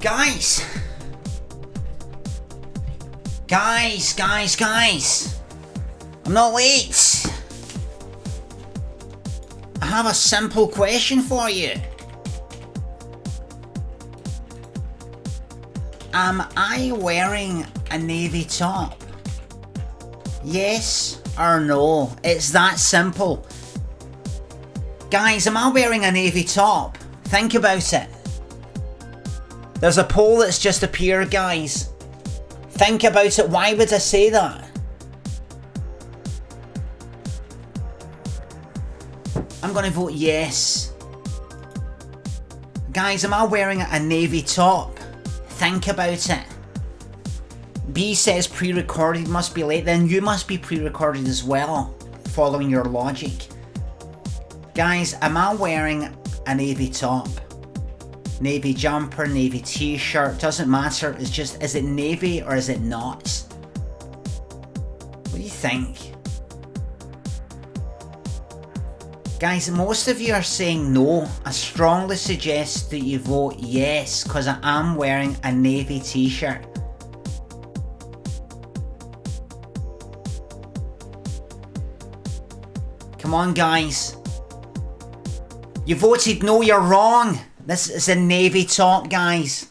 Guys! Guys! I'm not late! I have a simple question for you. Am I wearing a navy top? Yes or no? It's that simple. Guys, am I wearing a navy top? Think about it. There's a poll that's just appeared, guys. Think about it. Why would I say that? I'm gonna vote yes. Guys, am I wearing a navy top? Think about it. B says pre-recorded, must be late. Then you must be pre-recorded as well, following your logic. Guys, am I wearing a navy top? Navy jumper, navy t-shirt, doesn't matter. It's just, is it navy or is it not? What do you think? Guys, most of you are saying no. I strongly suggest that you vote yes, because I am wearing a navy t-shirt. Come on, guys. You voted no, you're wrong. This is a navy top, guys.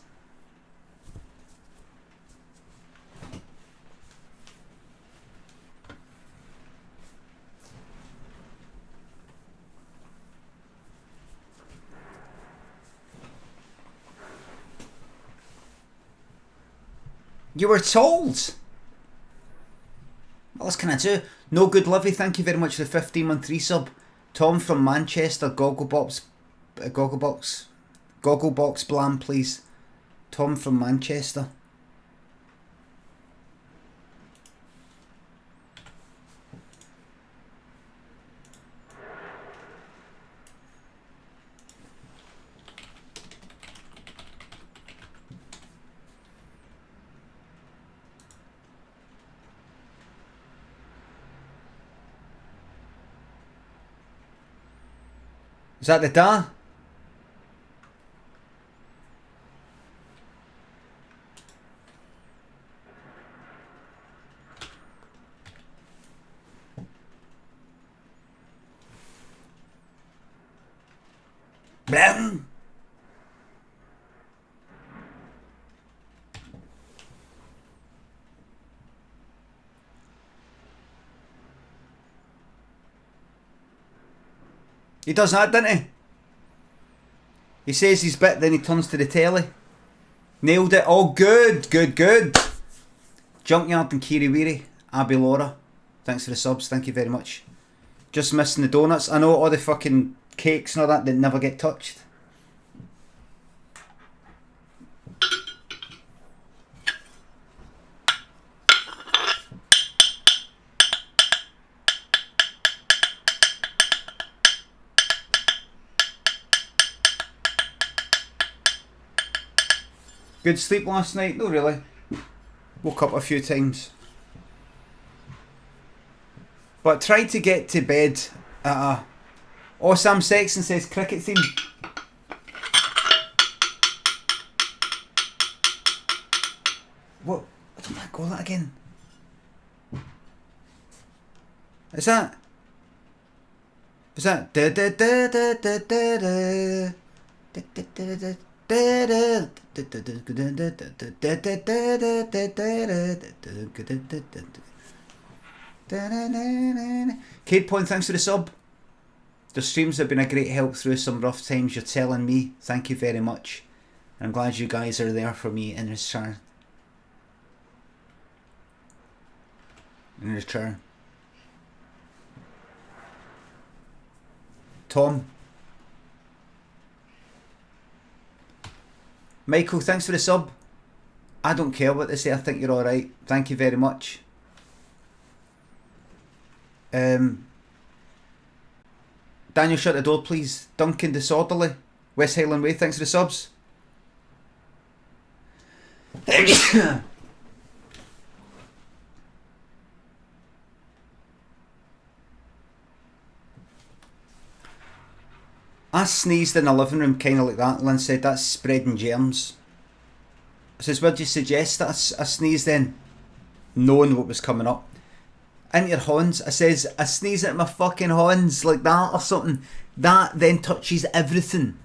You were told. What else can I do? No Good Lovey, thank you very much for the 15-month resub. Tom from Manchester, Gogglebox Blam, please. Tom from Manchester. Is that the da? Blam. He does that, doesn't he? He says he's bit, then he turns to the telly. Nailed it. Oh, good. Junkyard and Kiriwiri. Abby Laura. Thanks for the subs. Thank you very much. Just missing the donuts. I know all the fucking cakes and all that never get touched. Good sleep last night? No, really. Woke up a few times. But tried to get to bed at a... Oh, Sam Sexton says cricket theme. What? I don't want to call that again. Is that? Is that? Da da da da da da da da da da da. Cade Point, thanks for the sub. The streams have been a great help through some rough times, you're telling me. Thank you very much. I'm glad you guys are there for me in return. Tom. Michael, thanks for the sub. I don't care what they say, I think you're alright. Thank you very much. Daniel, shut the door please. Duncan Disorderly, West Highland Way, thanks for the subs. I sneezed in the living room, kind of like that. Lynn said that's spreading germs. says, where'd you suggest that I sneeze then? Knowing what was coming up. Into your horns. I says, I sneeze at my fucking horns like that or something. That then touches everything.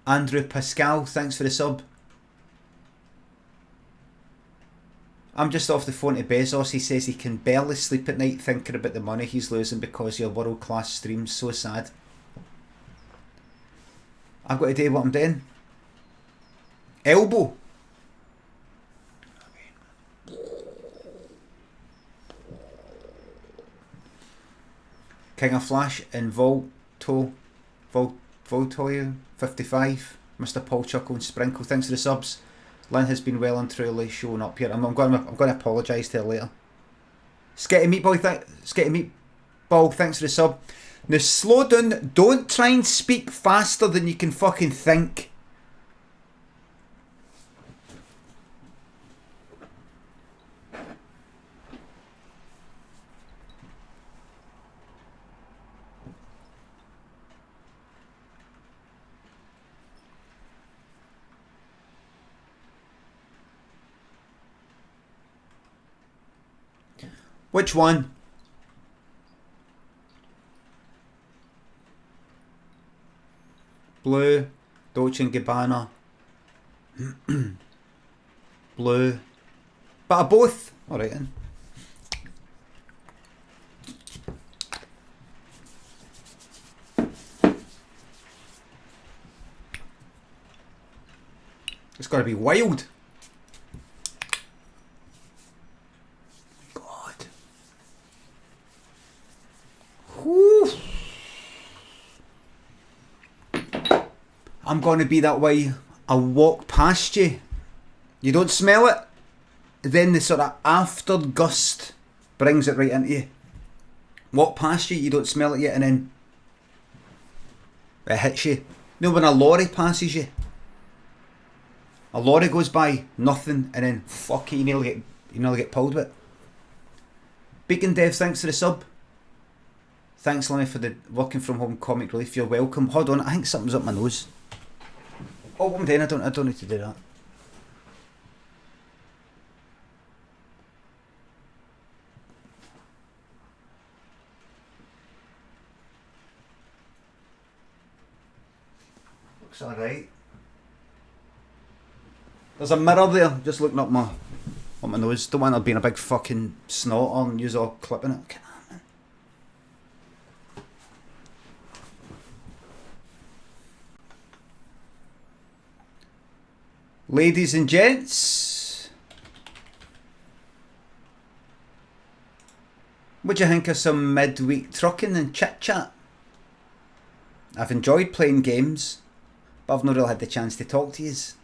Andrew Pascal, thanks for the sub. I'm just off the phone to Bezos. He says he can barely sleep at night thinking about the money he's losing because your world-class stream's so sad. I've got to do what I'm doing. Elbow. King of Flash and Voltoyo 55. Mr. Paul Chuckle and Sprinkle, thanks for the subs. Lynn has been well and truly showing up here. I'm going to apologise to her later. Sketty Meatball, thanks for the sub. Now slow down. Don't try and speak faster than you can fucking think. Which one? Blue, Dolce & Gabbana. Blue. But are both? Alright then. It's got to be wild. I'm going to be that way. I'll walk past you. You don't smell it. Then the sort of after gust brings it right into you. Walk past you, you don't smell it yet, and then it hits you. You know when a lorry passes you? A lorry goes by, nothing, and then fuck it, you nearly get pulled with it. Beacon Dev, thanks for the sub. Thanks, Limmy, for the working from home comic relief. You're welcome. Hold on, I think something's up my nose. Oh, what I'm doing, I don't need to do that. Looks alright. There's a mirror there, just looking up my nose. Don't want there being a big fucking snot on, use all clipping it. Come on, man. Ladies and gents, what do you think of some midweek trucking and chit chat? I've enjoyed playing games, but I've not really had the chance to talk to yous.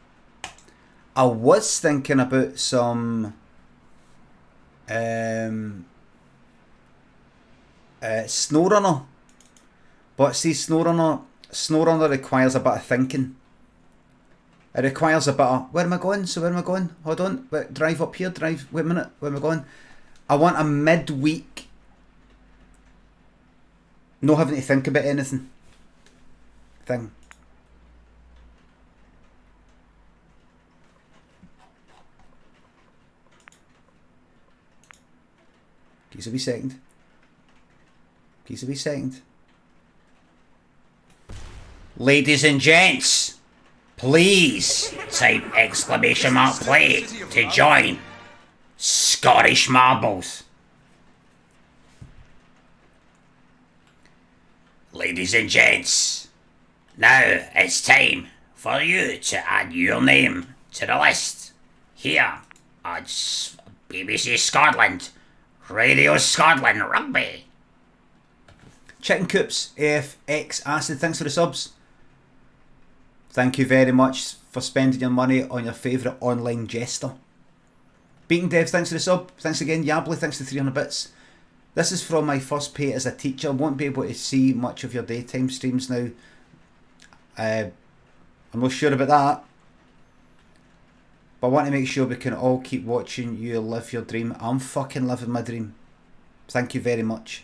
I was thinking about some SnowRunner, but see, SnowRunner requires a bit of thinking. It requires a bit of, where am I going? Hold on, wait, drive up here, wait a minute, where am I going? I want a midweek, not having to think about anything thing. Please a wee second. Ladies and gents, please type !play to join Scottish Marbles. Ladies and gents, now it's time for you to add your name to the list here on BBC Scotland, Radio Scotland Rugby. Chicken Coops, AFX Acid, thanks for the subs. Thank you very much for spending your money on your favourite online jester. Beacon Dev, thanks for the sub. Thanks again. Yably, thanks for 300 bits. This is from my first pay as a teacher. Won't be able to see much of your daytime streams now. I'm not sure about that. But I want to make sure we can all keep watching you live your dream. I'm fucking living my dream. Thank you very much.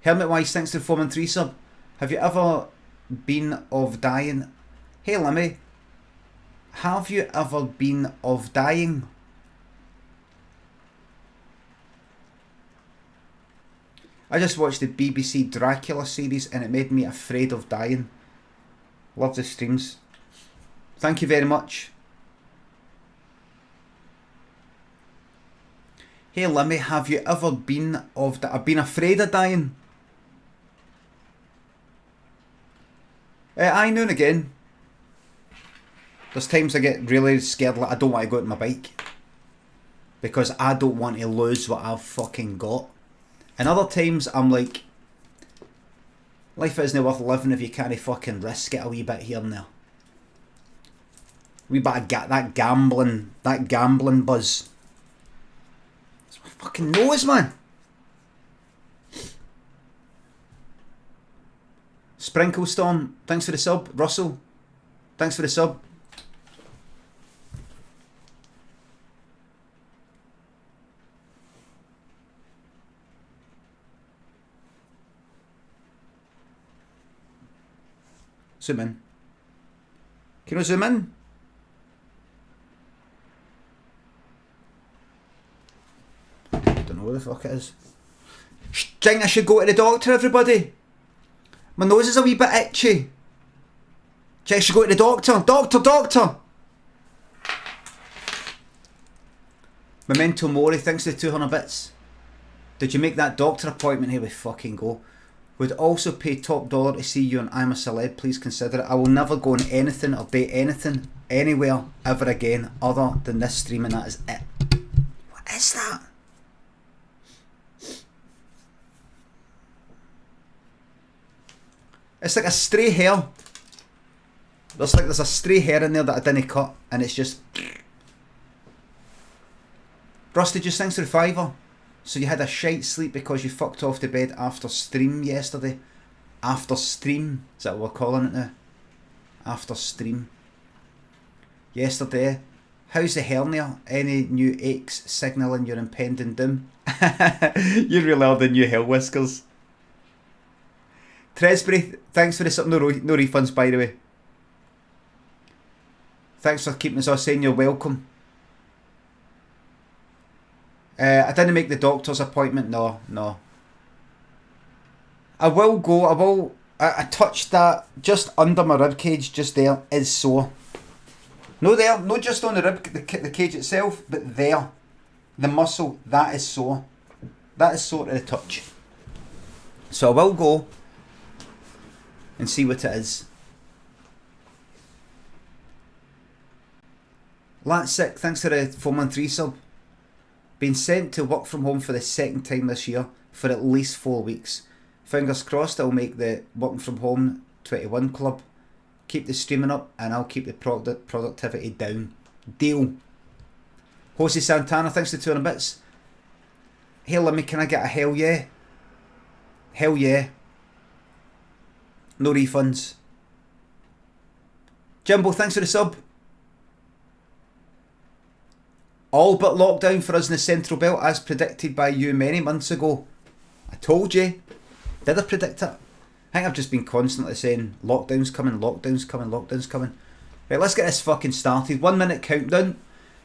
Hermit Wise, thanks to the 413 sub. Have you ever been of dying Hey Limmy, have you ever been of dying? I just watched the BBC Dracula series and it made me afraid of dying. Love the streams. Thank you very much. Hey Limmy, have you ever been of I've been afraid of dying? Aye, now and again. There's times I get really scared, like I don't want to go out on my bike. Because I don't want to lose what I've fucking got. And other times I'm like, life isn't worth living if you can't fucking risk it a wee bit here and there. Wee bit of that gambling buzz. It's my fucking nose, man. Sprinkle Storm, thanks for the sub. Russell, thanks for the sub. Zoom in. Can you zoom in? Don't know where the fuck it is. Think I should go to the doctor, everybody. My nose is a wee bit itchy. Think I should go to the doctor. Doctor! Memento Mori, thanks for the 200 bits. Did you make that doctor appointment? Here we fucking go. Would also pay top dollar to see you on I'm a Celeb. Please consider it. I will never go on anything or date anything anywhere ever again other than this stream, and that is it. What is that? It's like a stray hair. There's a stray hair in there that I didn't cut, and it's just. Rusty, just thanks for the £5. So you had a shite sleep because you fucked off to bed after stream yesterday. After stream, is that what we're calling it now? After stream. Yesterday. How's the hernia? Any new aches signalling your impending doom? You really are the new hell whiskers. Tresbury, thanks for the no refunds by the way. Thanks for keeping us all saying you're welcome. I didn't make the doctor's appointment, no. I will go, I touched that just under my rib cage, just there, is sore. No there, not just on the rib, the cage itself, but there. The muscle, that is sore. That is sore to the touch. So I will go and see what it is. Lat Sick, thanks for the 4-month sub. Been sent to work from home for the second time this year for at least 4 weeks. Fingers crossed I'll make the working from home 21 club. Keep the streaming up and I'll keep the productivity down. Deal. Jose Santana, thanks for 200 bits. Hey Limmy, can I get a hell yeah? Hell yeah. No refunds. Jimbo, thanks for the sub. All but lockdown for us in the Central Belt as predicted by you many months ago. I told you. Did I predict it? I think I've just been constantly saying lockdown's coming, lockdown's coming, lockdown's coming. Right, let's get this fucking started. 1 minute countdown.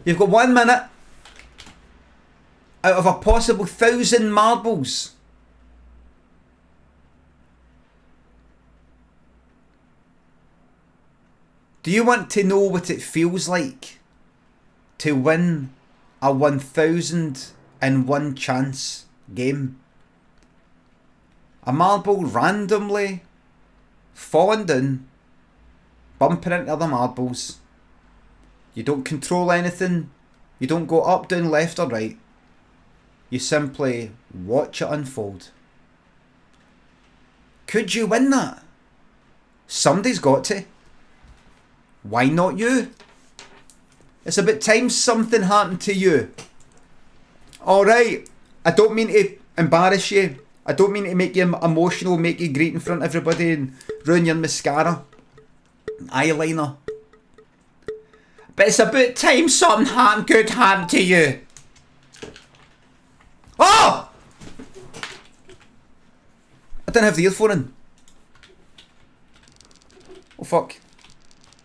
You've got 1 minute out of a possible 1,000 marbles. Do you want to know what it feels like to win a 1,001 chance game? A marble randomly falling down, bumping into other marbles. You don't control anything. You don't go up, down, left or right. You simply watch it unfold. Could you win that? Somebody's got to. Why not you? It's about time something happened to you. Alright, I don't mean to embarrass you. I don't mean to make you emotional, make you great in front of everybody and ruin your mascara, eyeliner. But it's about time something good happened to you. Oh! I didn't have the earphone in. Oh fuck.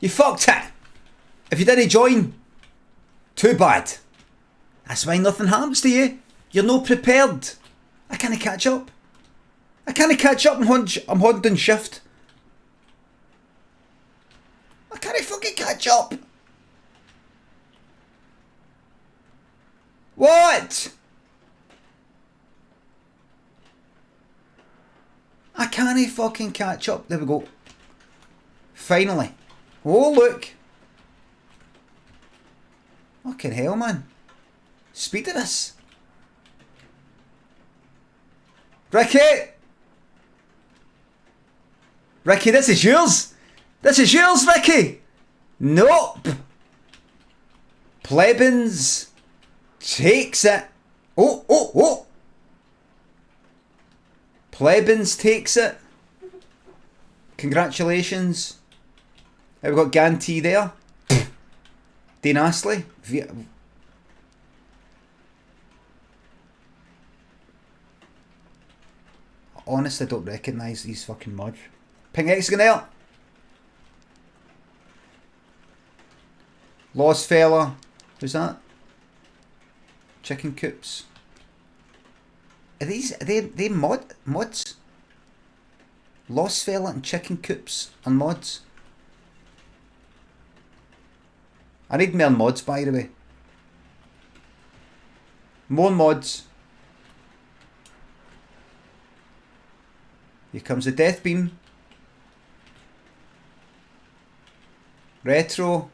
You fucked it. If you didn't join, too bad. That's why nothing happens to you. You're no prepared. I can't catch up. I can't catch up. I'm hunting shift. I can't fucking catch up. What? I can't fucking catch up. There we go. Finally. Oh, look. Fucking hell, man. Speed to this. Ricky! Ricky, this is yours. This is yours, Ricky. Nope. Plebans takes it. Oh, oh, oh. Plebans takes it. Congratulations. We've got Gantee there. Dean Astley. I honestly don't recognise these fucking mods. Ping Hexagon there. Lost Fella. Who's that? Chicken Coops. Are they mods? Lost Fella and Chicken Coops and mods. I need more mods, by the way. More mods. Here comes the Death Beam. Retro.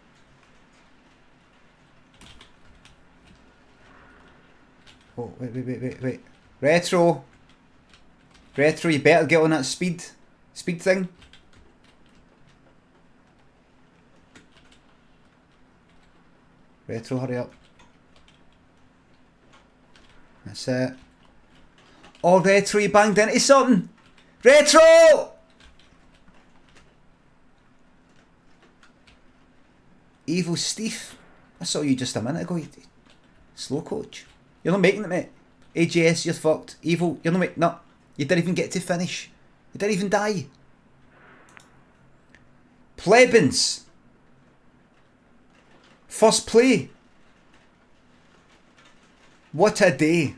Oh, wait. Retro. Retro, you better get on that speed thing. Retro, hurry up. That's it. Oh, Retro, you banged into something. Retro! Evil Steve. I saw you just a minute ago. Slow coach. You're not making it, mate. AJS, you're fucked. Evil, you're not making... No. You didn't even get to finish. You didn't even die. Plebans. First play. What a day.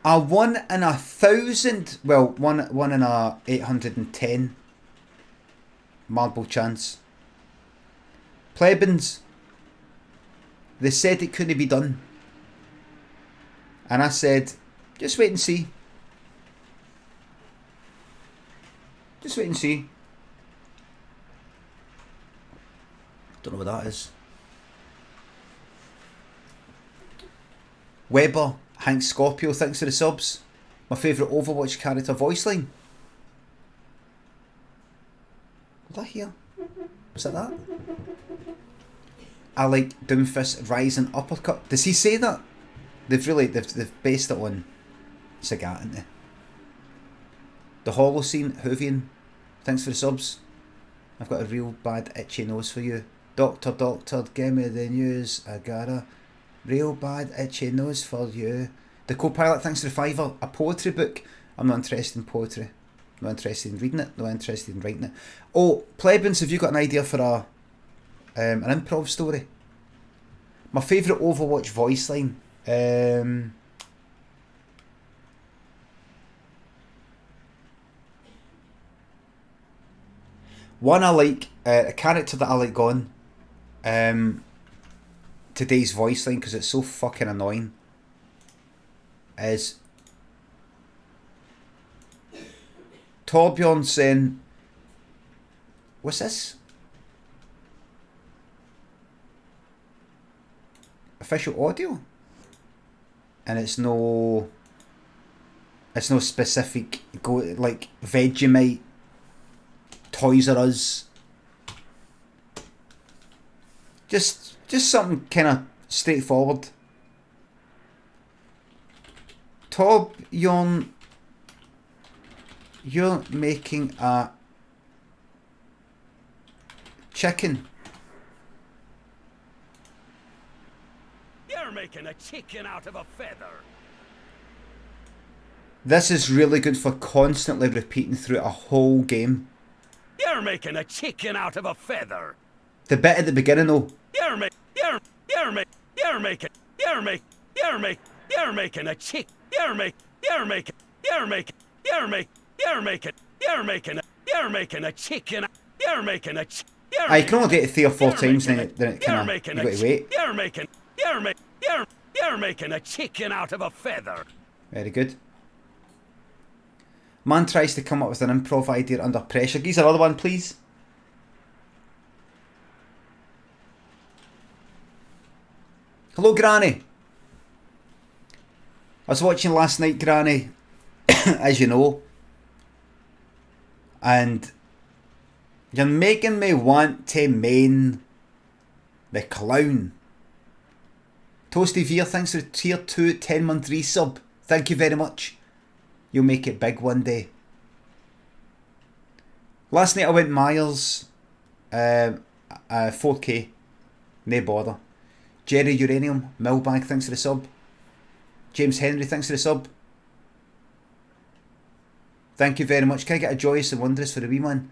A 1 in 1,000. Well, 1 in a 810 marble chance. Plebans. They said it couldn't be done. And I said, just wait and see. Just wait and see. Don't know what that is. Weber, Hank Scorpio, thanks for the subs. My favourite Overwatch character voice line. Was that here? Was that? I like Doomfist Rising Uppercut. Does he say that? They've based it on Sagat, haven't they? The Holocene, Hoovian, thanks for the subs. I've got a real bad itchy nose for you. Doctor, give me the news. I got a real bad itchy nose for you. The co-pilot, thanks for the $5. A poetry book. I'm not interested in poetry. Not interested in reading it. Not interested in writing it. Oh, Plebans, have you got an idea for an improv story? My favourite Overwatch voice line. One I like, a character that I like going, today's voice line, because it's so fucking annoying, is Torbjorn saying, what's this? Official audio? And it's no specific, like Vegemite, Toys R Us. Just something kind of straightforward. Torbjorn, you're making a chicken. You're making a chicken out of a feather. This is really good for constantly repeating through a whole game. You're making a chicken out of a feather. The bit at the beginning though. You're making a chick. You're making a chicken. I can only do it 3 or 4 times, then it kind of, you got to wait. You're making a chicken out of a feather. Very good. Man tries to come up with an improv idea under pressure. Give us another one, please. Hello, Granny. I was watching last night, Granny, as you know, and you're making me want to main the clown. Toasty Veer, thanks for the tier 2 10-month resub. Thank you very much. You'll make it big one day. Last night I went Myers, 4K, no bother. Jerry Uranium, Millbag, thanks for the sub. James Henry, thanks for the sub. Thank you very much. Can I get a joyous and wondrous for the wee man?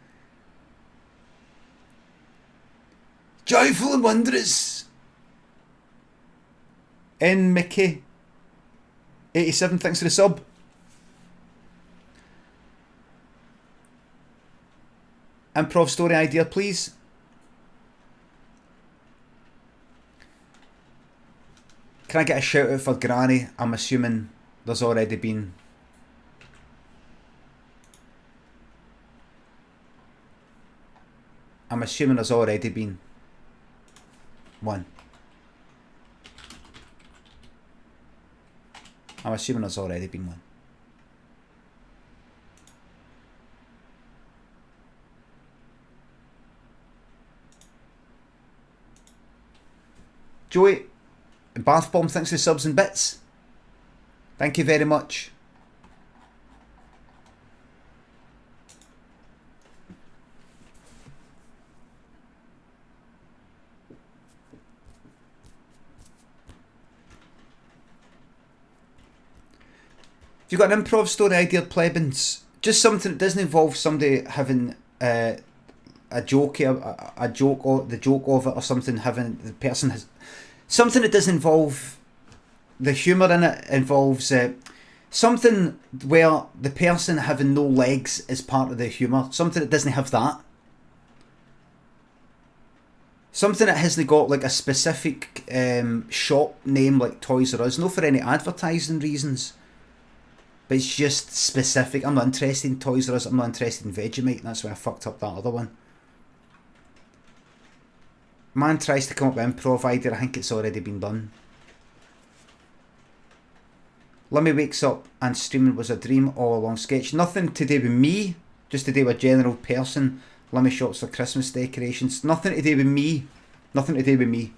Joyful and wondrous. N Mickey 87, thanks for the sub. Improv story idea, please. Can I get a shout out for Granny? I'm assuming there's already been. I'm assuming there's already been one. I'm assuming there's already been one. Joey, Bath Bomb, thanks for the subs and bits. Thank you very much. If you've got an improv story idea, plebans, just something that doesn't involve somebody having a joke, a joke, or the joke of it, or something having the person has something that doesn't involve the humour in it. Involves something where the person having no legs is part of the humour. Something that doesn't have that. Something that hasn't got like a specific shop name like Toys R Us. Not for any advertising reasons. But it's just specific. I'm not interested in Toys R Us. I'm not interested in Vegemite. That's why I fucked up that other one. Man tries to come up with an improv idea. I think it's already been done. Limmy wakes up and streaming was a dream all along sketch. Nothing to do with me. Just to do with a general person. Limmy shops for Christmas decorations. Nothing to do with me. Nothing to do with me.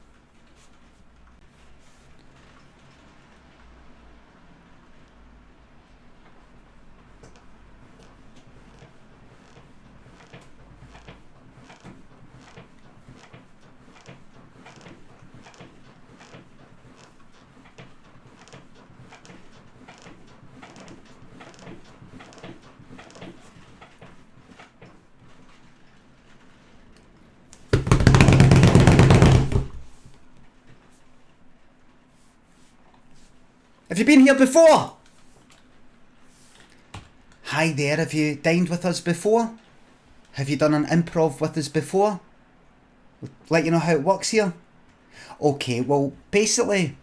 Have you been here before? Hi there, have you dined with us before? Have you done an improv with us before? Let you know how it works here? Okay, well, basically,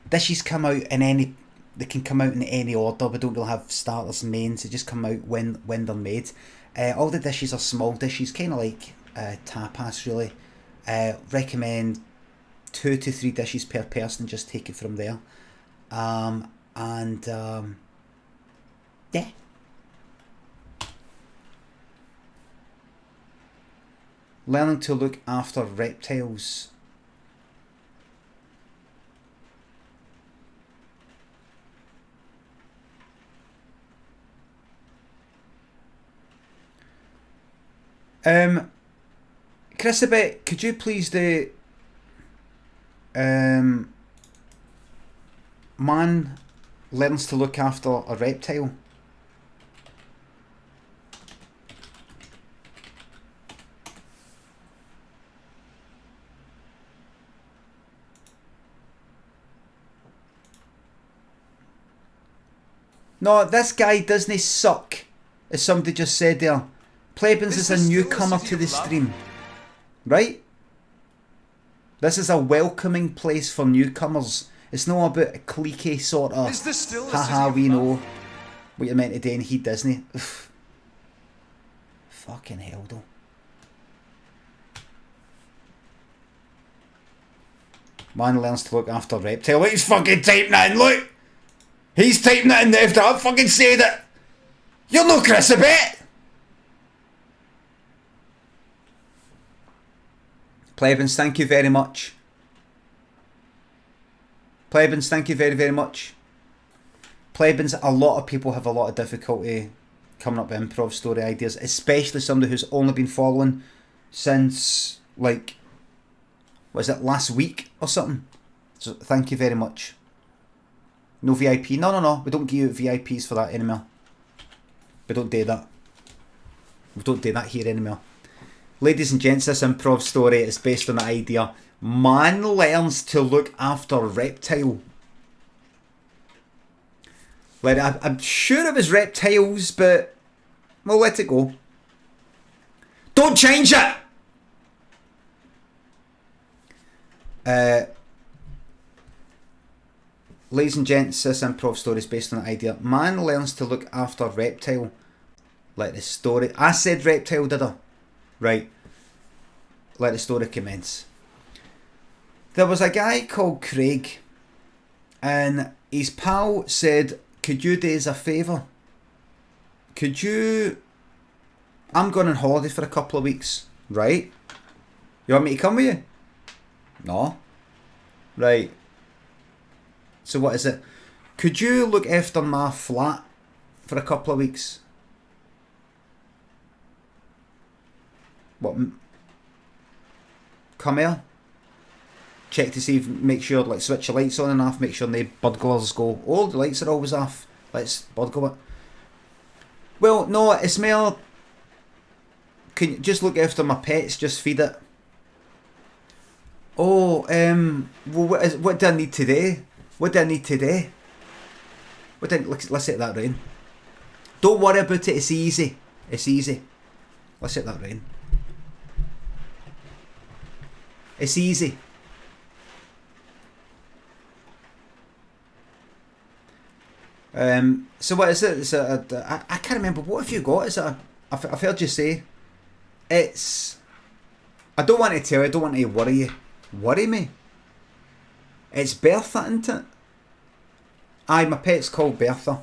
dishes come out in any... They can come out in any order. We don't really have starters and mains. They just come out when they're made. All the dishes are small dishes, kind of like tapas, really. Recommend 2 to 3 dishes per person, just take it from there. Yeah. Learning to look after reptiles. Chrisabeth, could you please do man learns to look after a reptile? No, this guy doesn't suck, as somebody just said there. Plebans is a newcomer to the stream. Right? This is a welcoming place for newcomers. It's not about a cliquey sort of, haha, we know what you're meant to do and he doesn't. Oof. Fucking hell though. Man learns to look after Reptile. Look, he's fucking typing it in, look! He's typing it in after I've fucking said it! You're no Chris a bit! Plebans, thank you very much. Plebans, thank you very, very much. Plebans, a lot of people have a lot of difficulty coming up with improv story ideas, especially somebody who's only been following since, like, was it last week or something? So thank you very much. No VIP. No. We don't give you VIPs for that anymore. We don't do that. We don't do that here anymore. Ladies and gents, this improv story is based on the idea: man learns to look after Reptile. Like, I'm sure it was reptiles, but we'll let it go. Don't change it! Ladies and gents, this improv story is based on the idea: man learns to look after Reptile. Let the story... I said Reptile, did I? Right. Let the story commence. There was a guy called Craig, and his pal said, could you do us a favour? Could you... I'm going on holiday for a couple of weeks, right? You want me to come with you? No. Right. So what is it? Could you look after my flat for a couple of weeks? What? Come here. Check to see if, make sure, like, switch the lights on and off, make sure no burglars go, oh, the lights are always off, let's burgle it. Well, no, it's more, can you just look after my pets, just feed it? Oh, well, what do I need today? What do I need today? Let's set that rain. Don't worry about it, it's easy. It's easy. Let's set that rain. It's easy. So what is it? It's I can't remember. What have you got? Is it I've heard you say it's... I don't want to tell you, I don't want to worry you. Worry me? It's Bertha, isn't it? Aye, my pet's called Bertha.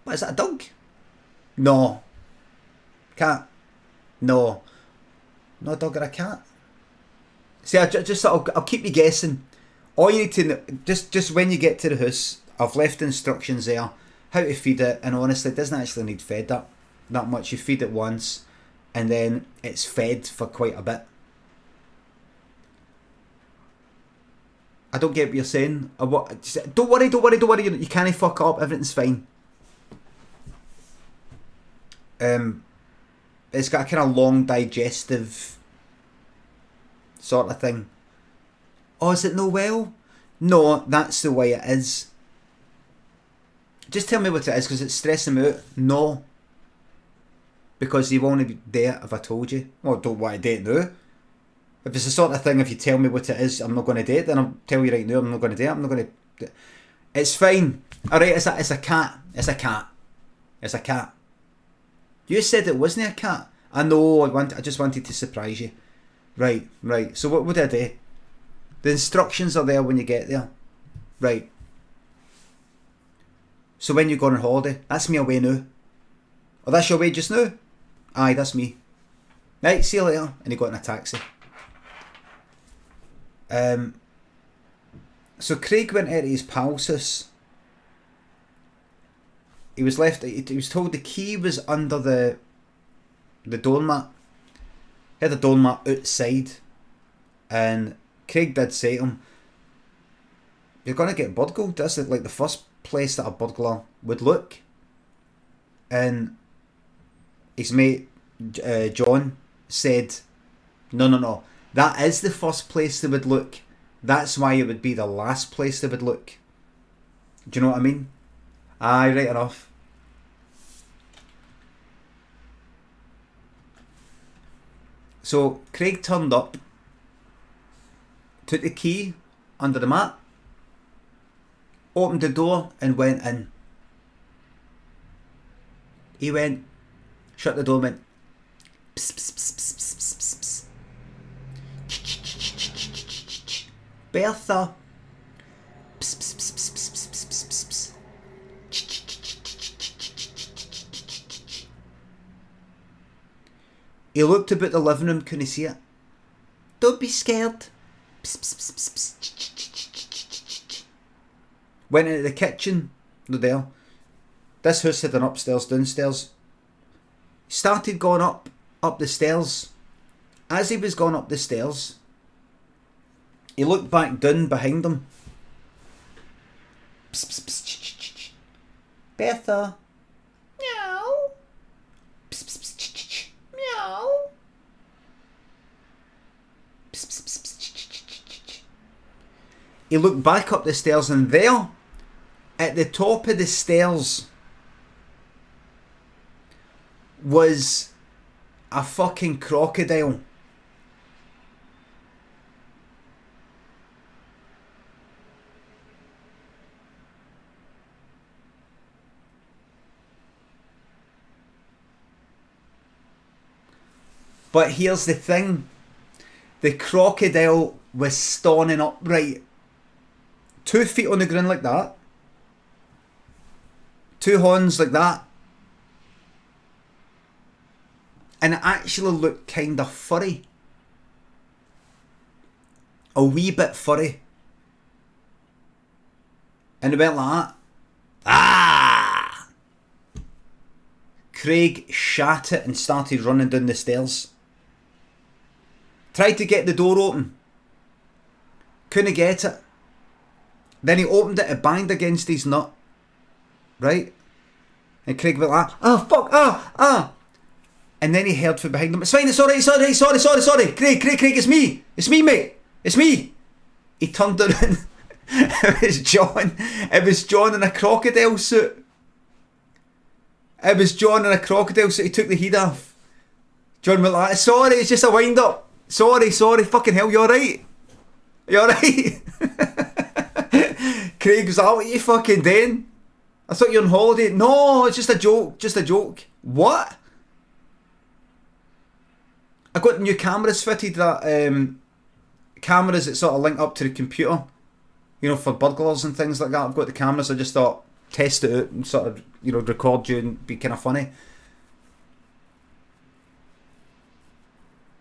What is that, a dog? No. Cat? No. No, a dog or a cat? See, I'll keep you guessing. All you need to know, just when you get to the house, I've left instructions there, how to feed it, and honestly, it doesn't actually need fed that much. You feed it once, and then it's fed for quite a bit. I don't get what you're saying. Don't worry, you can't fuck up, everything's fine. It's got a kind of long digestive sort of thing. Oh, is it no well? No, that's the way it is. Just tell me what it is, because it's stressing me out. No. Because you won't be there if I told you. Well, I don't want to do it now. If it's the sort of thing, if you tell me what it is, I'm not going to do it, then I'll tell you right now, I'm not going to do it, I'm not going to... It's fine. Alright, it's a cat. It's a cat. It's a cat. You said it wasn't a cat. I know, I just wanted to surprise you. Right. So what did I do? The instructions are there when you get there. Right. So when you go on holiday, that's me away now. Oh, that's your way just now? Aye, that's me. Right, see you later. And he got in a taxi. So Craig went out to his pal's house. He was told the key was under the doormat. He had the doormat outside, and Craig did say to him, "You're gonna get burgled. That's like the first place that a burglar would look." And his mate John said, "No. That is the first place they would look, That's why it would be the last place they would look. Do you know what I mean? Aye, right enough. So Craig turned up, took the key under the mat, opened the door and went in. He went, shut the door, went pss, pss, pss, pss, pss, pss, pss. Bertha. Pss, pss, pss, pss, pss, pss, pss, pss, pss. He looked about the living room, couldn't see it. Don't be scared. Pss, pss, pss, pss, pss. Went into the kitchen, no there. This house had an upstairs, downstairs. Started going up the stairs. As he was going up the stairs, he looked back down behind him. Pss, pss, pss, Bertha. Meow. Pss, pss, pss, meow. Pss, pss, pss. He looked back up the stairs, and there, at the top of the stairs, was a fucking crocodile. But here's the thing. The crocodile was standing upright. 2 feet on the ground like that. 2 horns like that. And it actually looked kind of furry. A wee bit furry. And it went like that. Ah! Craig shat it and started running down the stairs. Tried to get the door open. Couldn't get it. Then he opened it, it banged against his nut. Right? And Craig went like, oh fuck, ah. And then he heard from behind him, it's fine, sorry. Craig, it's me, mate. It's me. He turned around. It was John in a crocodile suit. He took the heat off. John went like, sorry, it's just a wind up. Sorry, fucking hell, you alright? Craig was like, what are you fucking doing? I thought you were on holiday. No, it's just a joke. What? I got new cameras fitted, that cameras that sort of link up to the computer, you know, for burglars and things like that. I've got the cameras, I just thought, test it out and sort of, you know, record you and be kind of funny.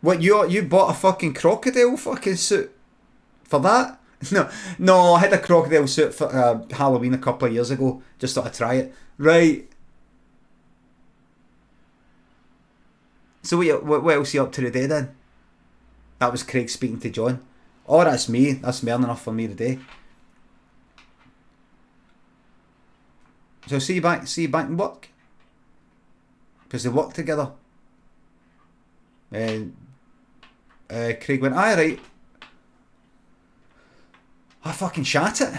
What, you bought a fucking crocodile fucking suit for that? No, I had a crocodile suit for Halloween a couple of years ago. Just thought I'd try it. Right. So what else are you up to today then? That was Craig speaking to John. Oh, that's me. That's more than enough for me today. So see you back in work. Because they work together. And Craig went, aye, right. I fucking shat it.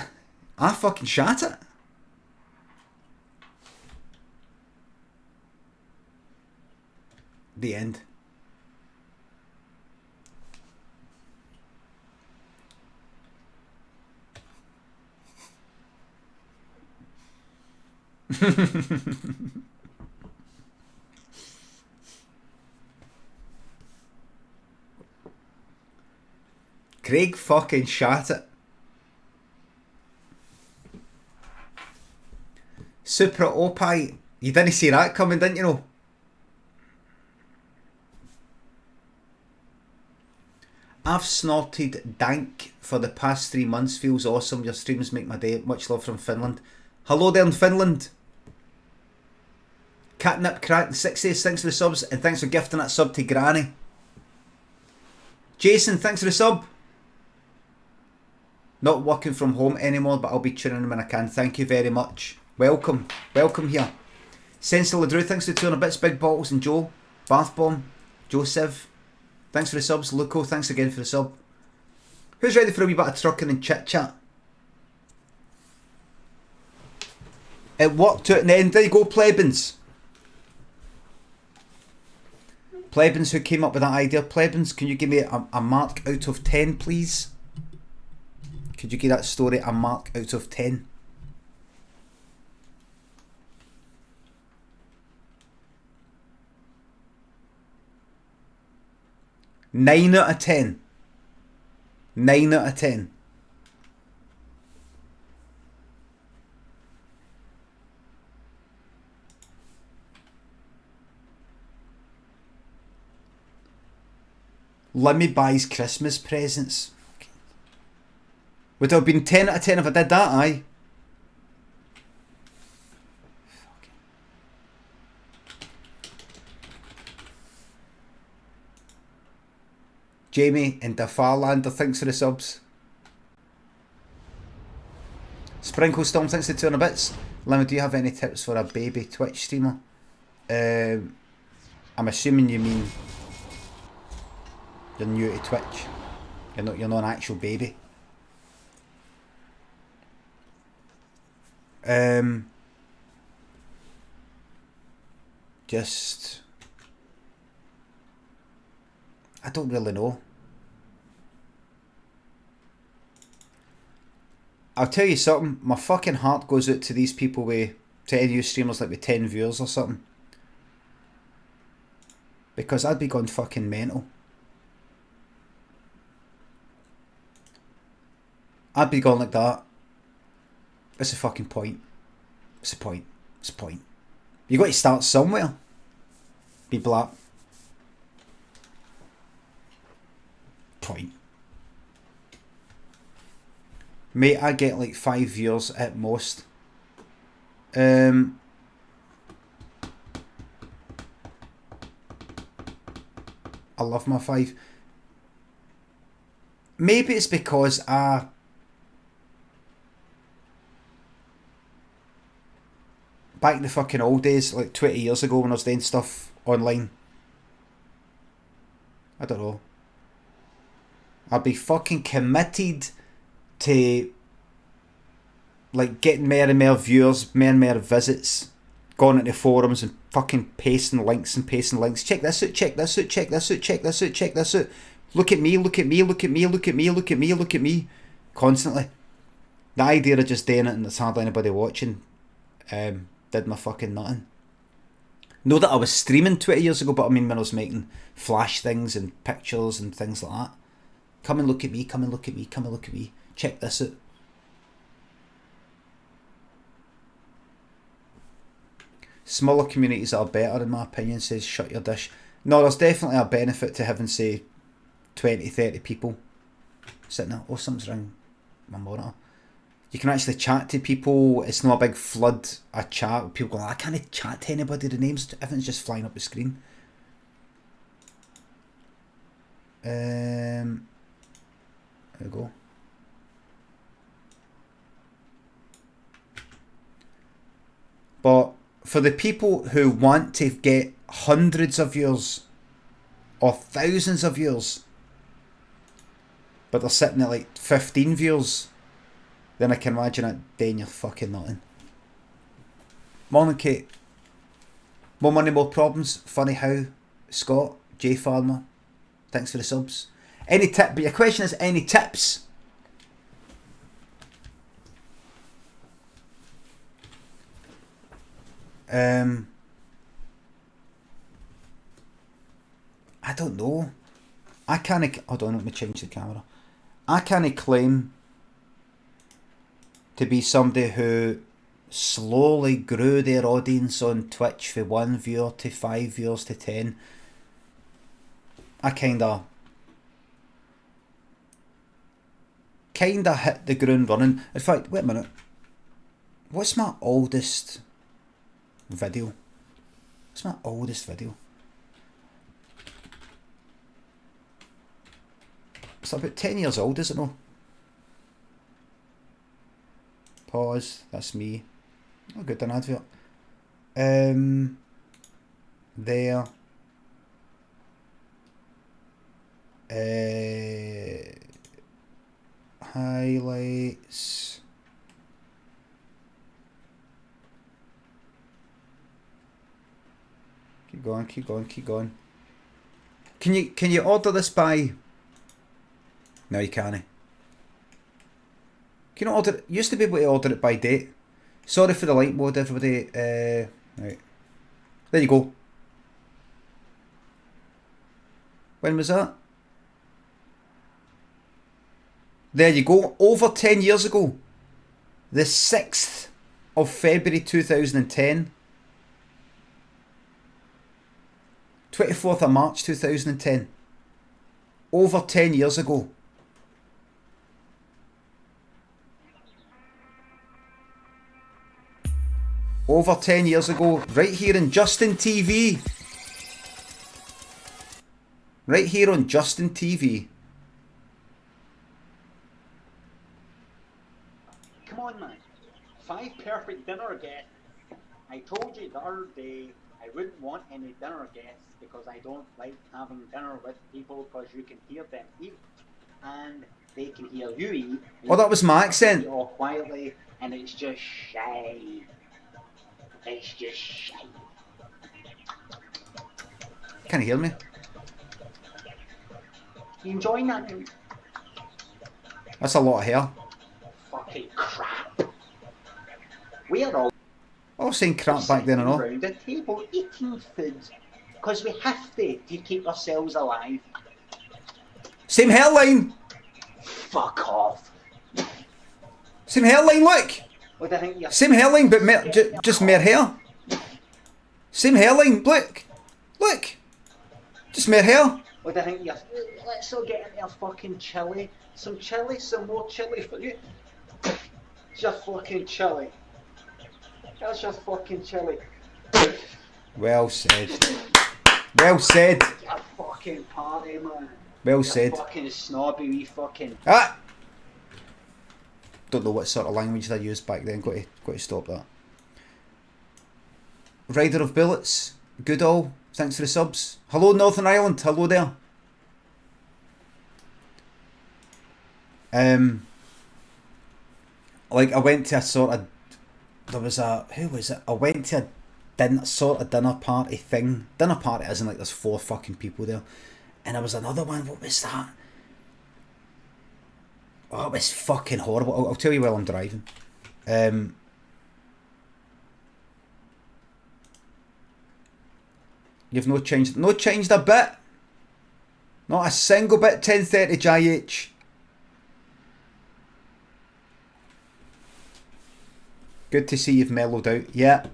The end. Craig fucking shat it. Super Opie. You didn't see that coming, didn't you know? I've snorted dank for the past 3 months. Feels awesome. Your streams make my day. Much love from Finland. Hello there in Finland. Catnip Crack 60, thanks for the subs, and thanks for gifting that sub to Granny. Jason, thanks for the sub. Not working from home anymore, but I'll be tuning in when I can. Thank you very much. Welcome here. Sensible Drew, thanks for the 200 bits. Big Bottles and Joe. Bath Bomb. Joseph. Thanks for the subs. Luco, thanks again for the sub. Who's ready for a wee bit of trucking and chit chat? It worked out in the end. There you go, plebans. Plebans who came up with that idea. Plebans, can you give me a mark out of 10, please? Could you give that story a mark out of 10? Nine out of 10. 9 out of 10. Limmy buys Christmas presents. Would it have been 10 out of 10 if I did that, aye? Jamie in Dafarlander, thanks for the subs. Sprinkle Storm, thanks for the 200 bits. Limmy, do you have any tips for a baby Twitch streamer? I'm assuming you mean you're new to Twitch. You're not an actual baby. Just I don't really know. I'll tell you something, my fucking heart goes out to these people with, to any of you streamers like with 10 viewers or something. Because I'd be going fucking mental. I'd be going like that. What's the fucking point? What's the point? What's the point? You got to start somewhere. Be black. Point. Mate, I get like 5 viewers at most. I love my 5. Maybe it's because back in the fucking old days, like 20 years ago when I was doing stuff online. I don't know. I'd be fucking committed to like getting more and more viewers, more and more visits, going into forums and fucking pasting links. Check this out, check this out, check this out, check this out, check this out. Look at me, look at me, look at me, look at me, look at me, look at me. Constantly. The idea of just doing it and there's hardly anybody watching did my fucking nothing. Know that I was streaming 20 years ago, but I mean when I was making flash things and pictures and things like that. Come and look at me, come and look at me, come and look at me. Check this out. Smaller communities are better in my opinion, says Shut Your Dish. No, there's definitely a benefit to having, say, 20, 30 people sitting there. Oh, something's wrong my monitor. You can actually chat to people. It's not a big flood of chat. People go, I can't chat to anybody. The names, everything's just flying up the screen. There we go. But for the people who want to get hundreds of views or thousands of views, but they're sitting at like 15 views, then I can imagine it doing your fucking nothing. Morning, Kate. More money, more problems. Funny how. Scott, J Farmer, thanks for the subs. Any tip? But your question is, any tips? I don't know. I can't. Hold on, let me change the camera. I can't claim to be somebody who slowly grew their audience on Twitch from 1 viewer to 5 viewers to 10. I kinda hit the ground running. In fact, wait a minute. What's my oldest video? What's my oldest video? It's about 10 years old, is it no? Pause, that's me. Oh, good, an advert. There. Highlights. Keep going, keep going, keep going. Can you order this by... No, you can't. Can you order it? Used to be able to order it by date. Sorry for the light mode, everybody. Right. There you go. When was that? There you go. Over 10 years ago. The 6th of February 2010. 24th of March 2010. Over 10 years ago. Over 10 years ago. Right here in Justin TV. Right here on Justin TV. Come on, man. 5 perfect dinner guests. I told you the other day I wouldn't want any dinner guests because I don't like having dinner with people because you can hear them eat and they can hear you eat. Oh, that was my accent. All quietly, and it's just shy. It's just shy. Can you hear me? You enjoying that? That's a lot of hair. Fucking crap. We're all I was saying crap back then and all. around the table eating food because we have to keep ourselves alive. Same hairline! Fuck off. Same hairline, look! What do you think you're... Same hairline, but just more hair. Same hairline, look! Look! Just more hair. What do you think you're... Let's all get into a fucking chili. Some chili, some more chili for you. Just fucking chili. That's just fucking chili. Well said. Well said. A fucking party, man. Well You're said. fucking snobby wee fucking... Ah! Don't know what sort of language I used back then. Got to stop that. Rider of Bullets. Goodall. Thanks for the subs. Hello Northern Ireland. Hello there. Like I went to a sort of... There was a... Who was it? I went to a dinner party thing. Dinner party as in like there's 4 fucking people there. And there was another one. What was that? Oh, it was fucking horrible. I'll tell you while I'm driving. You've no changed a bit. Not a single bit. 10:30 JH. Good to see you've mellowed out. Yeah.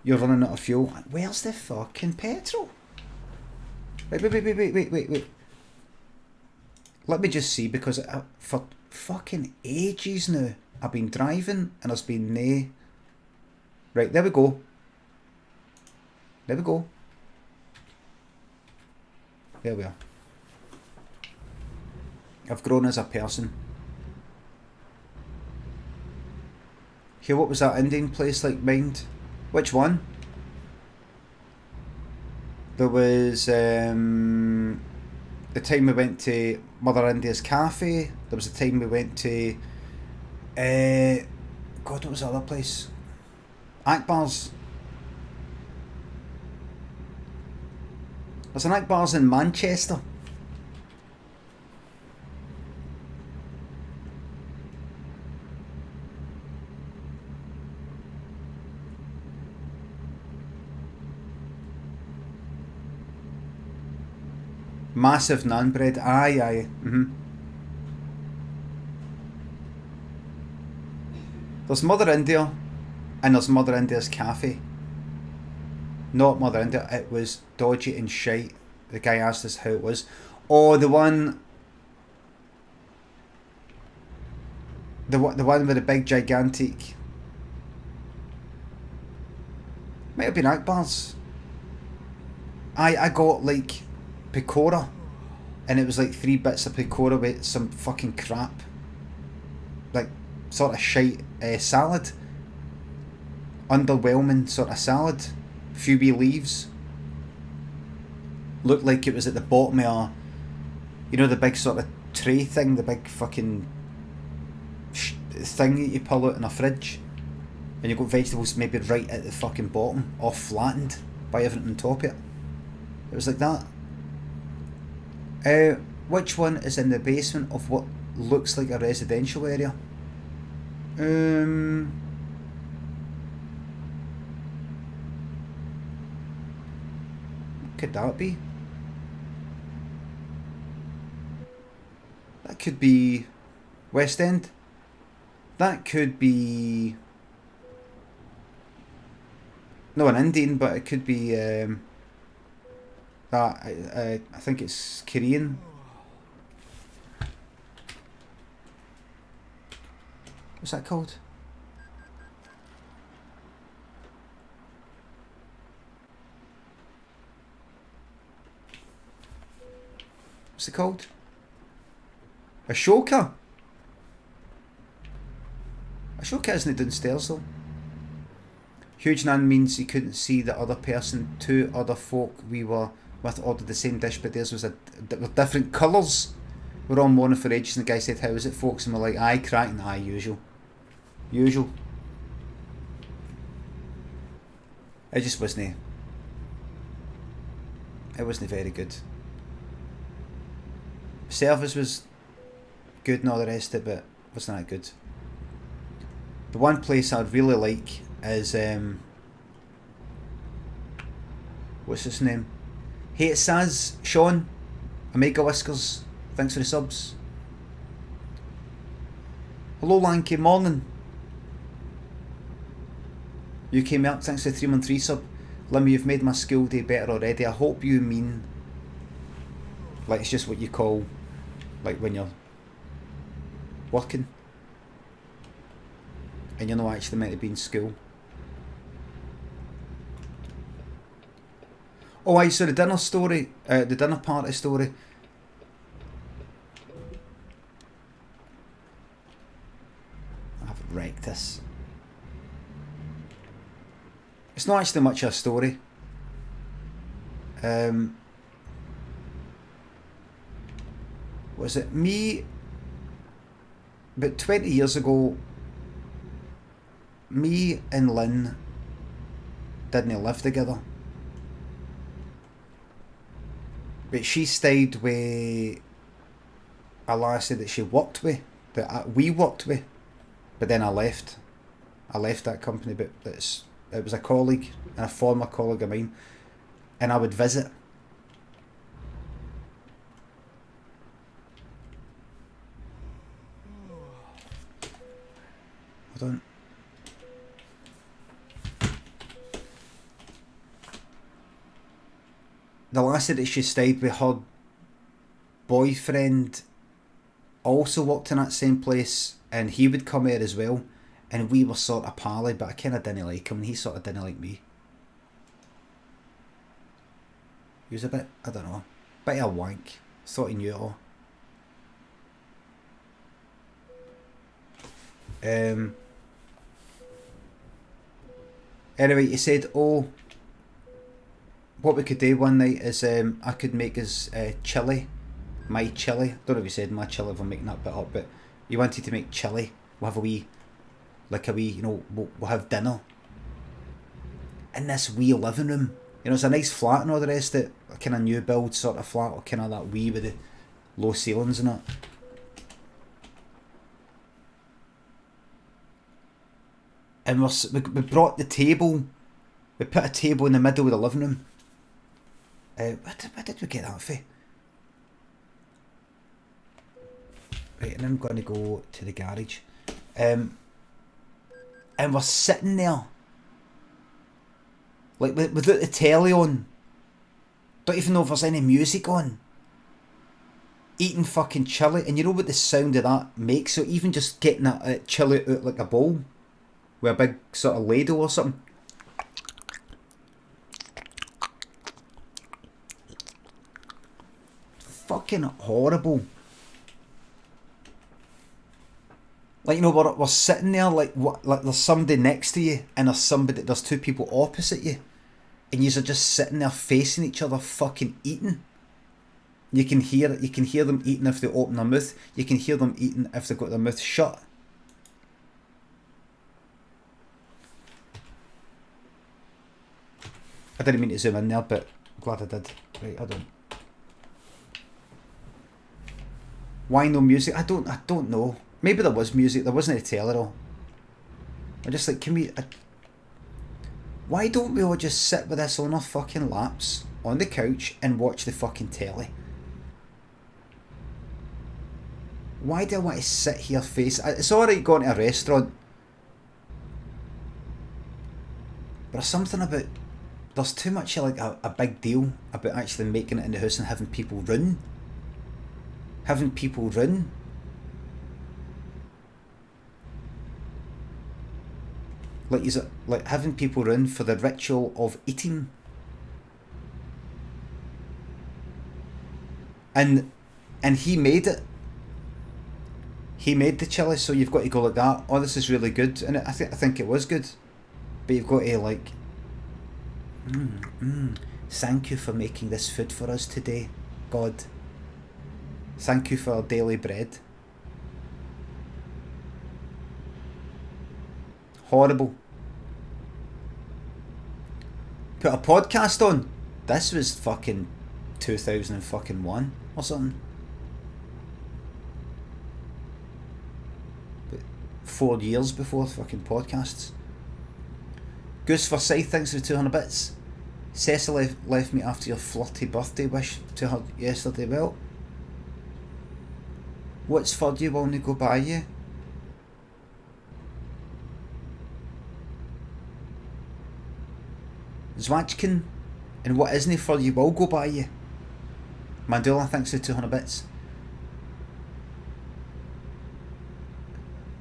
You're running out of fuel. Where's the fucking petrol? Wait. Let me just see, because for fucking ages now I've been driving and there's been nae... Right, there we go. There we go. There we are. I've grown as a person. Here, what was that Indian place like Mind? Which one? There was the time we went to Mother India's Cafe. There was the time we went to God, what was the other place? Akbar's. There's an Akbar's in Manchester. Massive naan bread. Aye. There's Mother India and there's Mother India's Cafe. Not Mother India, it was dodgy and shite. The guy asked us how it was. Oh, the one with the big gigantic... Might have been Akbar's. I got like Pecora, and it was like 3 bits of Pecora with some fucking crap, like sort of shite salad, underwhelming sort of salad, few wee leaves. looked like it was at the bottom of a, you know, the big sort of tray thing, the big fucking thing that you pull out in a fridge, and you've got vegetables maybe right at the fucking bottom, all flattened by everything on top of it. It was like that. Which one is in the basement of what looks like a residential area? Could that be? That could be West End. That could be no, an Indian, but it could be I think it's Korean. What's that called? What's it called? Ashoka? Ashoka isn't it downstairs though? Huge Nan means he couldn't see the other person. Two other folk we were with ordered the same dish, but theirs was with different colours. We're on mourning for ages, and the guy said, "How is it, folks?" And we're like, "Aye, cracking, aye, usual." It just wasn't. It wasn't very good. Service was good and all the rest of it, but it wasn't that good. The one place I'd really like is what's his name? Hey, it says Sean, Omega Whiskers. Thanks for the subs. Hello, Lanky, morning. UK Milk, thanks for the 3-month sub. Limmy, you've made my school day better already. I hope you mean like it's just what you call like when you're working and you're not actually meant to be in school. Oh, I saw the dinner story, the dinner party story. I've wrecked this. It's not actually much of a story. Was it me? About 20 years ago, me and Lynn didn't live together. But she stayed with a lassie that she worked with, that we worked with. But then I left. I left that company, but it was a colleague and a former colleague of mine, and I would visit. Hold on. The lassie that she stayed with, her boyfriend also worked in that same place, and he would come here as well, and we were sort of pally, but I kind of didn't like him, and he sort of didn't like me. He was a bit, I don't know, bit of a wank. Thought he knew it all. Anyway, he said, oh, what we could do one night is I could make us chilli. My chilli. Don't know if he said my chilli if I'm making that bit up, but he wanted to make chilli. We'll have a wee, you know, we'll have dinner in this wee living room. You know, it's a nice flat and all the rest of it. A kind of new build sort of flat, or kind of that wee with the low ceilings and it. And we brought the table. We put a table in the middle of the living room. Where did we get that for? Right, and I'm going to go to the garage. And we're sitting there. Like, without the telly on. Don't even know if there's any music on. Eating fucking chili. And you know what the sound of that makes? So even just getting that chili out like a bowl. With a big sort of ladle or something. Fucking horrible. Like, you know, we're sitting there like there's somebody next to you, and there's two people opposite you, and yous are just sitting there facing each other fucking eating. You can hear them eating if they open their mouth. You can hear them eating if they've got their mouth shut. I didn't mean to zoom in there, but I'm glad I did. Right, I don't. Why no music? I don't know. Maybe there was music. There wasn't a telly though. I'm just like, can we? Why don't we all just sit with this on our fucking laps on the couch and watch the fucking telly? Why do I want to sit here face? It's alright going to a restaurant, but there's something about, there's too much like a big deal about actually making it in the house and having people run. Having people run. Like having people run for the ritual of eating. And he made it. He made the chili, so you've got to go like that. Oh, this is really good, and I think it was good, but you've got to like, thank you for making this food for us today, God. Thank you for our daily bread. Horrible. Put a podcast on. This was fucking 2001 or something. 4 years before fucking podcasts. Goose Forsyth, thanks for 200 bits. Cecily left me after your flirty birthday wish to her yesterday. Well, what's for you while they go by you? Zwatchkin, and what isn't for you will go by you. Mandela, thanks for 200 bits.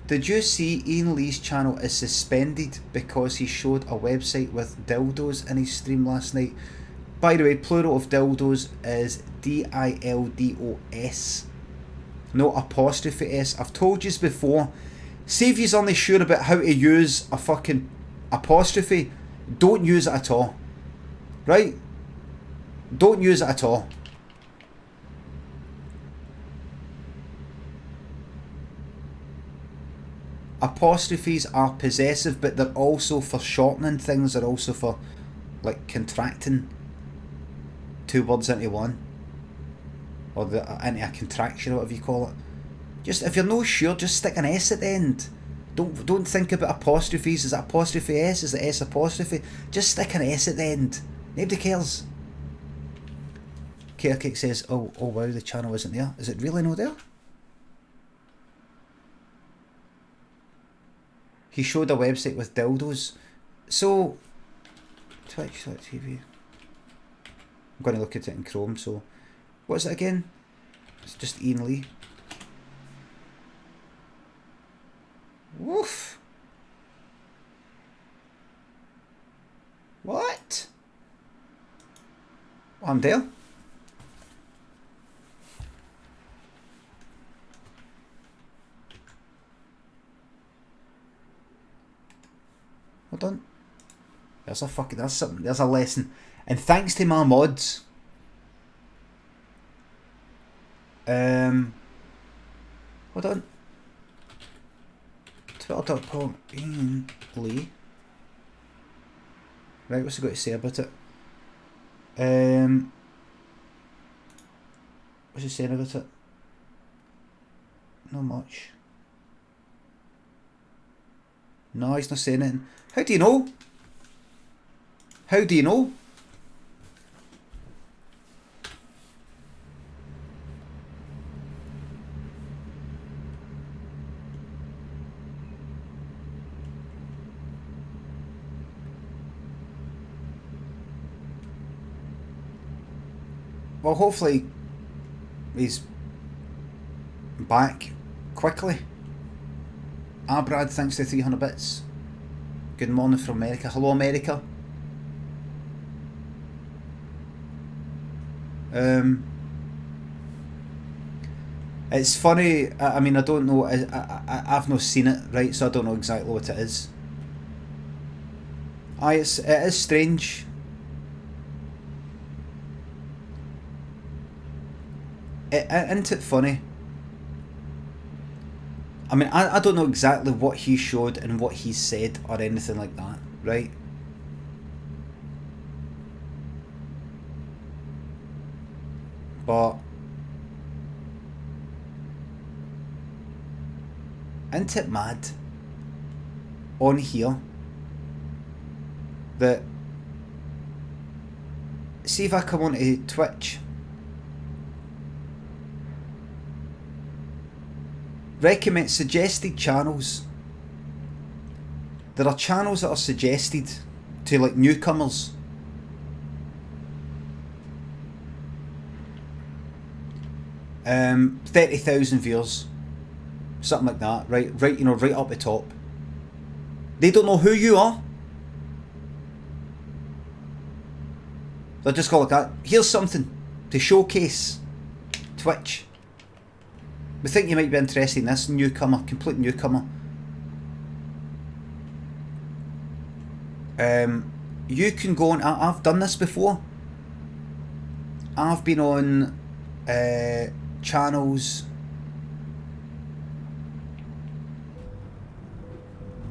Did you see Ian Lee's channel is suspended because he showed a website with dildos in his stream last night? By the way, plural of dildos is DILDOS. No apostrophe S. I've told you before. See if you're only sure about how to use a fucking apostrophe. Don't use it at all. Right? Don't use it at all. Apostrophes are possessive, but they're also for shortening things. They're also for like contracting two words into one, or into a contraction, or whatever you call it. Just if you're not sure, just stick an S at the end. Don't think about apostrophes. Is it apostrophe S? Is it S apostrophe? Just stick an S at the end. Nobody cares. Kerkick says, oh wow, the channel isn't there. Is it really not there? He showed a website with dildos. So, Twitch.tv. I'm going to look at it in Chrome, so. What's it again? It's just Ian Lee. Woof. What? I'm there. Hold on. There's a fucking, there's something, there's a lesson. And thanks to my mods. Hold on. Twitter.com Ian Lee. Right, what's he got to say about it? What's he saying about it? Not much. No, he's not saying anything. How do you know? How do you know? Well, hopefully he's back quickly. Brad, thanks to 300 bits. Good morning from America. Hello, America. It's funny. I mean, I don't know. I've not seen it, right? So I don't know exactly what it is. It is strange. Isn't it funny? I mean, I don't know exactly what he showed and what he said or anything like that, right? But isn't it mad on here that, see if I come onto Twitch, recommend suggested channels. There are channels that are suggested to like newcomers. Um, 30,000 viewers, something like that, right, you know, right up the top. They don't know who you are. They'll just go like that. Here's something to showcase Twitch. We think you might be interested in this, newcomer, complete newcomer. You can go on, I've done this before. I've been on channels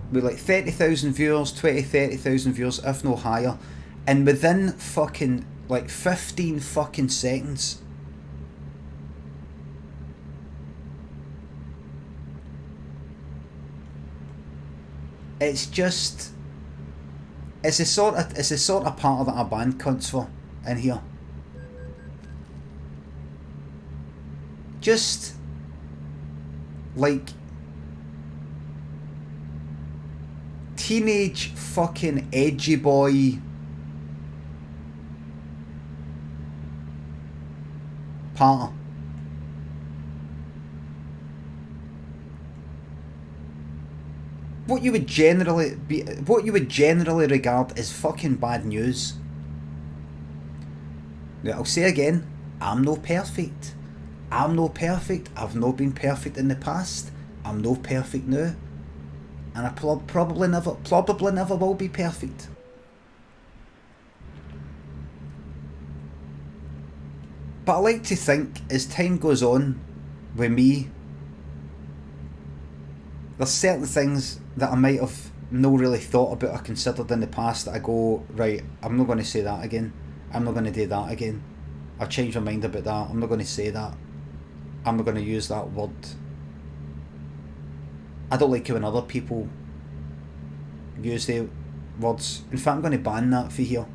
with like 30,000 viewers, 30,000 viewers, if no higher, and within fucking like 15 fucking seconds it's just, it's the sort of part of that a band cunts for in here. Just like teenage fucking edgy boy part. What you would generally regard as fucking bad news. Now, I'll say again, I'm no perfect. I'm no perfect. I've not been perfect in the past. I'm no perfect now. And I probably never will be perfect. But I like to think, as time goes on with me, there's certain things that I might have no really thought about or considered in the past that I go, right, I'm not going to say that again. I'm not going to do that again. I've changed my mind about that. I'm not going to say that. I'm not going to use that word. I don't like it when other people use the words. In fact, I'm going to ban that for here.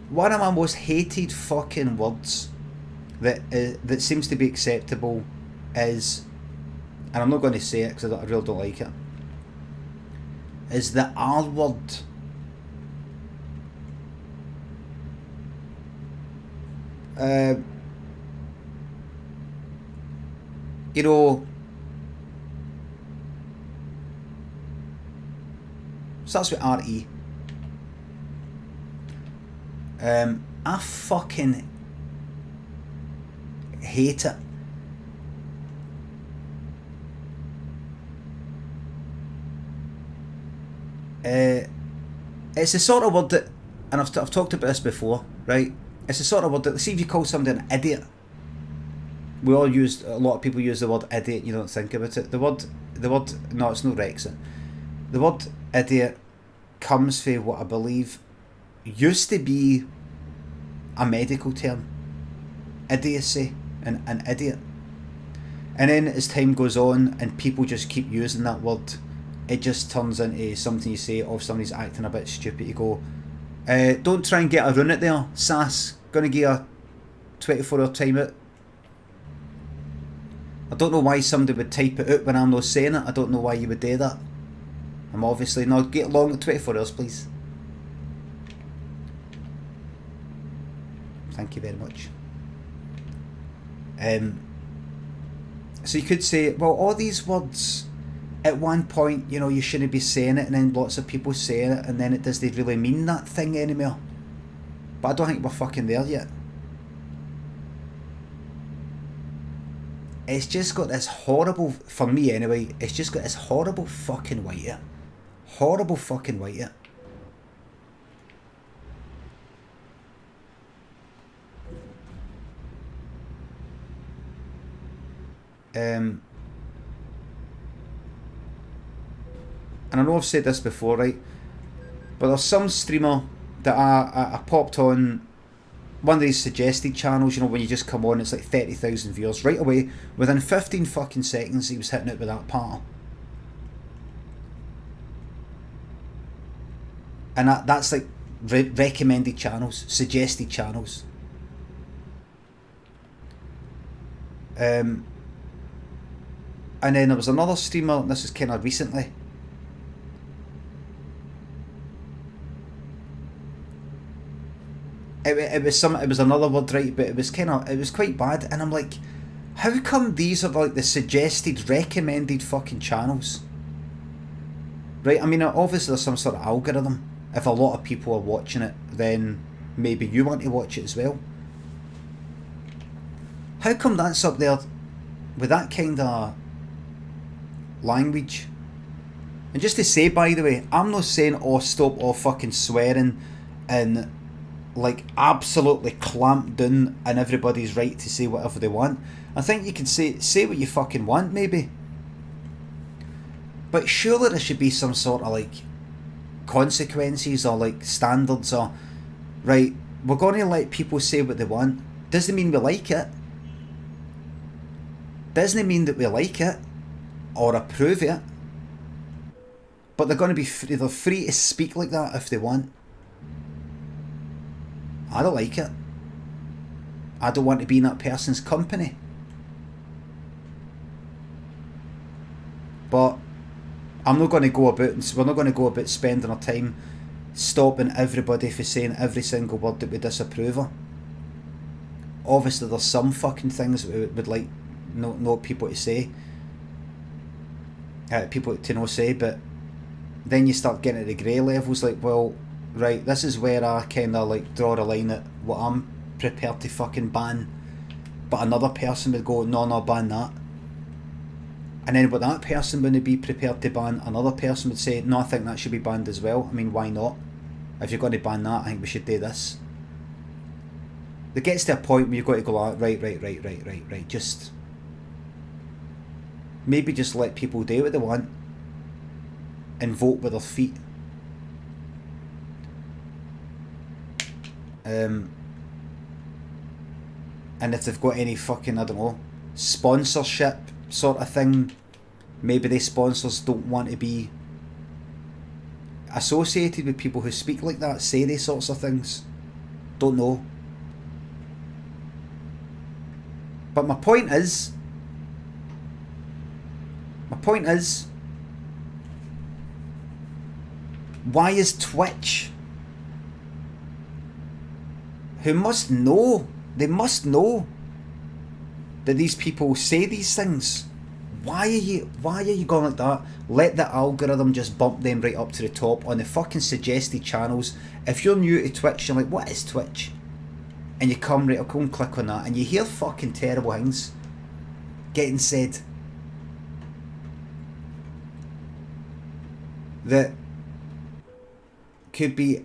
One of my most hated fucking words that seems to be acceptable is, and I'm not going to say it because I really don't like it, is the R word. You know, starts with R-E. I fucking hate it. It's the sort of word that, and I've talked about this before, right? It's the sort of word that, see if you call somebody an idiot. A lot of people use the word idiot, you don't think about it. The word, no, it's no Rexit. The word idiot comes from what I believe used to be a medical term. Idiocy, and an idiot. And then as time goes on and people just keep using that word, it just turns into something you say, or if somebody's acting a bit stupid, you go, don't try and get a run at there, sass, gonna give you a 24-hour timeout. I don't know why somebody would type it out when I'm not saying it. I don't know why you would do that. I'm obviously not. Get along at 24 hours, please. Thank you very much. So you could say, well, all these words, at one point, you know, you shouldn't be saying it, and then lots of people saying it, and then it does they really mean that thing anymore? But I don't think we're fucking there yet. It's just got this horrible, for me anyway, it's just got this horrible fucking weight. Horrible fucking weight. And I know I've said this before, right? But there's some streamer that I popped on one of these suggested channels, you know, when you just come on, it's like 30,000 viewers. Right away, within 15 fucking seconds, he was hitting it with that part. And that's like recommended channels, suggested channels. And then there was another streamer, and this was kind of recently. It was another word, right? But it was quite bad, and I'm like, how come these are like the suggested, recommended fucking channels? Right? I mean, obviously there's some sort of algorithm. If a lot of people are watching it, then maybe you want to watch it as well. How come that's up there with that kind of language? And just to say, by the way, I'm not saying, oh, stop all fucking swearing and like absolutely clamp down on everybody's right to say whatever they want. I think you can say what you fucking want, maybe. But surely there should be some sort of like consequences or like standards, or right, we're going to let people say what they want. Doesn't mean we like it. Doesn't mean that we like it or approve it. But they're going to be they're free to speak like that if they want. I don't like it. I don't want to be in that person's company. But I'm not going to go about, we're not going to go about spending our time stopping everybody for saying every single word that we disapprove of. Obviously there's some fucking things that we would like not people to say. People to no say, but then you start getting to the grey levels, like, well, right, this is where I kind of like draw a line at what I'm prepared to fucking ban, but another person would go, no, ban that. And then what that person wouldn't be prepared to ban, another person would say, no, I think that should be banned as well. I mean, why not? If you're going to ban that, I think we should do this. It gets to a point where you've got to go, right, just maybe just let people do what they want and vote with their feet. And if they've got any fucking, I don't know, sponsorship sort of thing, maybe the sponsors don't want to be associated with people who speak like that, say these sorts of things. Don't know. But my point is, why is Twitch, who must know, they must know that these people say these things, why are you going like that? Let the algorithm just bump them right up to the top on the fucking suggested channels. If you're new to Twitch, you're like, what is Twitch? And you come right, I'll go and click on that, and you hear fucking terrible things getting said that could be,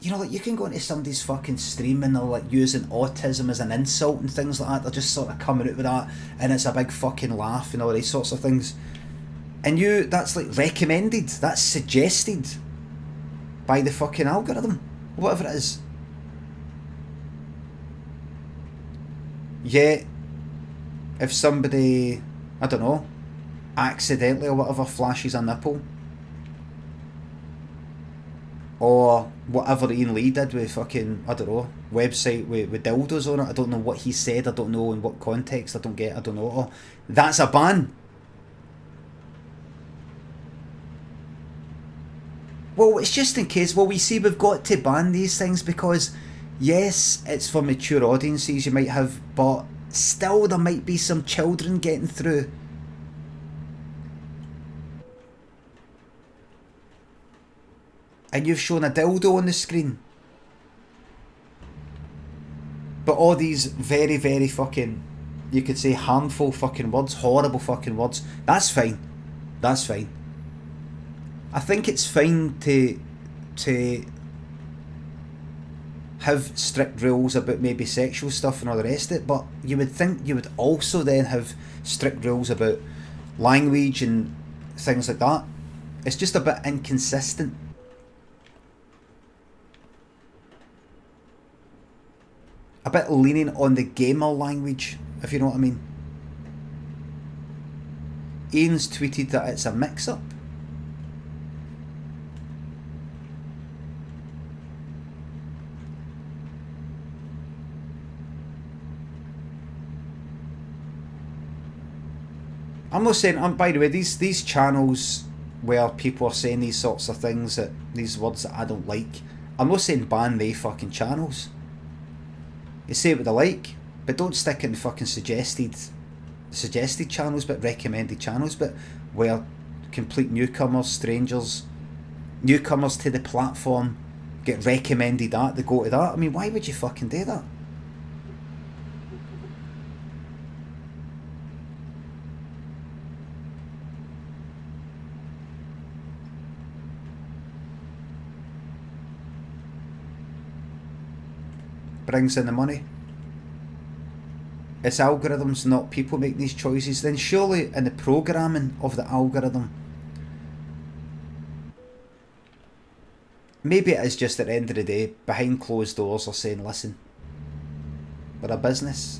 you know, like you can go into somebody's fucking stream and they're like using autism as an insult and things like that. They're just sort of coming out with that, and it's a big fucking laugh and all these sorts of things. And that's like recommended, that's suggested by the fucking algorithm, whatever it is. Yet, if somebody, I don't know, accidentally or whatever flashes a nipple, or whatever Ian Lee did with fucking, I don't know, website with dildos on it, I don't know what he said, I don't know in what context, I don't know, oh, that's a ban. Well, it's just in case, well, we see we've got to ban these things because, yes, it's for mature audiences you might have, but still there might be some children getting through. And you've shown a dildo on the screen. But all these very, very fucking, you could say harmful fucking words, horrible fucking words, that's fine. That's fine. I think it's fine to have strict rules about maybe sexual stuff and all the rest of it, but you would think you would also then have strict rules about language and things like that. It's just a bit inconsistent. A bit leaning on the gamer language, if you know what I mean. Ian's tweeted that it's a mix-up. I'm not saying, by the way, these channels where people are saying these sorts of things, that these words that I don't like, I'm not saying ban they fucking channels. You say what they like, but don't stick in fucking suggested channels, but recommended channels, but where complete newcomers, strangers, newcomers to the platform get recommended that, they go to that. I mean, why would you fucking do that? Brings in the money. It's algorithms, not people make these choices. Then surely in the programming of the algorithm, maybe it is just at the end of the day, behind closed doors, are saying, listen, we're a business.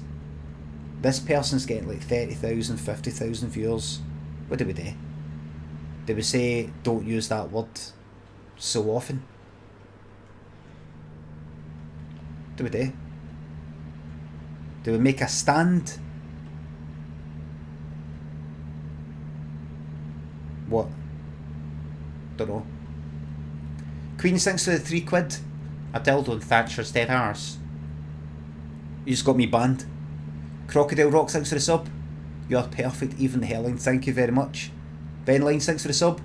This person's getting like 30,000, 50,000 viewers. What do we do? Do we say don't use that word so often? Do we do? Do we make a stand? What? Don't know. Queen, thanks for the £3. A dildo on Thatcher's dead arse. You just got me banned. Crocodile Rock, thanks for the sub. You are perfect, even the Helling, thank you very much. Ben Line, thanks for the sub.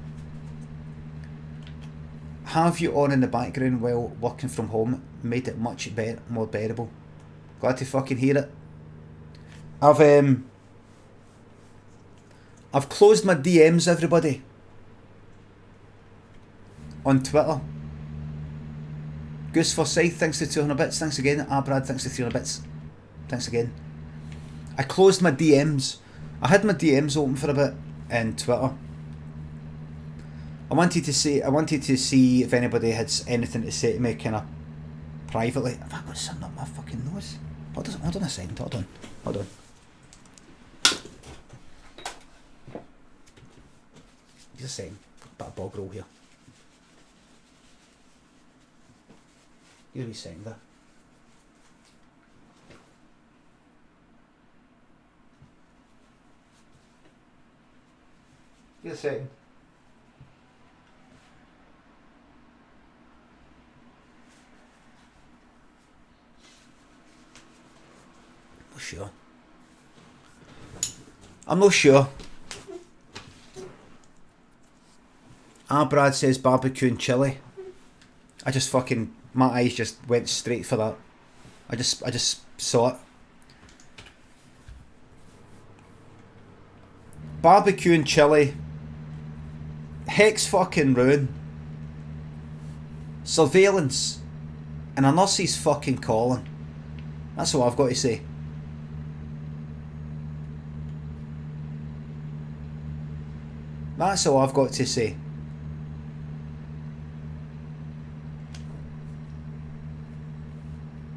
Have you on in the background while working from home made it much more bearable. Glad to fucking hear it. I've closed my DMs, everybody, on Twitter. Goose Forsyth, thanks to 200 bits. Thanks again. Brad, thanks to 300 bits. Thanks again. I closed my DMs. I had my DMs open for a bit in Twitter. I wanted to see if anybody had anything to say to me, kind of privately. Have I got something up my fucking nose? Hold on a second. Hold on. Just a second. Bit of bog roll here. Give me a second there. Give me a second. Sure. I'm not sure. Brad says barbecue and chili. I just fucking, my eyes just went straight for that. I just saw it. Barbecue and chili. Hex fucking ruin. Surveillance. And a nurse's fucking calling. That's what I've got to say. That's all I've got to say.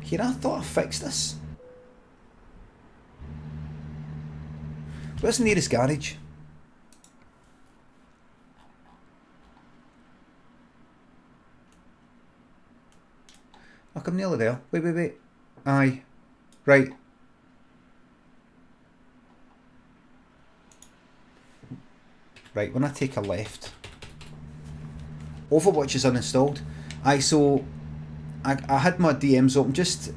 Here, I thought I fixed this. Where's the nearest garage? Look, I'm nearly there. Wait. Aye. Right. Right, when I take a left, Overwatch is uninstalled. So I had my DMs open, just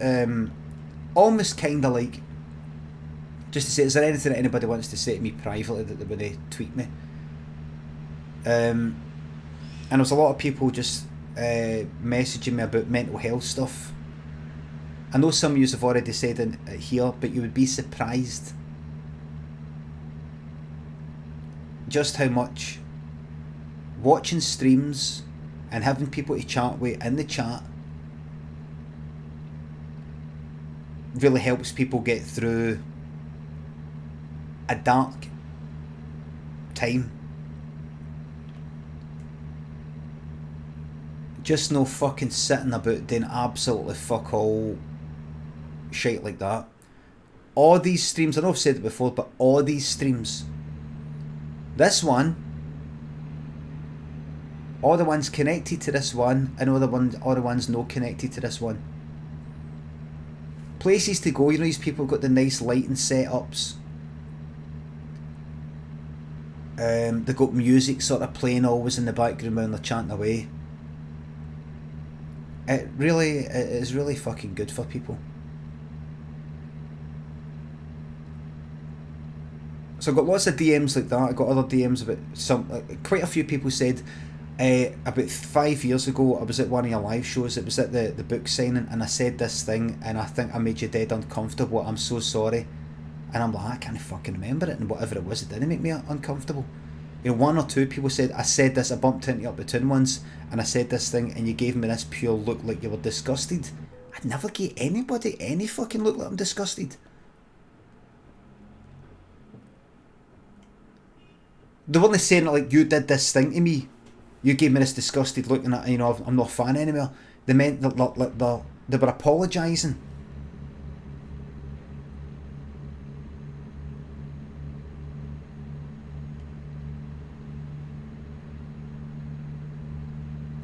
almost kind of like, just to say, is there anything that anybody wants to say to me privately that they want to tweet me? And there was a lot of people just messaging me about mental health stuff. I know some of you have already said it here, but you would be surprised just how much watching streams and having people to chat with in the chat really helps people get through a dark time. Just no fucking sitting about doing absolutely fuck all shit like that. All these streams, I know I've said it before, but all these streams, this one, all the ones connected to this one, and all the ones not connected to this one. Places to go, you know, these people got the nice lighting setups. They got music sort of playing always in the background when they're chanting away. It is really fucking good for people. So I've got lots of DMs like that. I got other DMs about quite a few people said about 5 years ago I was at one of your live shows. It was at the book signing, and I said this thing, and I think I made you dead uncomfortable. I'm so sorry. And I'm like, I can't fucking remember it, and whatever it was, it didn't make me uncomfortable. You know, 1 or 2 people said, I said this, I bumped into you up the town once, and I said this thing, and you gave me this pure look like you were disgusted. I'd never give anybody any fucking look like I'm disgusted. They weren't saying it like, you did this thing to me, you gave me this disgusted look, and you know, I'm not a fan anymore. They meant that they were apologising.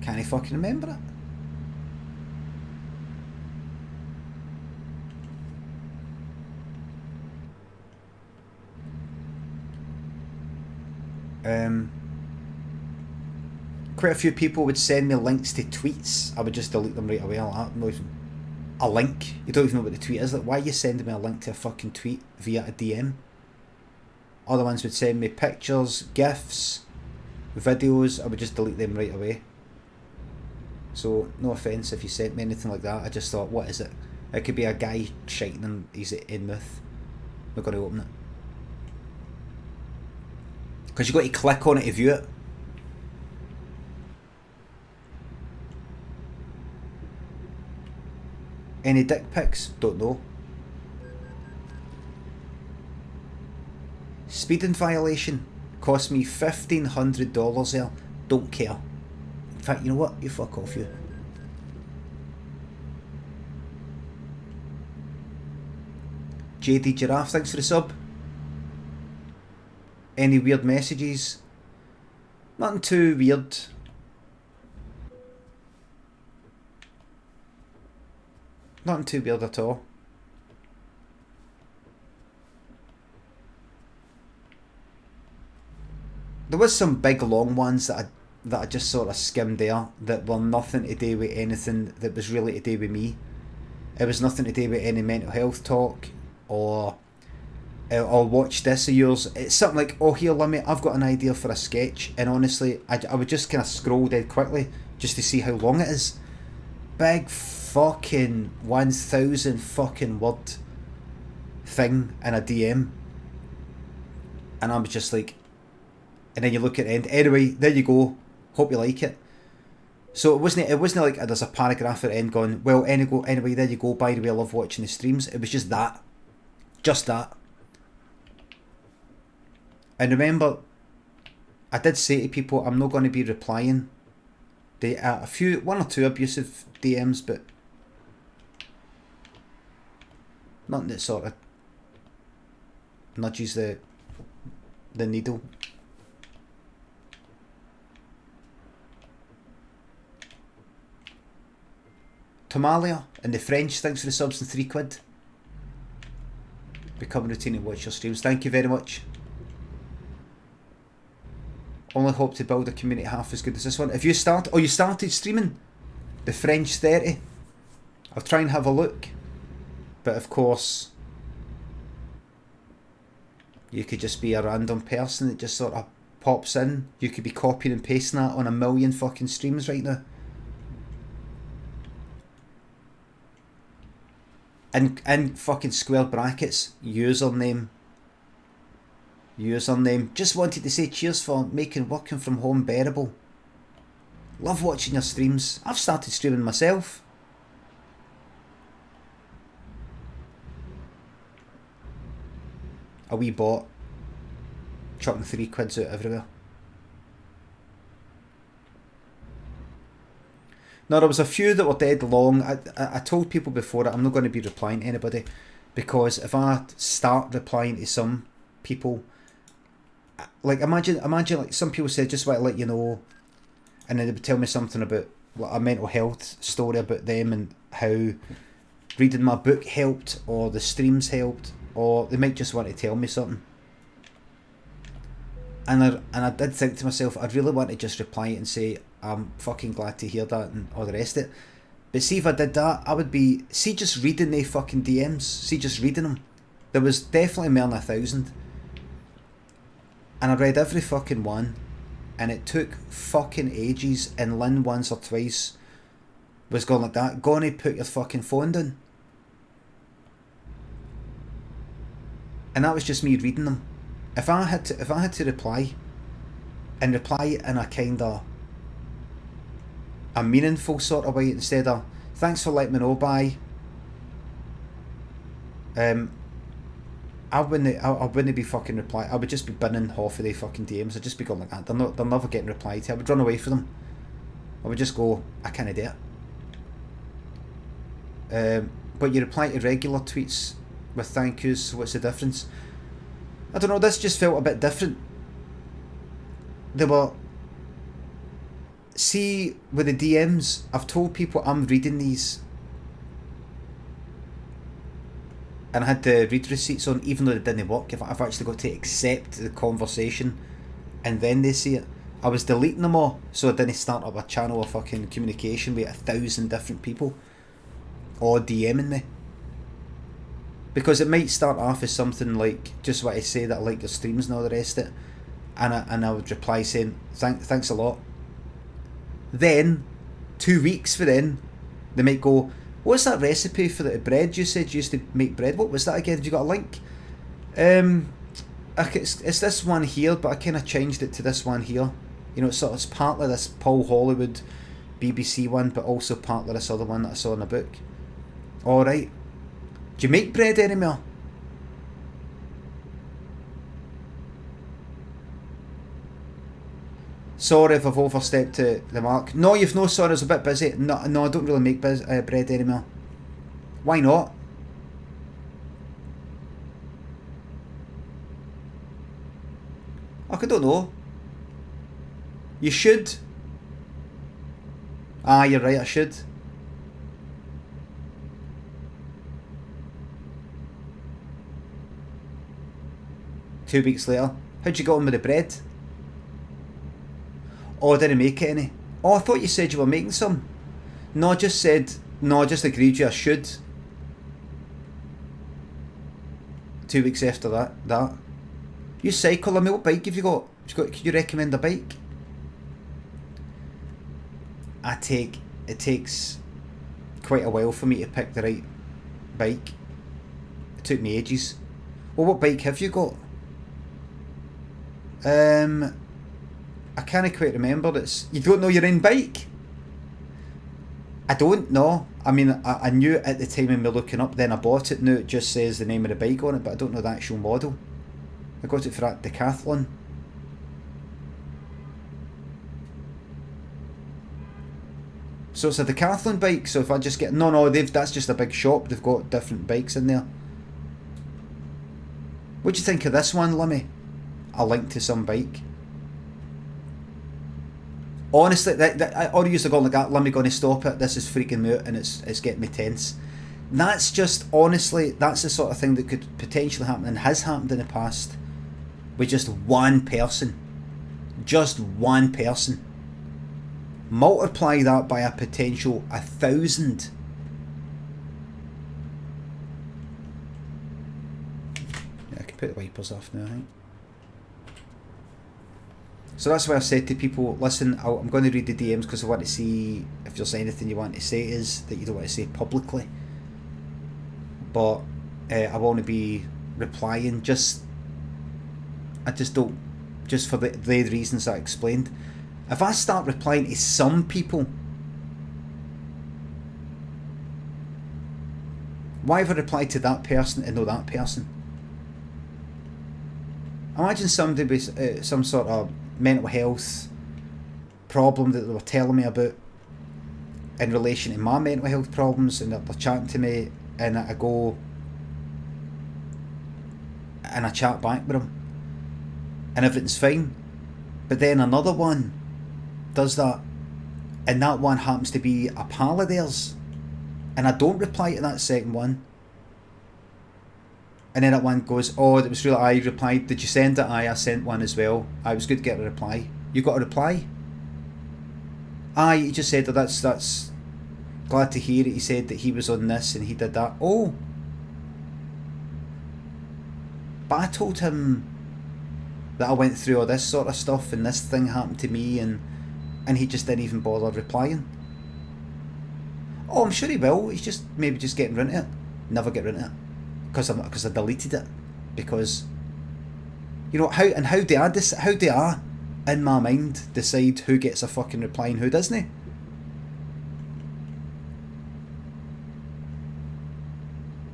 Can't I fucking remember it? Quite a few people would send me links to tweets. I would just delete them right away. A link? You don't even know what the tweet is. Like, why are you sending me a link to a fucking tweet via a DM? Other ones would send me pictures, GIFs, videos. I would just delete them right away. So, no offence if you sent me anything like that. I just thought, what is it? It could be a guy shiting and he's in myth. I'm not going to open it. Because you've got to click on it to view it. Any dick pics? Don't know. Speeding violation. Cost me $1,500 there. Don't care. In fact, you know what? You fuck off, you. JD Giraffe, thanks for the sub. Any weird messages? Nothing too weird. Nothing too weird at all. There was some big long ones that I just sort of skimmed there that were nothing to do with anything that was really to do with me. It was nothing to do with any mental health talk or watch this of yours. It's something like, oh here Limmy, I've got an idea for a sketch, and honestly I would just kind of scroll dead quickly just to see how long it is. Big fucking 1,000 fucking word thing in a DM, and I'm just like, and then you look at the end. Anyway, there you go. Hope you like it. So it wasn't like there's a paragraph at the end going, well, anyway, there you go. By the way, I love watching the streams. It was just that. Just that. And remember, I did say to people, I'm not going to be replying. They one or two abusive DMs, but nothing that sort of nudges the needle. Tomalia and the French, thanks for the subs and £3. Become a routine to watch your streams. Thank you very much. Only hope to build a community half as good as this one. If you you started streaming the French 30, I'll try and have a look. But of course, you could just be a random person that just sort of pops in. You could be copying and pasting that on a million fucking streams right now. And fucking square brackets, username. Just wanted to say cheers for making working from home bearable. Love watching your streams. I've started streaming myself. a wee bot chucking 3 quids out everywhere. No, there was a few that were dead long. I told people before that I'm not going to be replying to anybody, because if I start replying to some people, like imagine like some people said, just want to let you know, and then they would tell me something about like a mental health story about them and how reading my book helped, or the streams helped, or they might just want to tell me something. And I did think to myself, I'd really want to just reply it and say, I'm fucking glad to hear that and all the rest of it. But see, if I did that, I would be, see, just reading the fucking DMs, see, just reading them. There was definitely more than 1,000. And I read every fucking one, and it took fucking ages, and Lynn once or twice was going like that, gonna put your fucking phone down. And that was just me reading them. If I had to reply in a kinda a meaningful sort of way, instead of thanks for letting me know, bye, I wouldn't be fucking replying. I would just be binning half of the fucking DMs. I'd just be going like that. They're never getting replied to. I would run away from them. I would just go, I can't do it. But you reply to regular tweets with thank yous, so what's the difference? I don't know, this just felt a bit different. They were... See, with the DMs, I've told people I'm reading these. And I had the read receipts on, even though it didn't work. If I've actually got to accept the conversation and then they see it. I was deleting them all, so I didn't start up a channel of fucking communication with 1,000 different people all DMing me. Because it might start off as something like, just what I say, that I like your streams and all the rest of it. And I would reply saying, thanks a lot. Then, 2 weeks for then, they might go, what's that recipe for the bread you said you used to make bread? What was that again? Have you got a link? It's this one here, but I kind of changed it to this one here. You know, it's partly this Paul Hollywood BBC one, but also partly this other one that I saw in a book. Alright. Do you make bread anymore? Sorry if I've overstepped the mark. No, you've no, sorry, I was a bit busy. No, I don't really make bread anymore. Why not? I don't know. You should. Ah, you're right, I should. Two weeks later. How'd you get on with the bread? Oh, I didn't make any. Oh, I thought you said you were making some. No, I just said, no, I just agreed you I should. 2 weeks after that. You cycle, I mean, what bike have you got? Could you recommend a bike? It takes quite a while for me to pick the right bike. It took me ages. Well, what bike have you got? I can't quite remember. You don't know your own bike? I don't know. I mean, I knew it at the time when we were looking up, then I bought it. Now it just says the name of the bike on it, but I don't know the actual model. I got it for that decathlon. So it's a decathlon bike, so if I just get... No, that's just a big shop. They've got different bikes in there. What do you think of this one, Limmy? A link to some bike. Honestly, I already used to go like that. Limmy going to stop it. This is freaking me out, and it's getting me tense. That's just, honestly, that's the sort of thing that could potentially happen and has happened in the past with just one person. Just one person. Multiply that by a potential 1,000. Yeah, I can put the wipers off now, I think. So that's why I said to people, listen, I'm going to read the DMs because I want to see if there's anything you want to say is that you don't want to say publicly. But I want to be replying I just don't, just for the reasons I explained. If I start replying to some people, why have I replied to that person and not that person? Imagine somebody with some sort of mental health problem that they were telling me about in relation to my mental health problems, and they're chatting to me, and I go and I chat back with them and everything's fine, but then another one does that, and that one happens to be a pal of theirs, and I don't reply to that second one, and then that one goes, oh, it was really, I replied, did you send it? I sent one as well. I was good to get a reply. You got a reply? Aye, he just said that's glad to hear it. He said that he was on this and he did that. Oh, but I told him that I went through all this sort of stuff and this thing happened to me, and he just didn't even bother replying. Oh, I'm sure he will. He's just maybe just getting rid of it. Never get rid of it because I deleted it, because you know how do I in my mind decide who gets a fucking reply and who doesn't?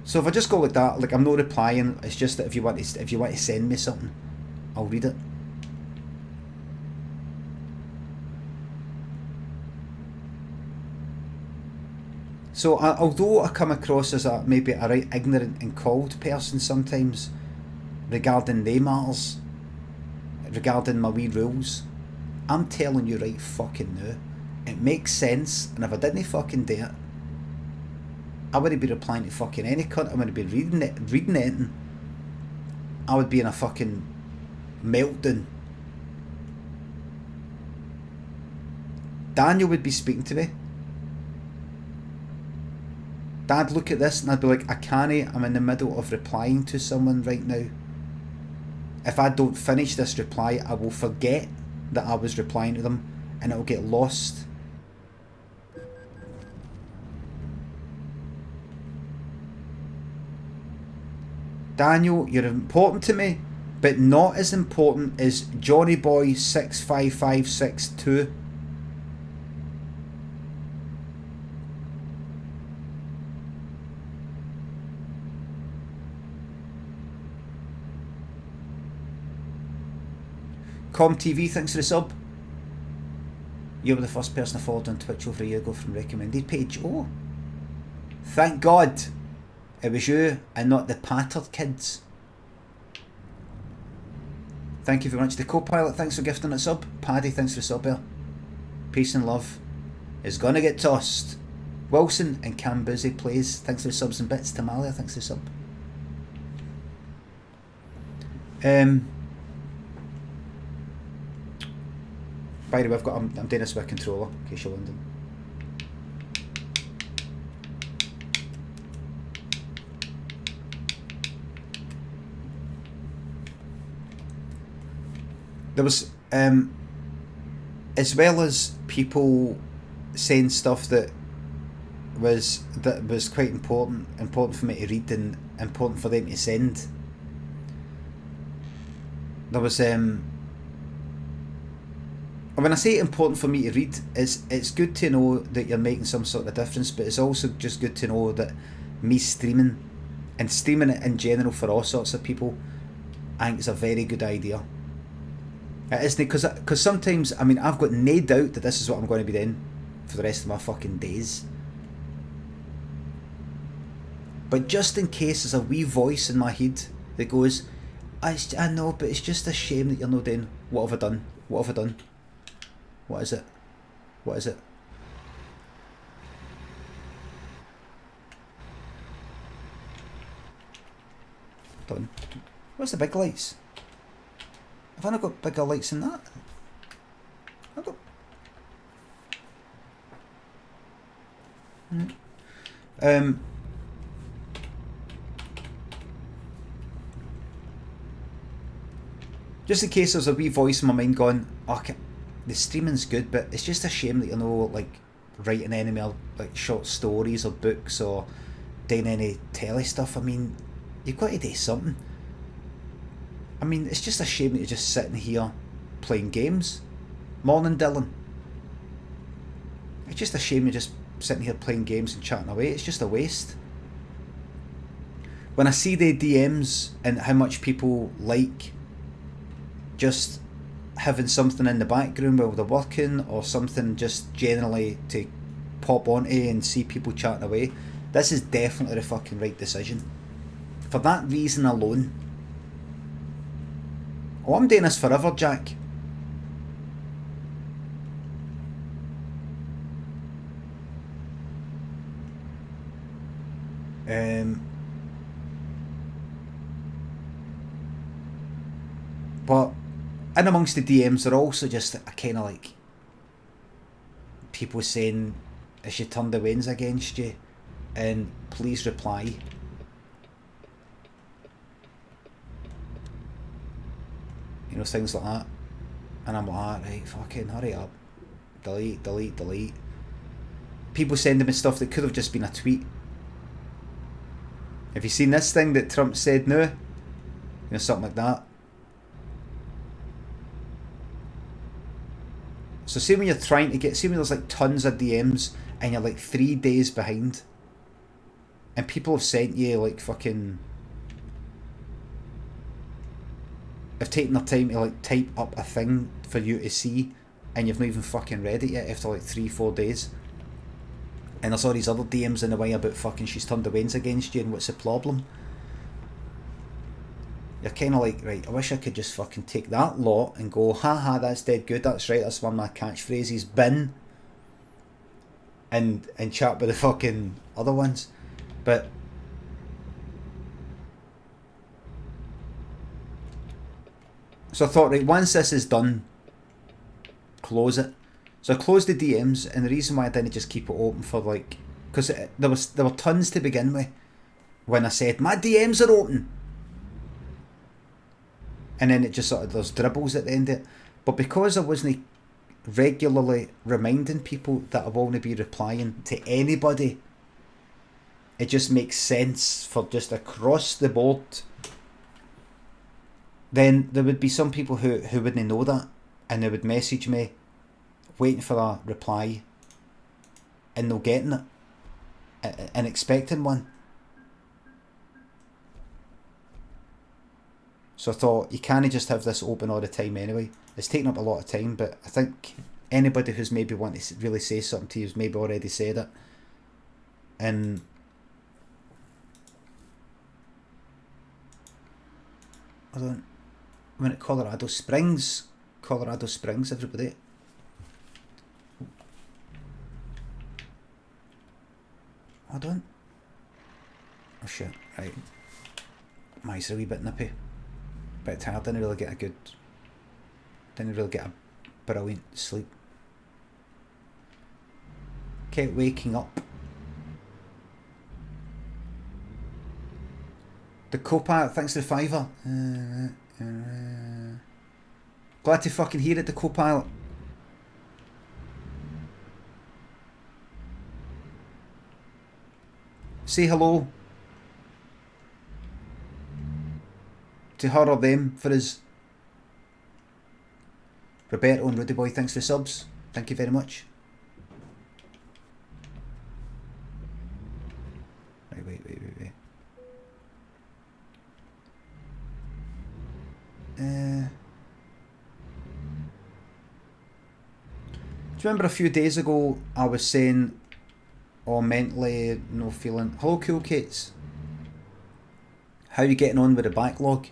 So if I just go like that, like I'm not replying, it's just that if you want to send me something, I'll read it. So although I come across as maybe a right ignorant and cold person sometimes regarding they matters, regarding my wee rules, I'm telling you right fucking now, it makes sense, and if I didn't fucking do it, I wouldn't be replying to fucking any cunt. I wouldn't be reading it, and I would be in a fucking meltdown. Daniel would be speaking to me. Dad, look at this, and I'd be like, I can't, I'm in the middle of replying to someone right now. If I don't finish this reply, I will forget that I was replying to them, and it'll get lost. Daniel, you're important to me, but not as important as Johnny Boy 65562. ComTV, thanks for the sub. You were the first person I followed on Twitch over a year ago from recommended page. Oh, thank God it was you and not the pattered kids. Thank you very much. The co-pilot, thanks for gifting a sub. Paddy, thanks for the sub here. Peace and love is gonna get tossed. Wilson and Cam Busy plays, thanks for the subs and bits. Tamalia, thanks for the sub. By the way, I'm doing this with a controller, in case you're wondering. There was, as well as people saying stuff that was quite important for me to read and important for them to send. There was, when I say important for me to read, it's good to know that you're making some sort of difference, but it's also just good to know that me streaming it in general for all sorts of people, I think it's a very good idea. It isn't, because sometimes, I mean, I've got no doubt that this is what I'm going to be doing for the rest of my fucking days. But just in case there's a wee voice in my head that goes, I know, but it's just a shame that you're not doing. What have I done? What have I done? What is it? What is it? Done. Where's the big lights? Have I not got bigger lights than that? I've got... Just in case there's a wee voice in my mind going, okay, the streaming's good, but it's just a shame that you're not like writing any more like short stories or books or doing any telly stuff. I mean, you've got to do something. I mean, it's just a shame that you're just sitting here playing games. Morning, Dylan. It's just a shame you're just sitting here playing games and chatting away. It's just a waste. When I see the DMs and how much people like just having something in the background while they're working, or something just generally to pop onto and see people chatting away, this is definitely the fucking right decision. For that reason alone. Oh, I'm doing this forever, Jack. But in amongst the DMs are also just a kind of like people saying, "Has she turned the winds against you? And please reply." You know, things like that. And I'm like, right, fucking hurry up. Delete, delete, delete. People sending me stuff that could have just been a tweet. Have you seen this thing that Trump said now? You know, something like that. So say when you're trying to get, say when there's like tons of DMs and you're like 3 days behind, and people have sent you like fucking, have taken their time to like type up a thing for you to see, and you've not even fucking read it yet after like 3-4 days. And there's all these other DMs in the way about fucking she's turned the winds against you and what's the problem. You're kind of like, right, I wish I could just fucking take that lot and go, haha, that's dead good, that's right, that's one of my catchphrases, bin, and chat with the fucking other ones. But so I thought, right, once this is done, close it. So I closed the DMs, and the reason why I didn't just keep it open for like, because there were tons to begin with when I said my DMs are open. And then it just sort of, there's dribbles at the end of it. But because I wasn't regularly reminding people that I will only be replying to anybody, it just makes sense for just across the board. Then there would be some people who wouldn't know that, and they would message me waiting for a reply and not getting it and expecting one. So I thought, you can't just have this open all the time anyway. It's taking up a lot of time, but I think anybody who's maybe wanting to really say something to you has maybe already said it. And I'm at Colorado Springs, everybody. Hold on. Oh shit, right. My eyes are a wee bit nippy. Bit tired, didn't really get a brilliant sleep. Kept waking up. The co-pilot, thanks to the $5. Glad to fucking hear it, the co-pilot. Say hello to her or them for us. Roberto and Rudy Boy, thanks for the subs. Thank you very much. Right, wait. Do you remember a few days ago I was saying, oh, mentally no feeling. Hello, Cool Kids. How are you getting on with the backlog?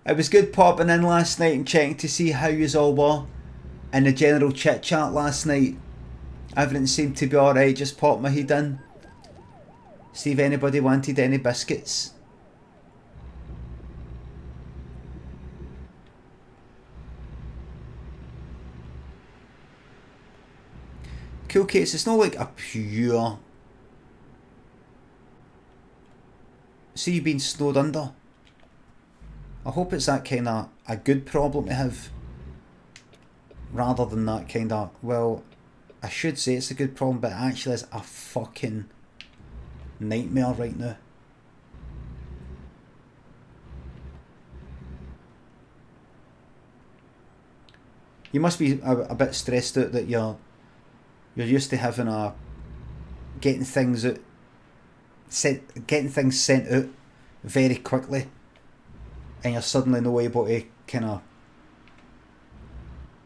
It was good popping in last night and checking to see how yous all were. In the general chit chat last night, everything seemed to be alright, just popped my head in. See if anybody wanted any biscuits. Cool Kids, it's not like a pure... See you being snowed under. I hope it's that kind of a good problem to have, rather than that kind of, well, I should say it's a good problem, but it actually is a fucking nightmare right now. You must be a bit stressed out that you're used to having getting things sent out very quickly, and you're suddenly not able to kind of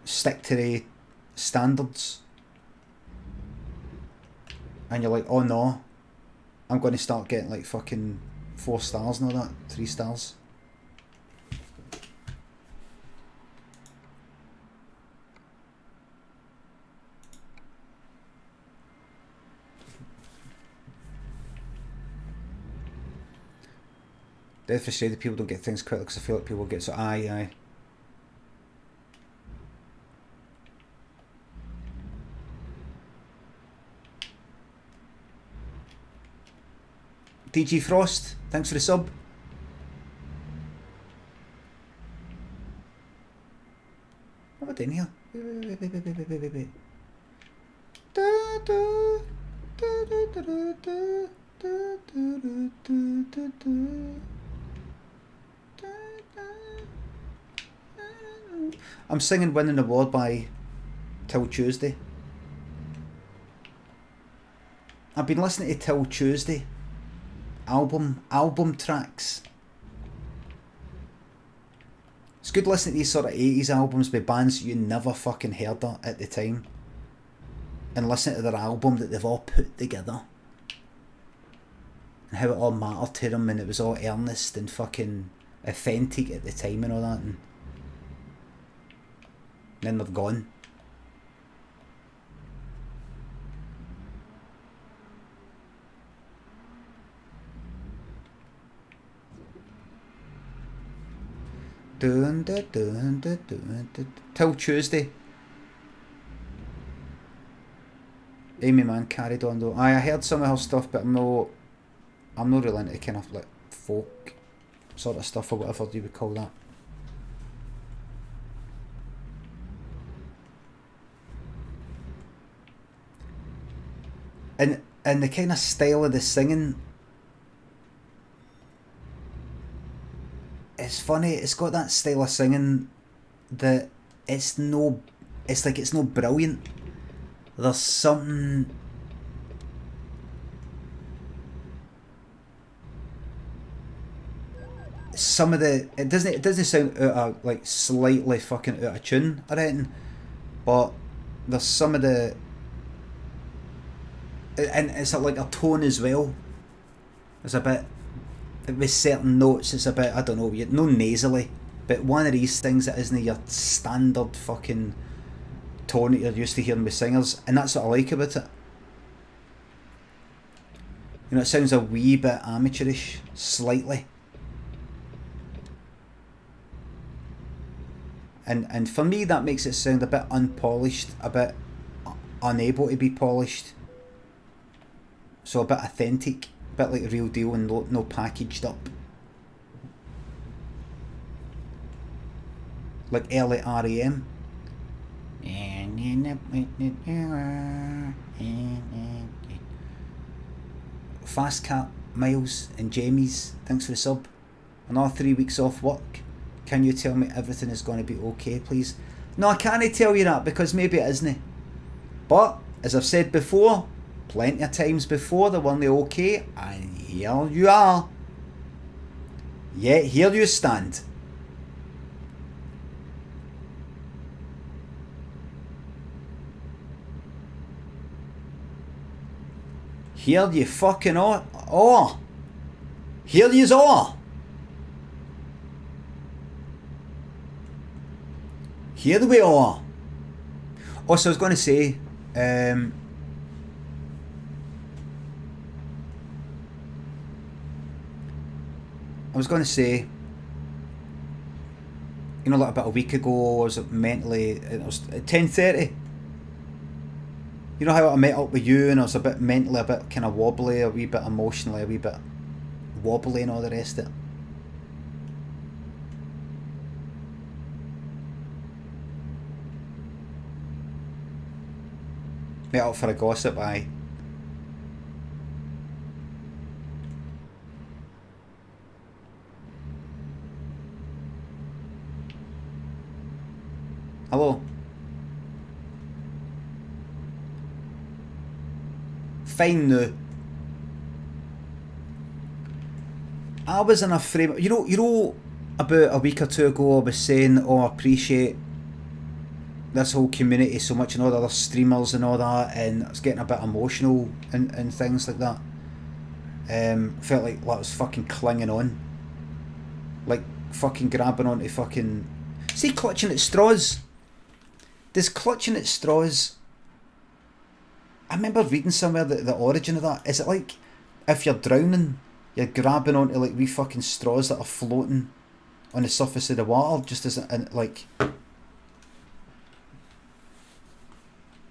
stick to the standards, and you're like, oh no, I'm going to start getting like fucking 4 stars and all that, 3 stars. Dead frustrated people don't get things quickly because I feel like people get so aye. DG Frost, thanks for the sub. What am I doing here? Wait. I'm singing Winning the Award by Till Tuesday. I've been listening to Till Tuesday album tracks. It's good listening to these sort of 80s albums by bands you never fucking heard of at the time, and listen to their album that they've all put together and how it all mattered to them, and it was all earnest and fucking authentic at the time and all that, and then they're gone. Till Tuesday. Amy Man carried on though. I heard some of her stuff, but I'm not really into kind of like folk sort of stuff or whatever you would call that. And the kind of style of the singing, it's funny. It's got that style of singing that it's no brilliant. There's something. Some of the it doesn't sound out of, like slightly fucking out of tune or anything, but there's some of the, and it's like a tone as well. It's a bit with certain notes. It's a bit, I don't know, no nasally, but one of these things that isn't your standard fucking tone that you're used to hearing with singers, and that's what I like about it. You know, it sounds a wee bit amateurish, slightly. And for me, that makes it sound a bit unpolished, a bit unable to be polished. So a bit authentic, a bit like the real deal and no packaged up. Like early R.E.M. Fast Cat, Miles and Jamie's, thanks for the sub. Another 3 weeks off work. Can you tell me everything is going to be okay, please? No, I can't tell you that because maybe it isn't. But, as I've said before, plenty of times before, they weren't okay, and here you are. Yeah, here you stand. Here you fucking are. Oh! Here yous are! Here we are. Also, I was going to say, I was going to say, you know, like about a week ago, I was mentally, it was at 10:30. You know how I met up with you and I was a bit mentally, a bit kind of wobbly, a wee bit emotionally, a wee bit wobbly and all the rest of it. Met up for a gossip, aye. Hello. Fine now. I was in a frame. You know. about a week or two ago I was saying, oh, I appreciate this whole community so much and all the other streamers and all that, and I was getting a bit emotional and things like that. Felt like I was fucking clinging on, like fucking grabbing onto fucking, see, clutching at straws. Does clutching at straws, I remember reading somewhere that the origin of that, is it like if you're drowning you're grabbing onto like wee fucking straws that are floating on the surface of the water, just as like, I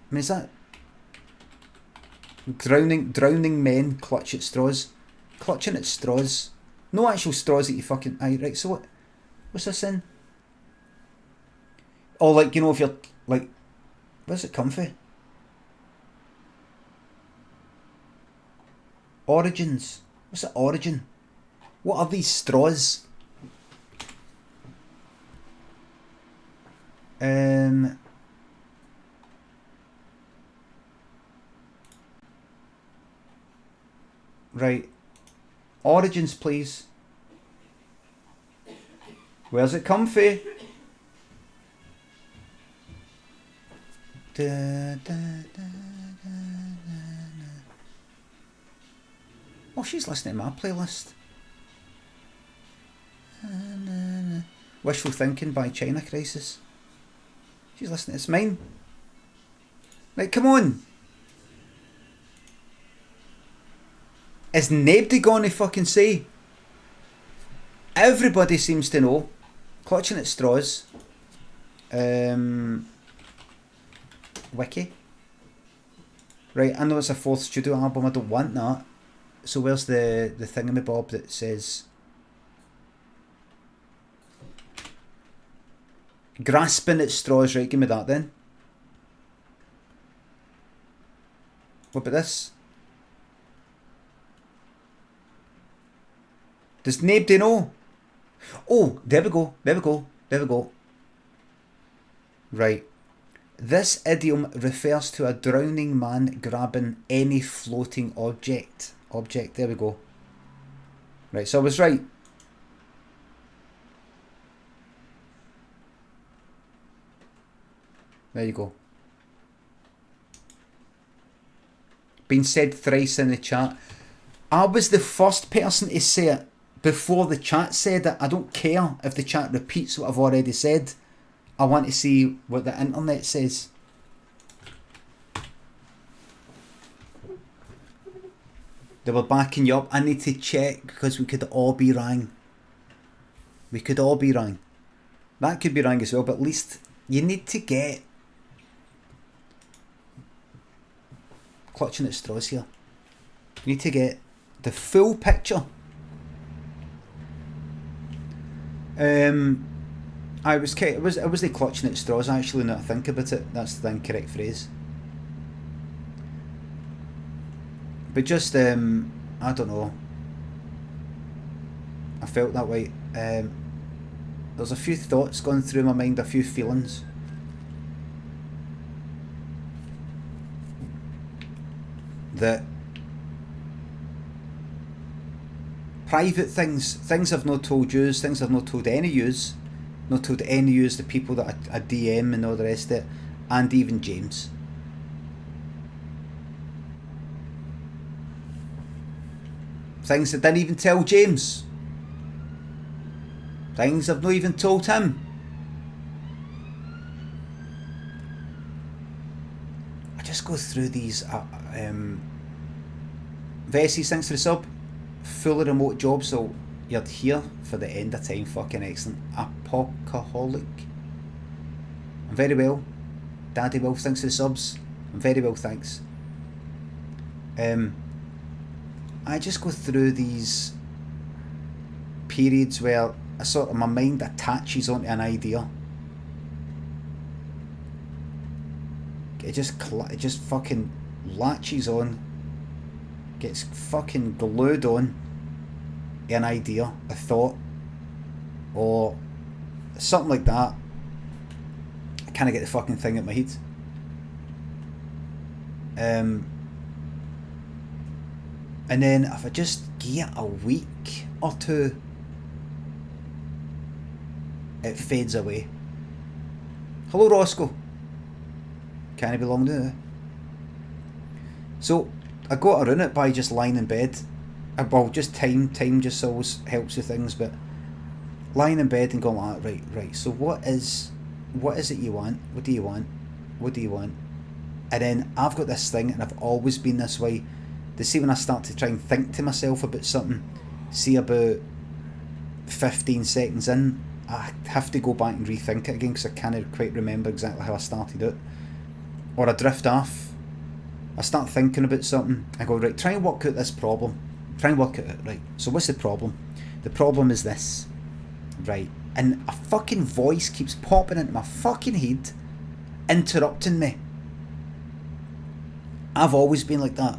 mean, is that drowning men clutch at straws, clutching at straws, no actual straws that you fucking, aye, right, so what's this in? Or like, you know, if you're like, where's it come from? Origins, what's the origin? What are these straws? Right, origins please. Where's it come from? Oh, she's listening to my playlist. Wishful Thinking by China Crisis. She's listening. It's mine. Like, come on. Is nobody gonna fucking say? Everybody seems to know. Clutching at straws. Wiki. Right, I know it's a fourth studio album. I don't want that. So where's the thingamabob that says grasping at straws? Right, give me that then. What about this? Does nobody know? Oh, there we go, there we go, there we go. Right. This idiom refers to a drowning man grabbing any floating object. There we go. Right, so I was right. There you go. Been said thrice in the chat. I was the first person to say it before the chat said it. I don't care if the chat repeats what I've already said. I want to see what the internet says. They were backing you up. I need to check because we could all be wrong. We could all be wrong. That could be wrong as well, but at least you need to get clutching at straws here. You need to get the full picture. It was the clutching at straws actually, now that I think about it. That's the incorrect phrase. But just, I don't know. I felt that way. There's a few thoughts going through my mind, a few feelings. That private things I've not told yous, things I've not told any yous, not told any yous, the people that I DM and all the rest of it, and even James. Things I didn't even tell James. Things I've not even told him. I just go through these. Vessi, thanks for the sub. Full of remote jobs, so you're here for the end of time. Fucking excellent. Apocaholic. I'm very well. Daddy Will, thanks for the subs. I'm very well, thanks. I just go through these periods where I sort of, my mind attaches onto an idea. It just fucking latches on, gets fucking glued on an idea, a thought, or something like that. I can't get the fucking thing out my head. And then if I just get a week or two, it fades away. Hello, Roscoe. Can I be long now? So I got around it by just lying in bed. Well, just time just always helps with things, but lying in bed and going like, right, so what is it you want? What do you want? What do you want? And then I've got this thing, and I've always been this way. To see when I start to try and think to myself about something, see about 15 seconds in, I have to go back and rethink it again because I can't quite remember exactly how I started it. Or I drift off. I start thinking about something. I go, right, try and work out this problem. Try and work it out, right. So what's the problem? The problem is this. Right. And a fucking voice keeps popping into my fucking head, interrupting me. I've always been like that.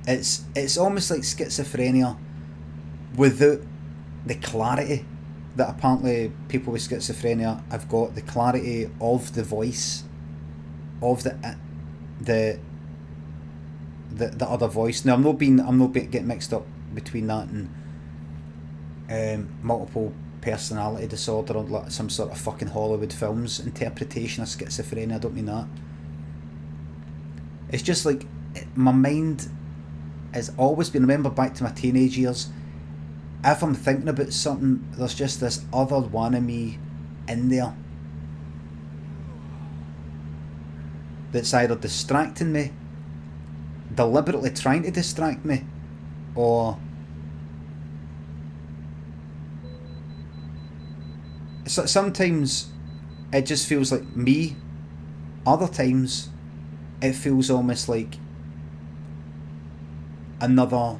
It's almost like schizophrenia without the clarity that apparently people with schizophrenia have got, the clarity of the voice of the other voice. Now I'm not getting mixed up between that and multiple personality disorder or like some sort of fucking Hollywood films interpretation of schizophrenia. I don't mean that. It's just like my mind has always been, remember back to my teenage years, if I'm thinking about something, there's just this other one of me in there that's either distracting me, deliberately trying to distract me, or sometimes it just feels like me. Other times it feels almost like another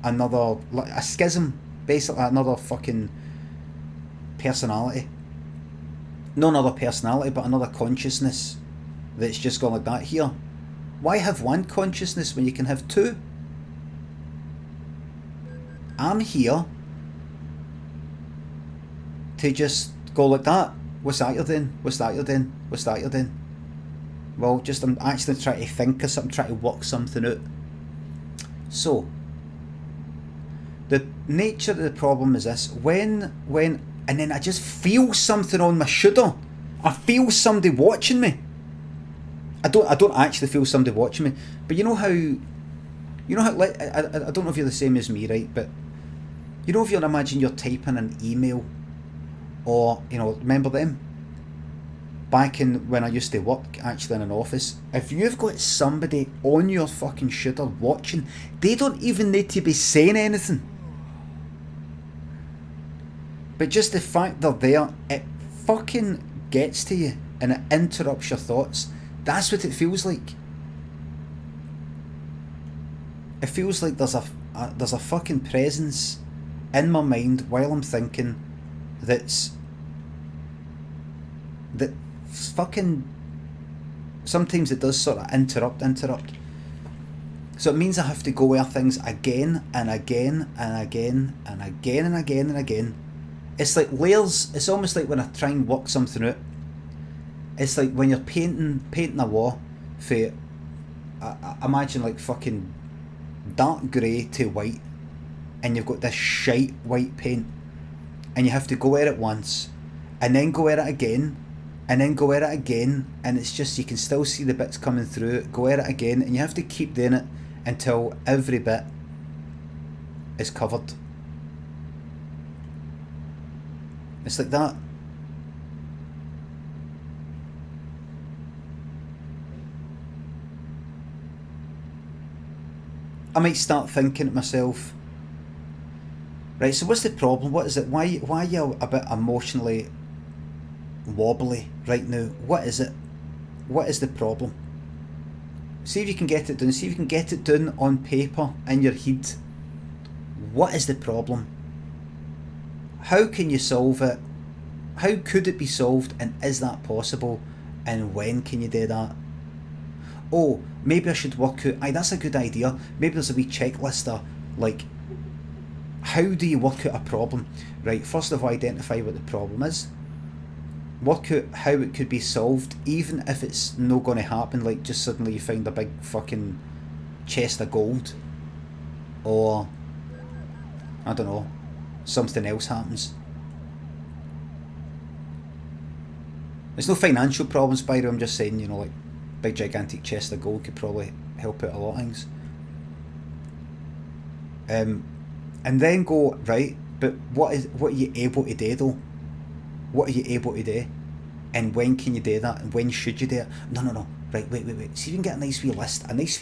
like a schism, basically another fucking personality. Not another personality, but another consciousness that's just gone like that. Here, why have one consciousness when you can have two? I'm here to just go like that. What's that you're doing? What's that you're doing? What's that you're doing? Well, just I'm actually trying to think of something, trying to work something out. So, the nature of the problem is this: when, and then I just feel something on my shoulder. I feel somebody watching me. I don't actually feel somebody watching me, but you know how, like, I don't know if you're the same as me, right? But you know, if you imagine you're typing an email, or remember them? Back in when I used to work actually in an office, if you've got somebody on your fucking shoulder watching, they don't even need to be saying anything. But just the fact they're there, it fucking gets to you and it interrupts your thoughts. That's what it feels like. It feels like there's a fucking presence in my mind while I'm thinking that's fucking, sometimes it does sort of interrupt. So it means I have to go over things again and again and again and again and again and again. It's like layers. It's almost like when I try and work something out. It's like when you're painting a wall for, imagine like fucking dark grey to white, and you've got this shite white paint, and you have to go at it once, and then go at it again, and then go at it again, and it's just, you can still see the bits coming through, go at it again, and you have to keep doing it until every bit is covered. It's like that. I might start thinking to myself, right, so what's the problem? What is it? Why are you a bit emotionally wobbly right now? What is it? What is the problem? See if you can get it done. See if you can get it done on paper in your head. What is the problem? How can you solve it? How could it be solved, and is that possible? And when can you do that? Oh, maybe I should work out, that's a good idea. Maybe there's a wee checklist there, like, how do you work out a problem? Right, first of all, identify what the problem is. Work out how it could be solved, even if it's not going to happen, like just suddenly you find a big fucking chest of gold. Or, I don't know, something else happens. There's no financial problems, by the way. I'm just saying, you know, like big gigantic chest of gold could probably help out a lot of things. And then go, right, but what are you able to do though? What are you able to do? And when can you do that? And when should you do it? No. Right, wait. See if you can get a nice wee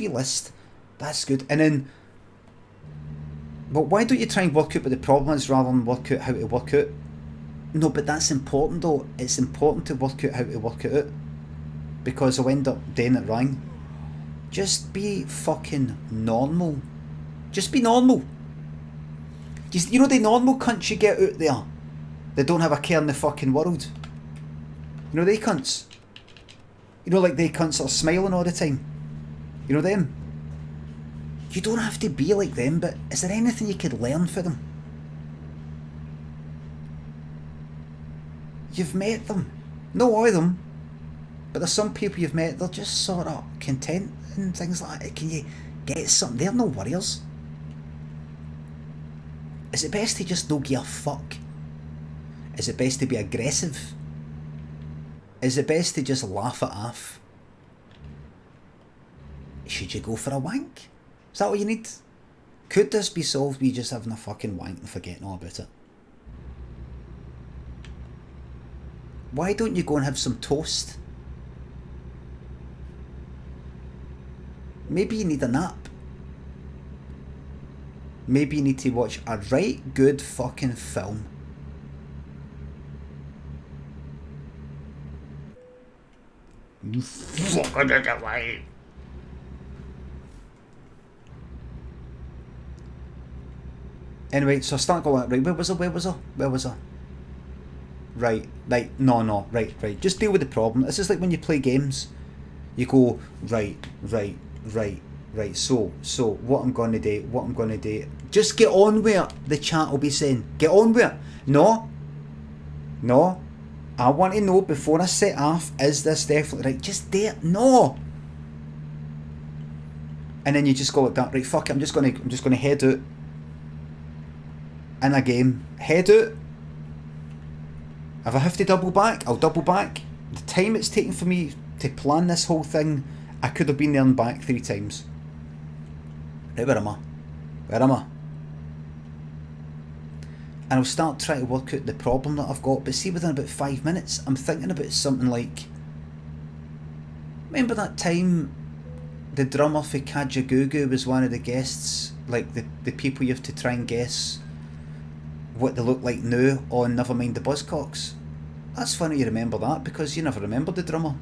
list. That's good. And then, but why don't you try and work out what the problem is rather than work out how to work out? No, but that's important though. It's important to work out how to work it out. Because I'll end up doing it wrong. Just be fucking normal. Just be normal. Just, you know the normal cunts you get out there? They don't have a care in the fucking world. You know they cunts? You know, like they cunts that are smiling all the time? You know them? You don't have to be like them, but is there anything you could learn for them? You've met them. Not all of them. But there's some people you've met, they're just sort of content and things like that. Can you get something? They're no warriors. Is it best to just not give a fuck? Is it best to be aggressive? Is it best to just laugh it off? Should you go for a wank? Is that what you need? Could this be solved by just having a fucking wank and forgetting all about it? Why don't you go and have some toast? Maybe you need a nap. Maybe you need to watch a right good fucking film. You fucking idiot. Anyway, so I start going, right, where was I? Right, no, right. Just deal with the problem. This is like when you play games. You go, right. So, what I'm going to do. Just get on with it, the chat will be saying. Get on with it. No. I want to know before I set off, is this definitely right? Just do it. No. And then you just go like that, right, fuck it, I'm just gonna head out. In a game. Head out. If I have to double back, I'll double back. The time it's taken for me to plan this whole thing, I could have been there and back 3 times. Right, where am I? And I'll start trying to work out the problem that I've got, but see, within about 5 minutes, I'm thinking about something like, remember that time the drummer for Kajagoogoo was one of the guests, like the people you have to try and guess what they look like now on Nevermind the Buzzcocks? That's funny you remember that, because you never remembered the drummer.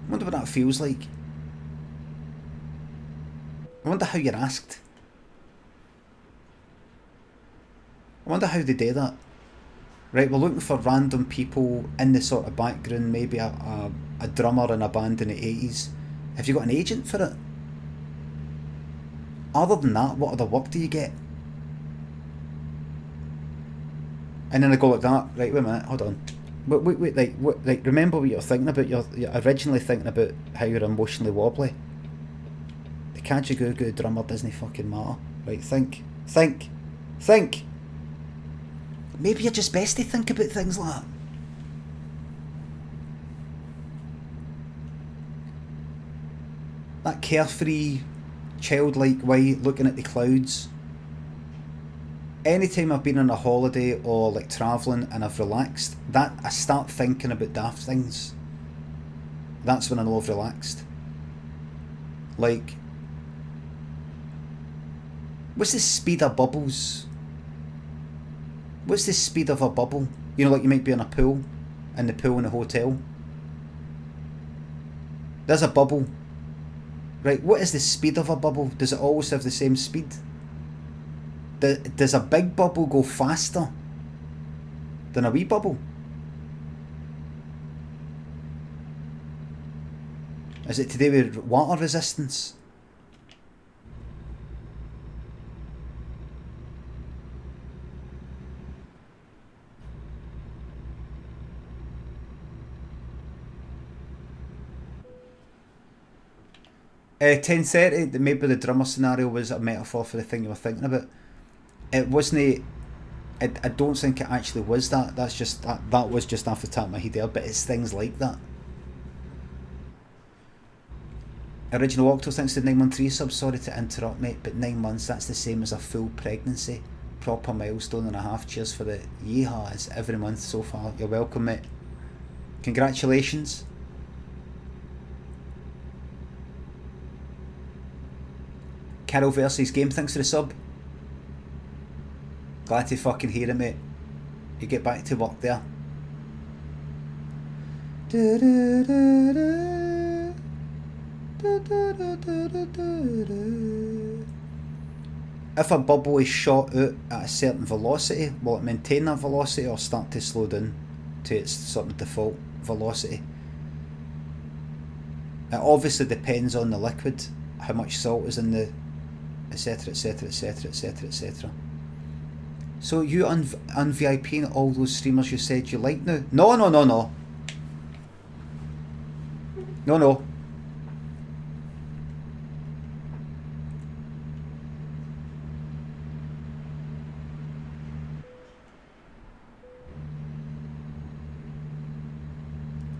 I wonder what that feels like. I wonder how you're asked. I wonder how they do that. Right, we're looking for random people in the sort of background, maybe a drummer in a band in the 80s. Have you got an agent for it? Other than that, what other work do you get? And then I go like that. Right, wait a minute, hold on. Wait, like, remember what you're thinking about. You're originally thinking about how you're emotionally wobbly. The Kajagoogoo drummer doesn't fucking matter. Right, think. Maybe you're just best to think about things like that. That carefree, childlike way looking at the clouds. Anytime I've been on a holiday or like travelling and I've relaxed, that I start thinking about daft things. That's when I know I've relaxed. Like, what's the speed of bubbles? What's the speed of a bubble? You know, like you might be in a pool, in the pool in a hotel. There's a bubble. Right, what is the speed of a bubble? Does it always have the same speed? Does a big bubble go faster than a wee bubble? Is it to do with water resistance? $10.30, maybe the drummer scenario was a metaphor for the thing you were thinking about. It wasn't I don't think it actually was that. That's just that was just off the top of my head there. But it's things like that. Original Octo, thanks to 913 subs. Sorry to interrupt, mate, but 9 months, that's the same as a full pregnancy. Proper milestone and a half. Cheers for the yeehaws every month so far. You're welcome, mate. Congratulations. Carol versus Game, thanks for the sub. Glad to fucking hear it, mate. You get back to work there. If a bubble is shot out at a certain velocity, will it maintain that velocity or start to slow down to its sort of default velocity? It obviously depends on the liquid, how much salt is in the, etc, etc, etc, etc, etc. So you un-VIPing all those streamers you said you like now? No, no, no, no. No, no.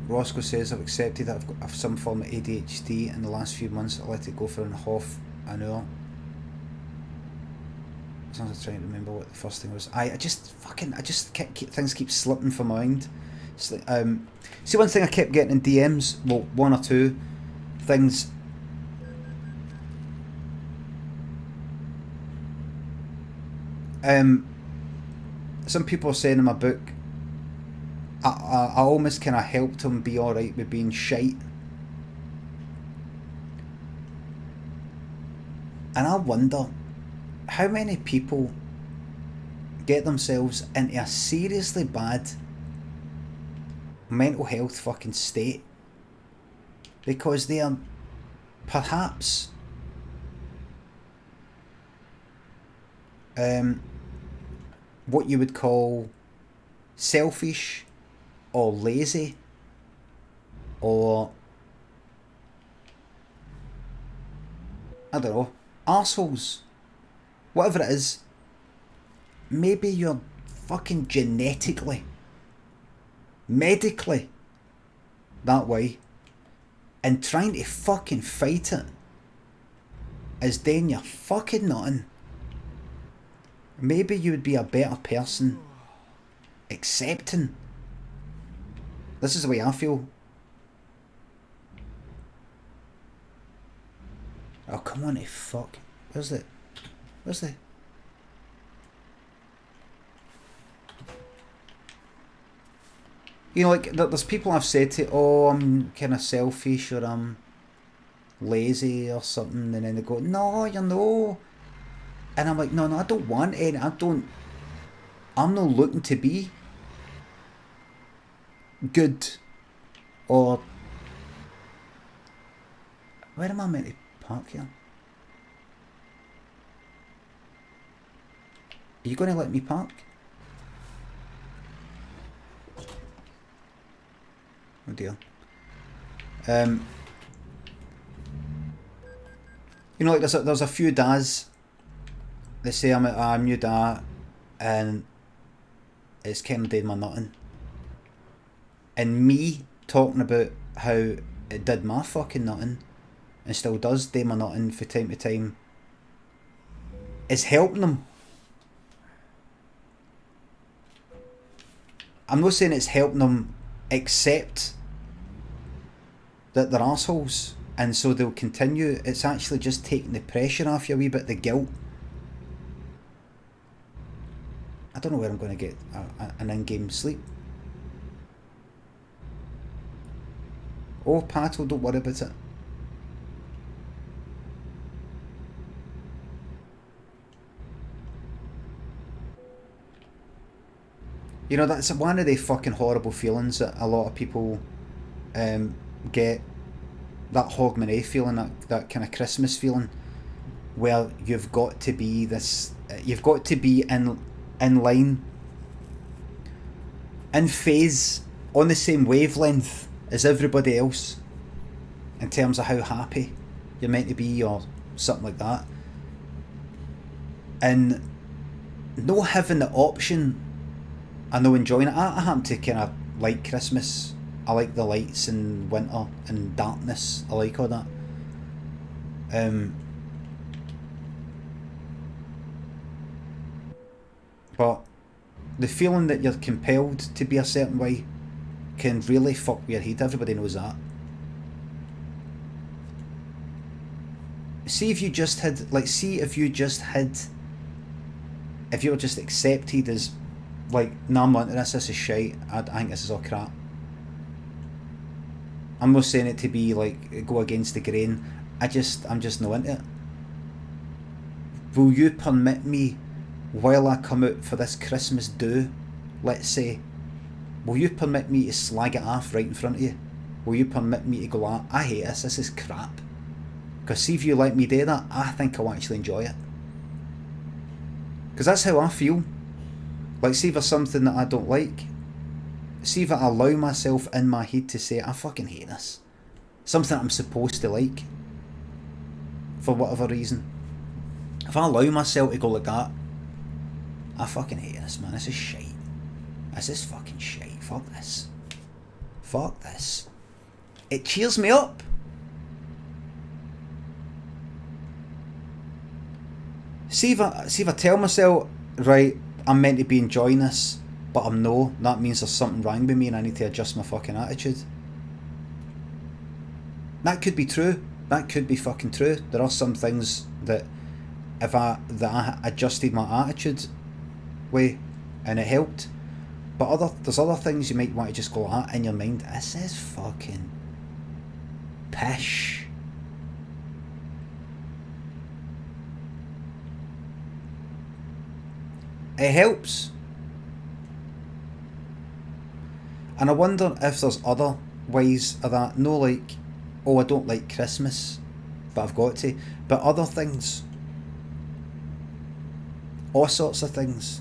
Roscoe says, I've accepted that I've got some form of ADHD in the last few months. I let it go for half an hour. As long as I'm trying to remember what the first thing was. I just things keep slipping from my mind. Like, see, one thing I kept getting in DMs, well, one or two things. Some people are saying in my book, I almost kind of helped him be alright with being shite. And I wonder how many people get themselves into a seriously bad mental health fucking state because they are perhaps what you would call selfish or lazy or I don't know, arseholes, whatever it is. Maybe you're fucking genetically, medically that way, and trying to fucking fight it is doing your fucking nothing. Maybe you would be a better person accepting. This is the way I feel. Oh, come on, fuck. Where's the... You know, like, there's people I've said to, oh, I'm kind of selfish or I'm lazy or something, and then they go, no, you're no. And I'm like, no, I don't want any, I'm not looking to be good or... Where am I meant to park here? Are you going to let me park? Oh dear. You know, like there's a few dads. They say I'm your dad, and it's kind of doing my nothing. And me talking about how it did my fucking nothing, and still does do my nothing from time to time, is helping them. I'm not saying it's helping them accept that they're arseholes and so they'll continue. It's actually just taking the pressure off you a wee bit, the guilt. I don't know where I'm going to get an in-game sleep. Oh, Pato, don't worry about it. You know, that's one of the fucking horrible feelings that a lot of people get. That Hogmanay feeling, that kind of Christmas feeling, where you've got to be this, you've got to be in line, in phase, on the same wavelength as everybody else, in terms of how happy you're meant to be or something like that. And no having the option, and no enjoying it. I happen to kind of like Christmas. I like the lights and winter and darkness. I like all that. But the feeling that you're compelled to be a certain way can really fuck with your head. Everybody knows that. See if you just had, like, if you were just accepted as, like, nah, I'm not into this is shite, I think this is all crap. I'm not saying it to be, like, go against the grain, I'm just not into it. Will you permit me, while I come out for this Christmas do, let's say, will you permit me to slag it off right in front of you? Will you permit me to go, I hate this is crap? Because see if you let me do that, I think I'll actually enjoy it. Because that's how I feel. Like, see if there's something that I don't like, see if I allow myself in my head to say, I fucking hate this. Something I'm supposed to like, for whatever reason. If I allow myself to go like that, I fucking hate this, man. This is shite. This is fucking shite. Fuck this. Fuck this. It cheers me up. See if I tell myself, right, I'm meant to be enjoying this, but I'm no, that means there's something wrong with me and I need to adjust my fucking attitude. That could be true. That could be fucking true. There are some things that I adjusted my attitude way and it helped. But there's other things you might want to just go at in your mind. This is fucking pish. It helps. And I wonder if there's other ways of that. No, like, oh, I don't like Christmas, but I've got to. But other things. All sorts of things.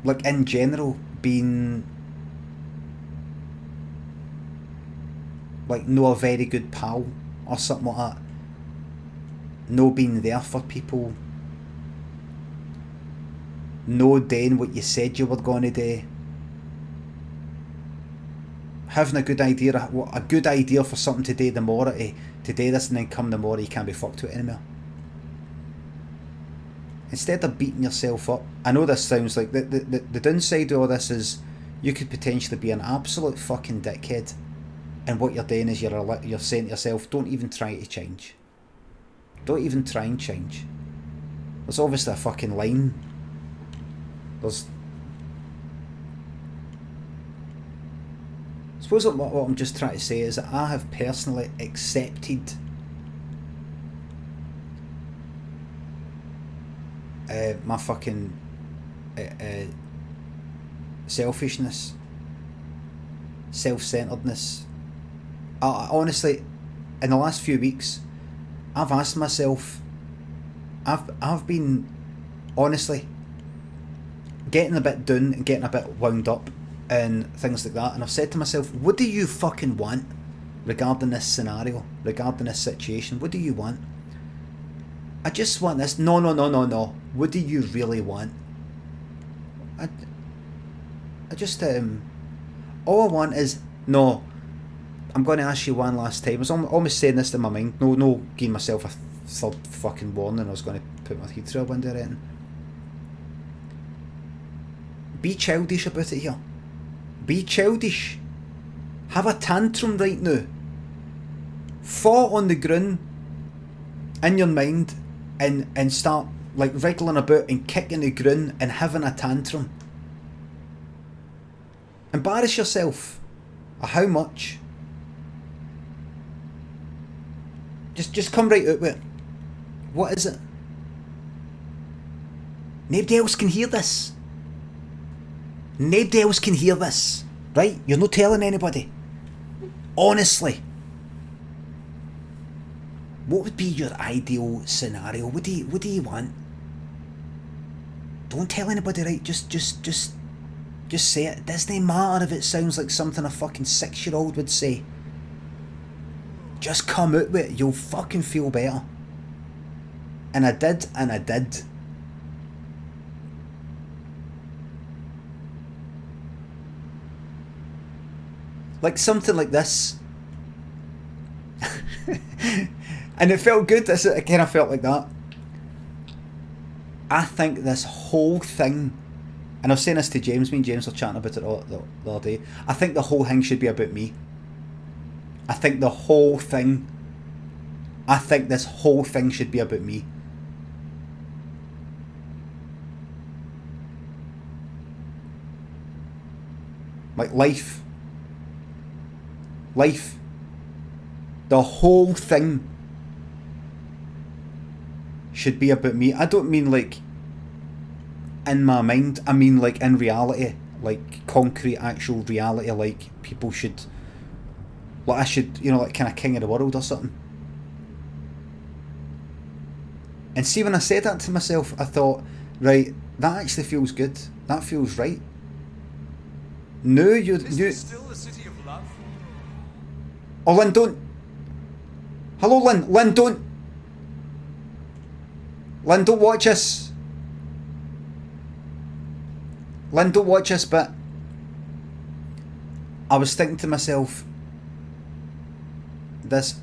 Like, in general, being, like, no a very good pal or something like that. No being there for people. No doing what you said you were going to do. Having a good idea for something to do tomorrow, to do this, and then come tomorrow you can't be fucked with it anymore. Instead of beating yourself up, I know this sounds like the downside of all this is you could potentially be an absolute fucking dickhead, and what you're doing is you're saying to yourself, don't even try to change. Don't even try and change. There's obviously a fucking line. I suppose what I'm just trying to say is that I have personally accepted my fucking selfishness, self-centeredness. I honestly, in the last few weeks, I've asked myself, I've been honestly getting a bit down and getting a bit wound up and things like that, and I've said to myself, what do you fucking want regarding this scenario, regarding this situation? What do you want? I just want this. No. What do you really want? I just all I want is, no, I'm going to ask you one last time. I was almost saying this in my mind. No, giving myself a third fucking warning. I was going to put my head through a window or anything. Be childish about it here. Be childish. Have a tantrum right now. Fall on the ground in your mind and start like wriggling about and kicking the ground and having a tantrum. Embarrass yourself. How much? Just come right out with it. What is it? Nobody else can hear this. Nobody else can hear this. Right? You're not telling anybody. Honestly. What would be your ideal scenario? What do you want? Don't tell anybody, right? Just say it. It doesn't matter if it sounds like something a fucking 6-year-old would say. Just come out with it. You'll fucking feel better. And I did, and I did. Like something like this. And it felt good. It kind of felt like that. I think this whole thing, and I was saying this to James, me and James were chatting about it the other day, I think the whole thing should be about me. I think this whole thing should be about me. Like life. The whole thing should be about me. I don't mean like in my mind, I mean like in reality, like concrete actual reality, like people should, like I should, you know, like kind of king of the world or something. And see, when I said that to myself, I thought, right, that actually feels good. That feels right. No, you still the city of love? Oh, Lynn, don't. Hello, Lynn. Lynn, don't. Lynn, don't watch us. Lynn, don't watch us, but I was thinking to myself, this.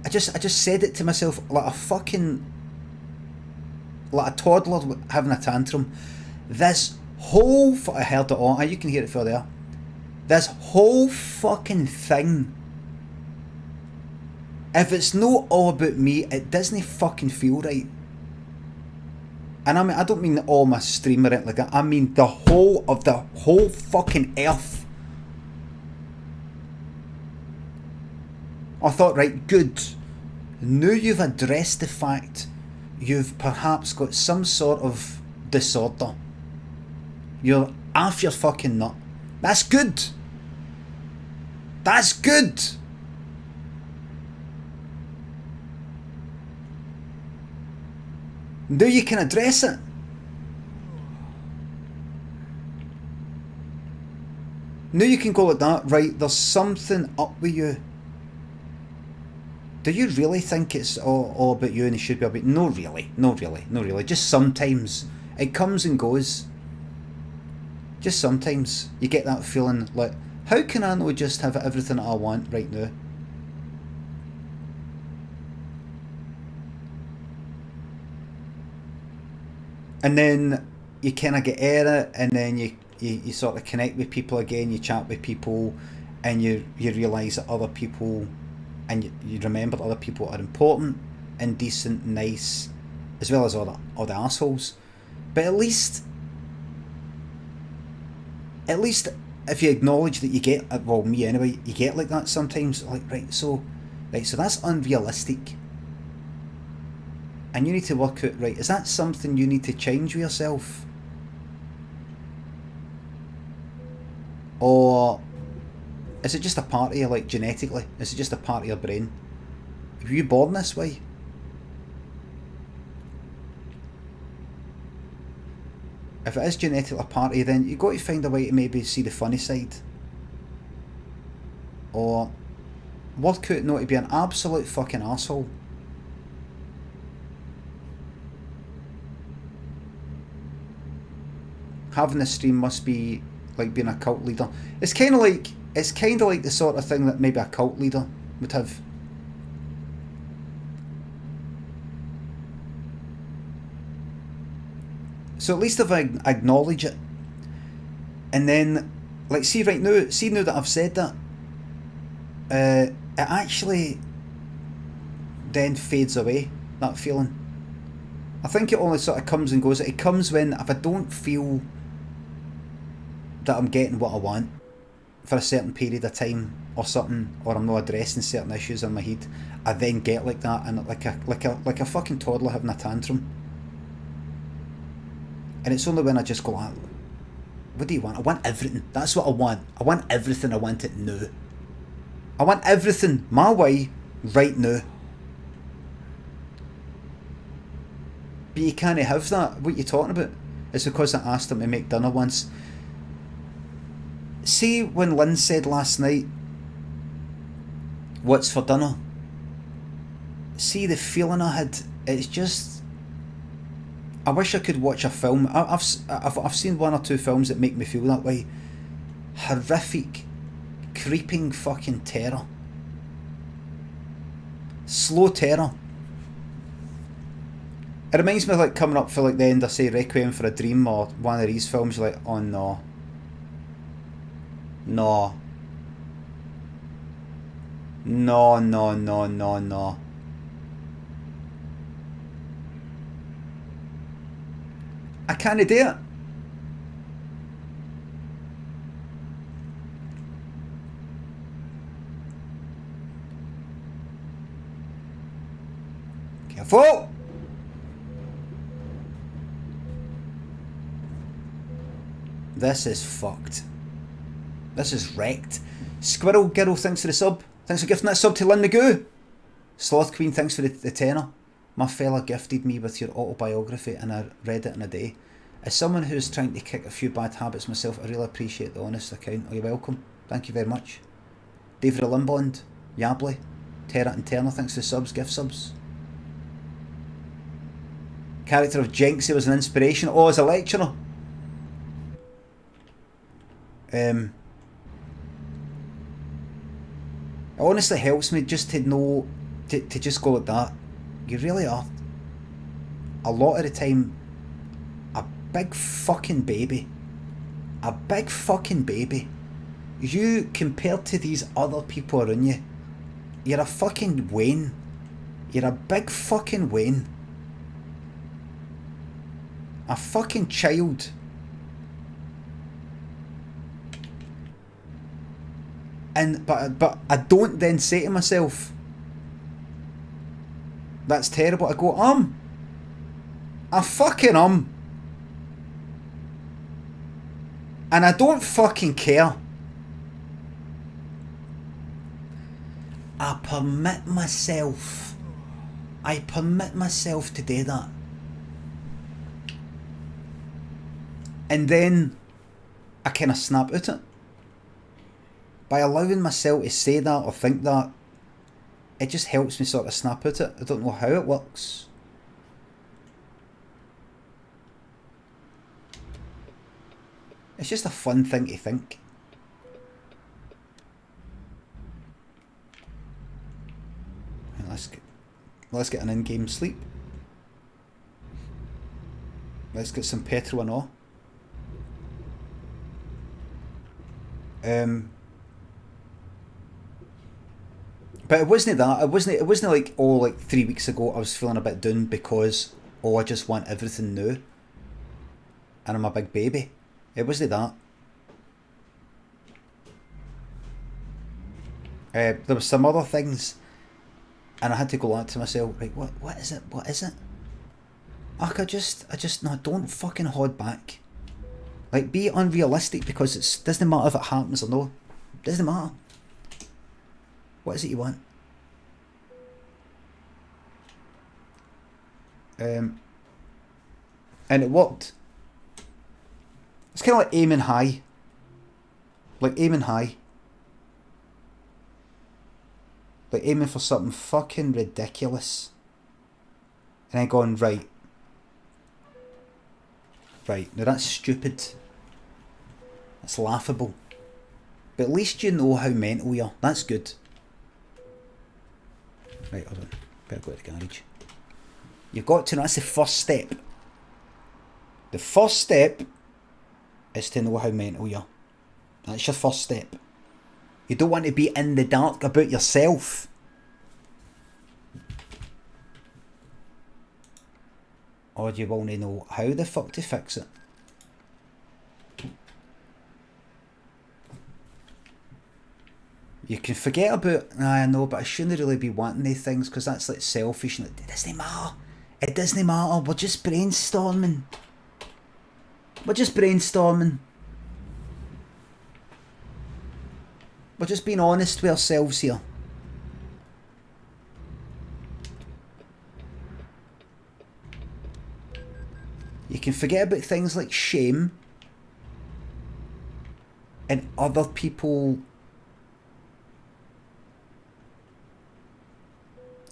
I just said it to myself like a fucking, like a toddler having a tantrum. This whole, I heard it all. You can hear it for there. This whole fucking thing. If it's not all about me, it doesn't fucking feel right. And I mean, I don't mean all my stream or anything like that. I mean the whole fucking earth. I thought, right, good. Now you've addressed the fact you've perhaps got some sort of disorder. You're off your fucking nut. That's good. That's good. Now you can address it. Now you can go like that, right, there's something up with you. Do you really think it's all about you and it should be about... No really. Just sometimes. It comes and goes. Just sometimes you get that feeling like, how can I not just have everything that I want right now? And then you kind of get at it, and then you sort of connect with people again, you chat with people, and you realise that other people, and you remember that other people are important and decent and nice, as well as all the assholes. But at least if you acknowledge that you get, well, me anyway, you get like that sometimes, like, so that's unrealistic. And you need to work out, right, is that something you need to change with yourself? Or is it just a part of you, like, genetically? Is it just a part of your brain? Were you born this way? If it is genetically a part of you, then you've got to find a way to maybe see the funny side. Or work out not to be an absolute fucking arsehole. Having a stream must be like being a cult leader. It's kind of like the sort of thing that maybe a cult leader would have. So at least if I acknowledge it, and then, like, see now that I've said that, it actually then fades away, that feeling. I think it only sort of comes and goes. It comes when, if I don't feel that I'm getting what I want for a certain period of time or something, or I'm not addressing certain issues in my head, I then get like that, and like a fucking toddler having a tantrum. And it's only when I just go, what do you want? I want everything. That's what I want. I want everything. I want it now. I want everything my way right now. But you can't have that. What you're talking about? It's because I asked him to make dinner once. See, when Lynn said last night, what's for dinner? See the feeling I had It's just... I wish I could watch a film. I've seen one or two films that make me feel that way. Horrific, creeping fucking terror. Slow terror. It reminds me of like coming up for like the end of say Requiem for a Dream or one of these films. You're like, oh no. No. No, no, no, no, no. I can't do it. Careful! This is fucked. This is wrecked. Squirrel Girl, thanks for the sub. Thanks for gifting that sub to Lynn McGoo. Sloth Queen, thanks for the tenner. My fella gifted me with your autobiography and I read it in a day. As someone who's trying to kick a few bad habits myself, I really appreciate the honest account. Oh, you're welcome. Thank you very much. David Limbond, Yably, Terra and Turner, thanks for the subs, gift subs. Character of Jenksy was an inspiration. Oh, as a lecturer. It honestly helps me just to know, to just go like that. You really are, a lot of the time, a big fucking baby. A big fucking baby. You, compared to these other people around you, you're a fucking Wayne. You're a big fucking Wayne. A fucking child. And but I don't then say to myself, that's terrible. I go, I fucking and I don't fucking care. I permit myself to do that. And then I kind of snap at it. By allowing myself to say that or think that, it just helps me sort of snap at it. I don't know how it works. It's just a fun thing to think. And let's get an in-game sleep. Let's get some petrol and all. But it wasn't that. It wasn't like, oh, like 3 weeks ago I was feeling a bit down because, oh, I just want everything new. And I'm a big baby. It wasn't that. There was some other things, and I had to go back to myself, right, what is it? What is it? I just, no, don't fucking hold back. Like, be unrealistic, because it doesn't matter if it happens or no. It doesn't matter. What is it you want? And it worked. It's kind of like aiming high. Like aiming high. Like aiming for something fucking ridiculous. And then going, right. Right, now that's stupid. That's laughable. But at least you know how mental you are. That's good. Right, hold on. Better go to the garage. You've got to know, that's the first step. The first step is to know how mental you are. That's your first step. You don't want to be in the dark about yourself. Or you want to know how the fuck to fix it. You can forget about, I know, but I shouldn't really be wanting these things because that's like selfish and it doesn't matter. It doesn't matter. We're just brainstorming. We're just brainstorming. We're just being honest with ourselves here. You can forget about things like shame and other people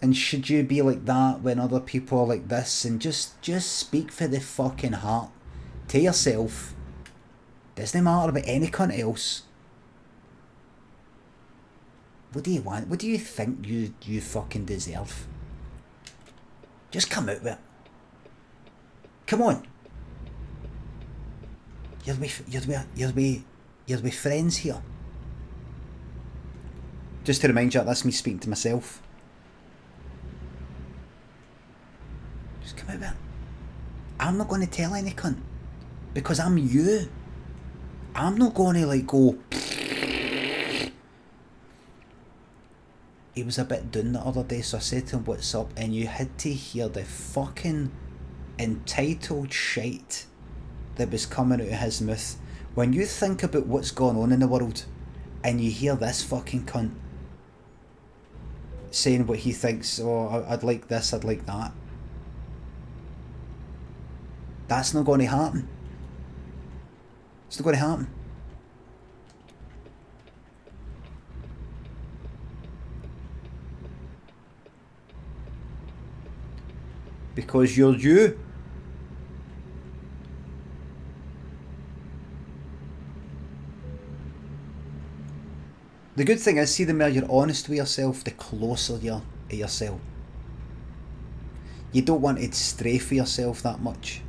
And should you be like that when other people are like this? And just speak for the fucking heart to yourself. Doesn't matter about any cunt else. What do you want? What do you think you fucking deserve? Just come out with it. Come on. You'll be friends here. Just to remind you, that's me speaking to myself. Just come out with it. I'm not going to tell any cunt. Because I'm you. I'm not going to like go... He was a bit down the other day, so I said to him, what's up? And you had to hear the fucking entitled shite that was coming out of his mouth. When you think about what's going on in the world, and you hear this fucking cunt saying what he thinks, oh, I'd like this, I'd like that. That's not going to happen. It's not going to happen. Because you're you. The good thing is, see, the more you're honest with yourself, the closer you're to yourself. You don't want to stray for yourself that much.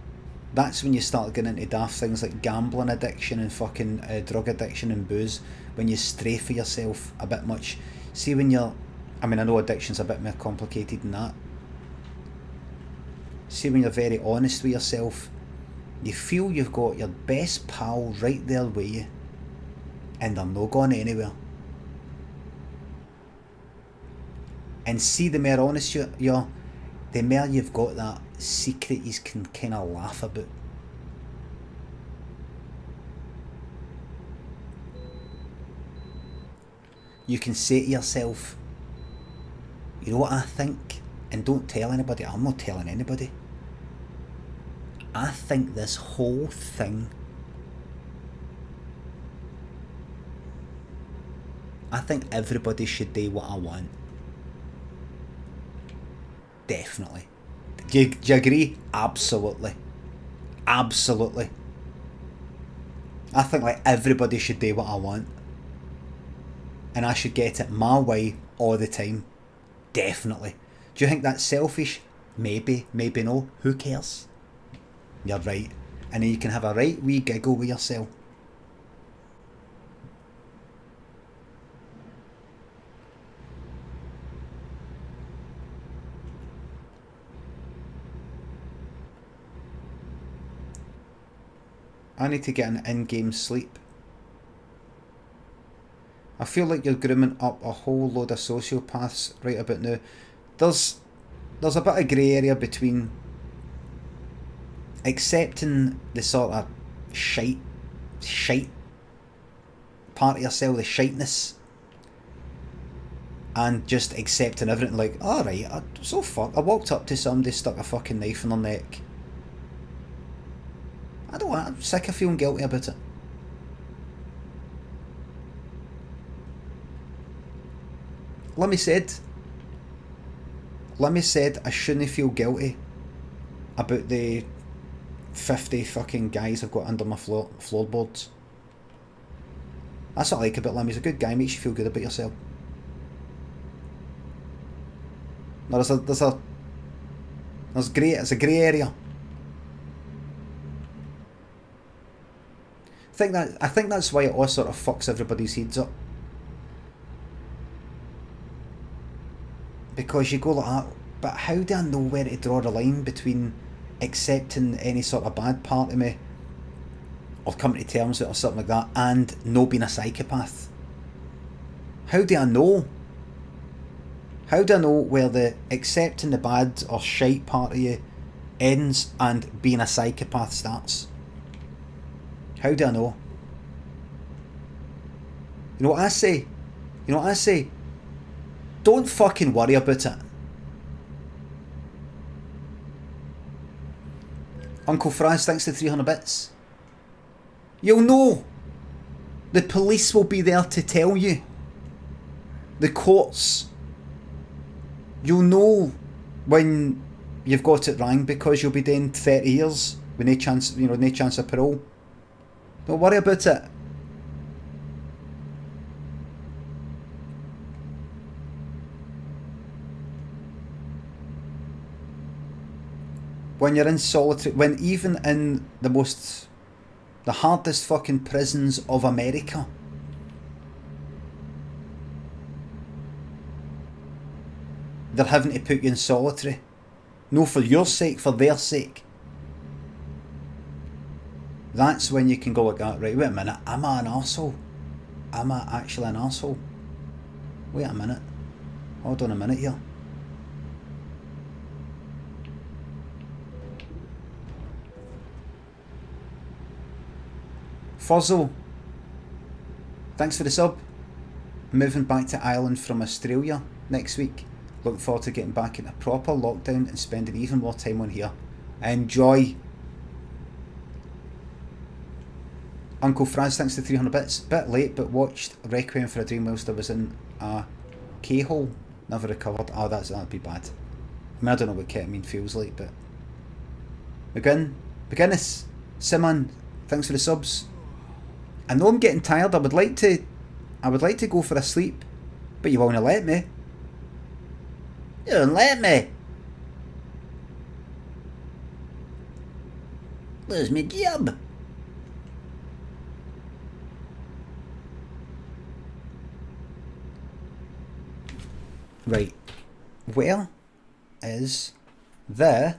That's when you start getting into daft things like gambling addiction and fucking drug addiction and booze. When you stray for yourself a bit much. See, when you're... I mean, I know addiction's a bit more complicated than that. See, when you're very honest with yourself, you feel you've got your best pal right there with you, and they're not going anywhere. And see, the more honest you're, the more you've got that secret you can kind of laugh about. You can say to yourself, you know what I think? And don't tell anybody. I'm not telling anybody. I think this whole thing, I think everybody should do what I want. Definitely. Do you agree? Absolutely. Absolutely. I think like everybody should do what I want. And I should get it my way all the time. Definitely. Do you think that's selfish? Maybe, maybe no. Who cares? You're right. And then you can have a right wee giggle with yourself. I need to get an in-game sleep. I feel like you're grooming up a whole load of sociopaths right about now. There's a bit of grey area between accepting the sort of shite part of yourself, the shiteness, and just accepting everything like, alright, I walked up to somebody, stuck a fucking knife in their neck. I don't want, I'm sick of feeling guilty about it. Limmy said I shouldn't feel guilty about the 50 fucking guys I've got under my floorboards. That's what I like about Limmy. He's a good guy, makes you feel good about yourself. No, it's a grey area. I think that's why it all sort of fucks everybody's heads up. Because you go like that, but how do I know where to draw the line between accepting any sort of bad part of me, or coming to terms with it or something like that, and no being a psychopath? How do I know? How do I know where the accepting the bad or shite part of you ends and being a psychopath starts? How do I know? You know what I say? You know what I say? Don't fucking worry about it. Uncle Franz, thanks to 300 bits. You'll know. The police will be there to tell you. The courts. You'll know when you've got it wrong because you'll be doing 30 years with no chance, you know, no chance of parole. Don't worry about it. When you're in solitary, when even in the hardest fucking prisons of America, they're having to put you in solitary. No, for your sake, for their sake. That's when you can go like that, right, wait a minute, am I an arsehole? Am I actually an arsehole? Wait a minute. Hold on a minute here. Fuzzle, thanks for the sub. Moving back to Ireland from Australia next week. Looking forward to getting back into proper lockdown and spending even more time on here. Enjoy. Uncle Fraz, thanks to 300 bits. Bit late, but watched Requiem for a Dream whilst I was in a K-hole. Never recovered. Oh, that'd be bad. I mean, I don't know what ketamine feels like, but... McGinnis, Simon, thanks for the subs. I know I'm getting tired. I would like to go for a sleep, but you won't let me. You don't let me. Where's my job? Right. Where is the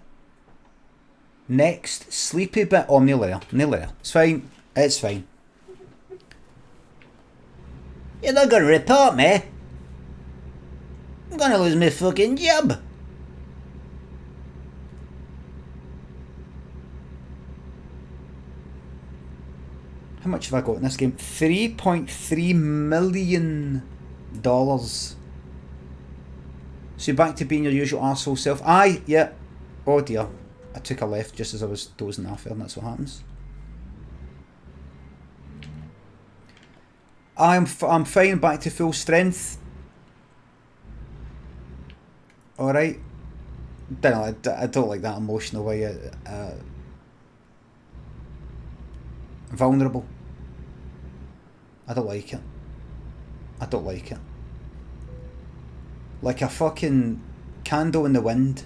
next sleepy bit? Oh, I'm nearly there. It's fine. It's fine. You're not gonna report me. I'm gonna lose my fucking job. How much have I got in this game? $3.3 million. So you're back to being your usual arsehole self. Aye, yeah. Oh dear. I took a left just as I was dozing off there, and that's what happens. I'm fine, back to full strength. Alright. I don't like that emotional way. Vulnerable. I don't like it. I don't like it. Like a fucking candle in the wind.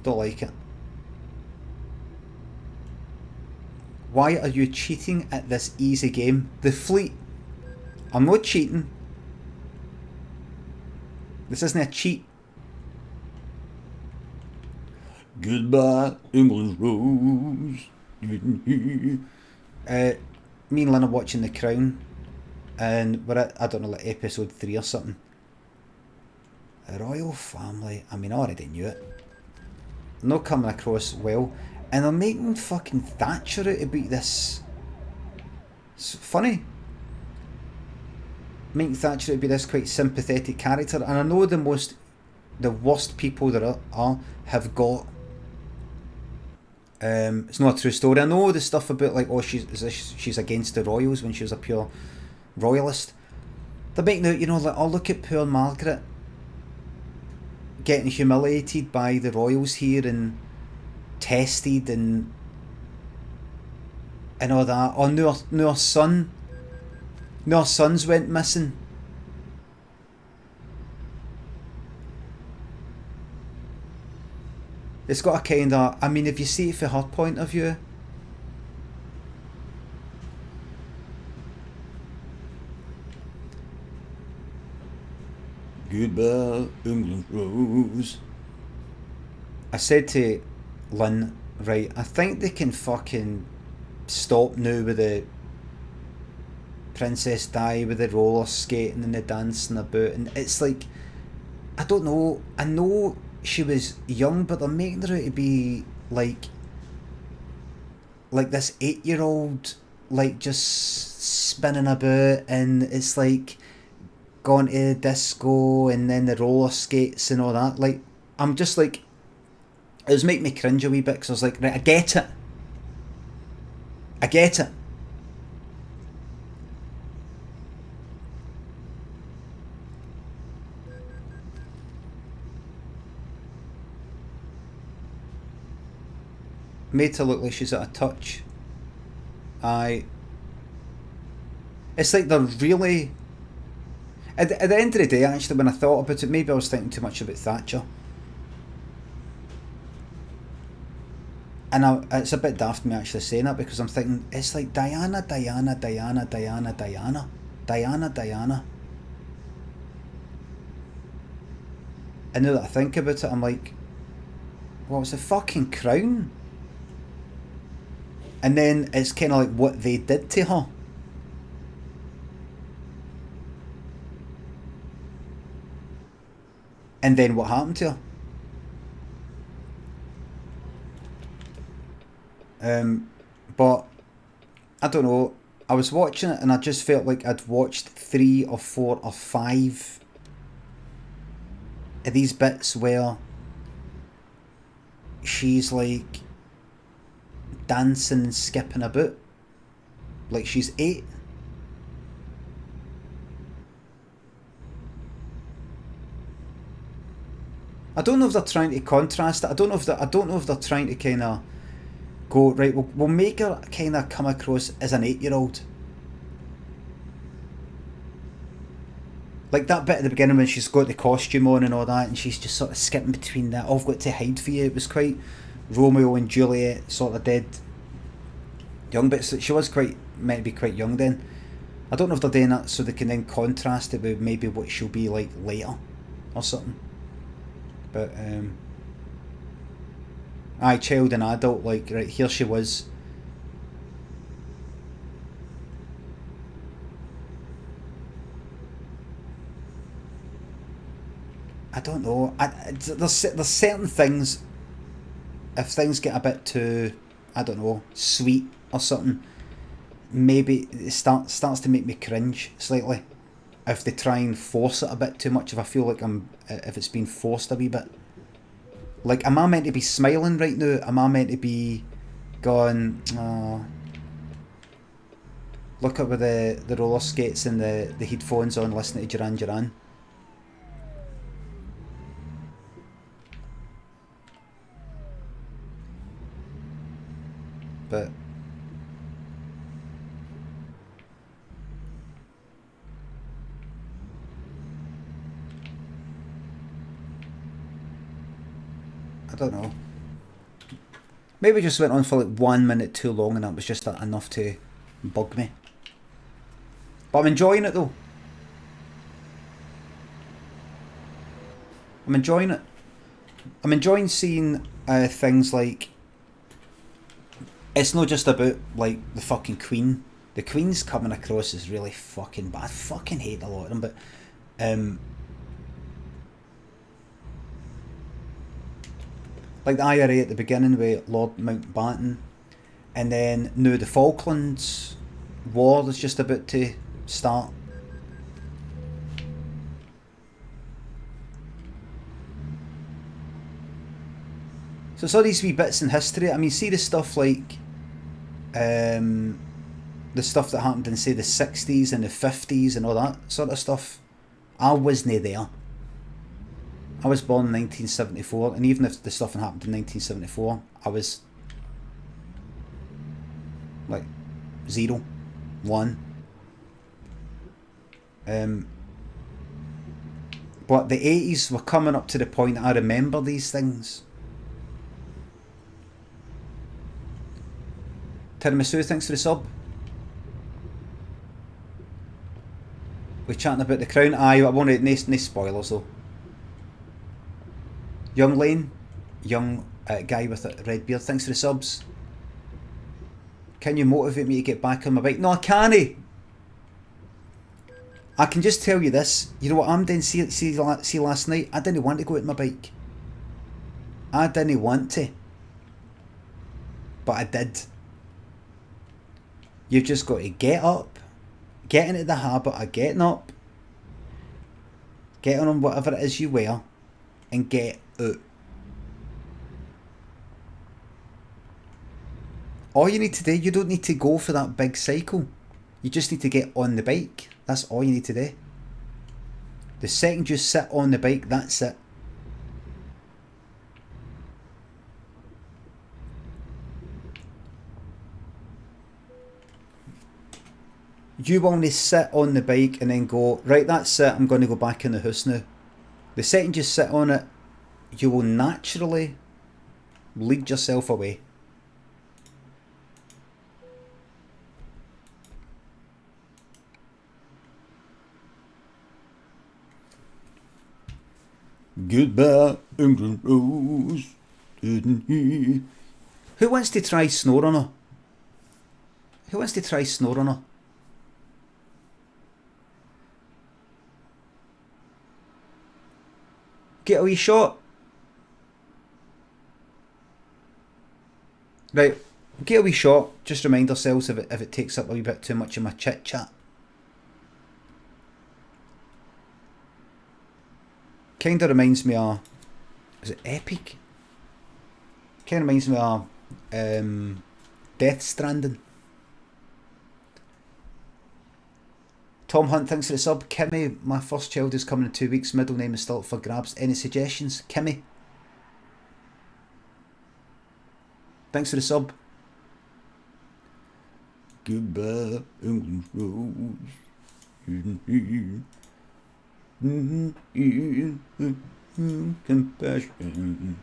Don't like it. Why are you cheating at this easy game? The fleet. I'm not cheating. This isn't a cheat. Goodbye, England's Rose. Me and Lynn are watching The Crown. And we're at, I don't know, like episode 3 or something. A royal family. I mean, I already knew it. Not coming across well. And they're making fucking Thatcher out to be this... It's funny. Making Thatcher out to be this quite sympathetic character. And I know the worst people there are have got... it's not a true story. I know the stuff about like, oh, she's against the royals when she was a pure royalist. They're making out, you know, like, oh, look at poor Margaret getting humiliated by the royals here and tested and all that. Oh, no, her sons went missing. It's got a kind of, I mean, if you see it from her point of view, goodbye, England Rose. I said to Lynn, right, I think they can fucking stop now with the Princess Di with the roller skating and the dancing about, and it's like, I don't know, I know she was young, but they're making her out to be like this 8-year-old, like just spinning about, and it's like going to the disco and then the roller skates and all that. Like, I'm just like, it was making me cringe a wee bit, because I was like, right, I get it. Made her look like she's at a touch. Aye. It's like they're really... At the end of the day, actually, when I thought about it, maybe I was thinking too much about Thatcher. And it's a bit daft me actually saying that, because I'm thinking, it's like Diana. And now that I think about it, I'm like, well, it's a fucking crown. And then it's kind of like what they did to her. And then what happened to her. But I don't know, I was watching it and I just felt like I'd watched 3 or 4 or 5 of these bits where she's like dancing and skipping about like she's 8. I don't know if they're trying to contrast it. I don't know if they're trying to kind of go, right, we'll make her kind of come across as an 8-year-old. Like that bit at the beginning when she's got the costume on and all that, and she's just sort of skipping between that. Oh, I've got to hide for you. It was quite Romeo and Juliet sort of dead young, but she was meant to be quite young then. I don't know if they're doing that so they can then contrast it with maybe what she'll be like later or something. But aye, child and adult, like, right, here she was. I don't know. There's certain things, if things get a bit too, I don't know, sweet or something, maybe it starts to make me cringe slightly. If they try and force it a bit too much, if I feel like if it's been forced a wee bit. Like, am I meant to be smiling right now? Am I meant to be going, oh, look up with the roller skates and the headphones on, listening to Duran Duran? But I don't know. Maybe it just went on for like 1 minute too long and that was just enough to bug me. But I'm enjoying it though. I'm enjoying it. I'm enjoying seeing things like, it's not just about like the fucking Queen. The Queen's coming across as really fucking bad. I fucking hate a lot of them, but like the IRA at the beginning with Lord Mountbatten, and then now the Falklands War is just about to start. So it's all these wee bits in history. I mean, see the stuff like the stuff that happened in, say, the 60s and the 50s and all that sort of stuff. I wasn't there. I was born in 1974, and even if the stuff happened in 1974, I was like 0, 1. But the 80s were coming up to the point that I remember these things. Tiramisu, thanks for the sub. We're chatting about the Crown. Aye, I won't, no spoilers though. Young Lane, young guy with a red beard, thanks for the subs. Can you motivate me to get back on my bike? No, I can't. I can just tell you this. You know what I'm doing? See last night? I didn't want to go out on my bike. I didn't want to. But I did. You've just got to get up, get into the habit of getting up, get on whatever it is you wear, and get out. All you need to do, you don't need to go for that big cycle. You just need to get on the bike. That's all you need to do. The second you sit on the bike, that's it. You will only sit on the bike and then go, right, that's it, I'm going to go back in the house now. The second you sit on it, you will naturally lead yourself away. Goodbye, England Rose. Who wants to try SnowRunner? Who wants to try SnowRunner? Get a wee shot. Right, get a wee shot. Just remind ourselves if it takes up a wee bit too much of my chit chat. Kind of reminds me of, is it Epic? Kind of reminds me of Death Stranding. Tom Hunt, thanks for the sub. Kimmy, my first child is coming in 2 weeks. Middle name is still up for grabs. Any suggestions? Kimmy, thanks for the sub. Goodbye, England Rose. Compassion.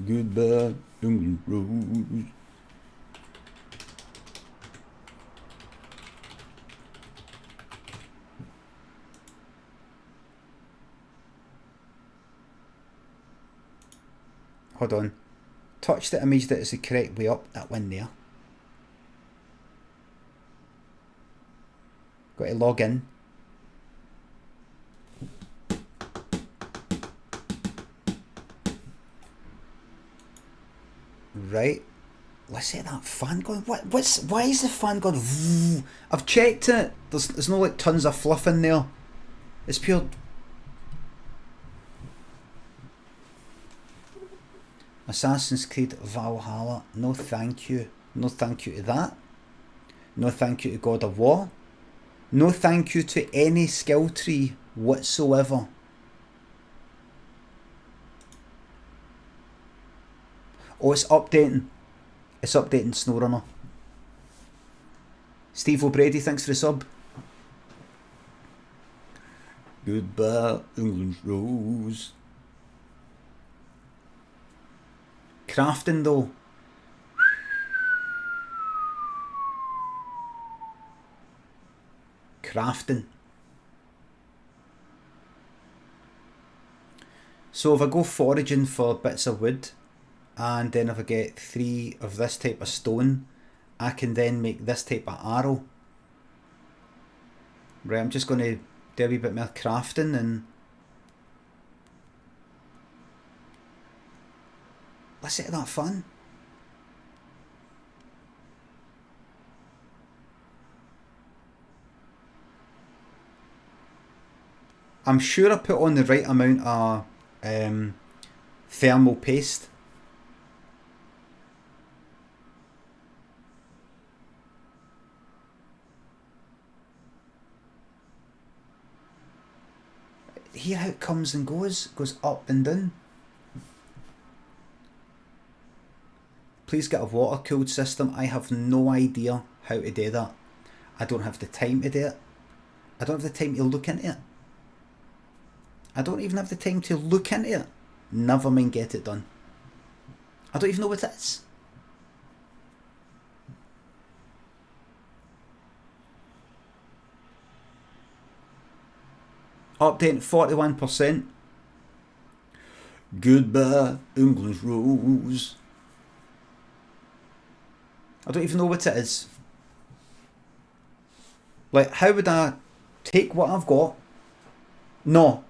Goodbye, England Rose. Hold on. Touch the image that is the correct way up. That one there. Got to log in. Right. Let's see that fan going. Why is the fan going? I've checked it. There's no like tons of fluff in there. It's pure. Assassin's Creed Valhalla. No thank you. No thank you to that. No thank you to God of War. No thank you to any skill tree whatsoever. Oh, it's updating. It's updating SnowRunner. Steve O'Brady, thanks for the sub. Goodbye, England's Rose. Crafting though. Crafting. So if I go foraging for bits of wood, and then if I get 3 of this type of stone, I can then make this type of arrow. Right, I'm just going to do a wee bit more crafting and let's set that fun. I'm sure I put on the right amount of thermal paste. Hear how it comes and goes up and down. Please get a water cooled system. I have no idea how to do that. I don't have the time to do it. I don't have the time to look into it. I don't even have the time to look into it. Never mind get it done. I don't even know what it is. Update 41%. Goodbye, England's Rose. I don't even know what it is. Like, how would I take what I've got? No.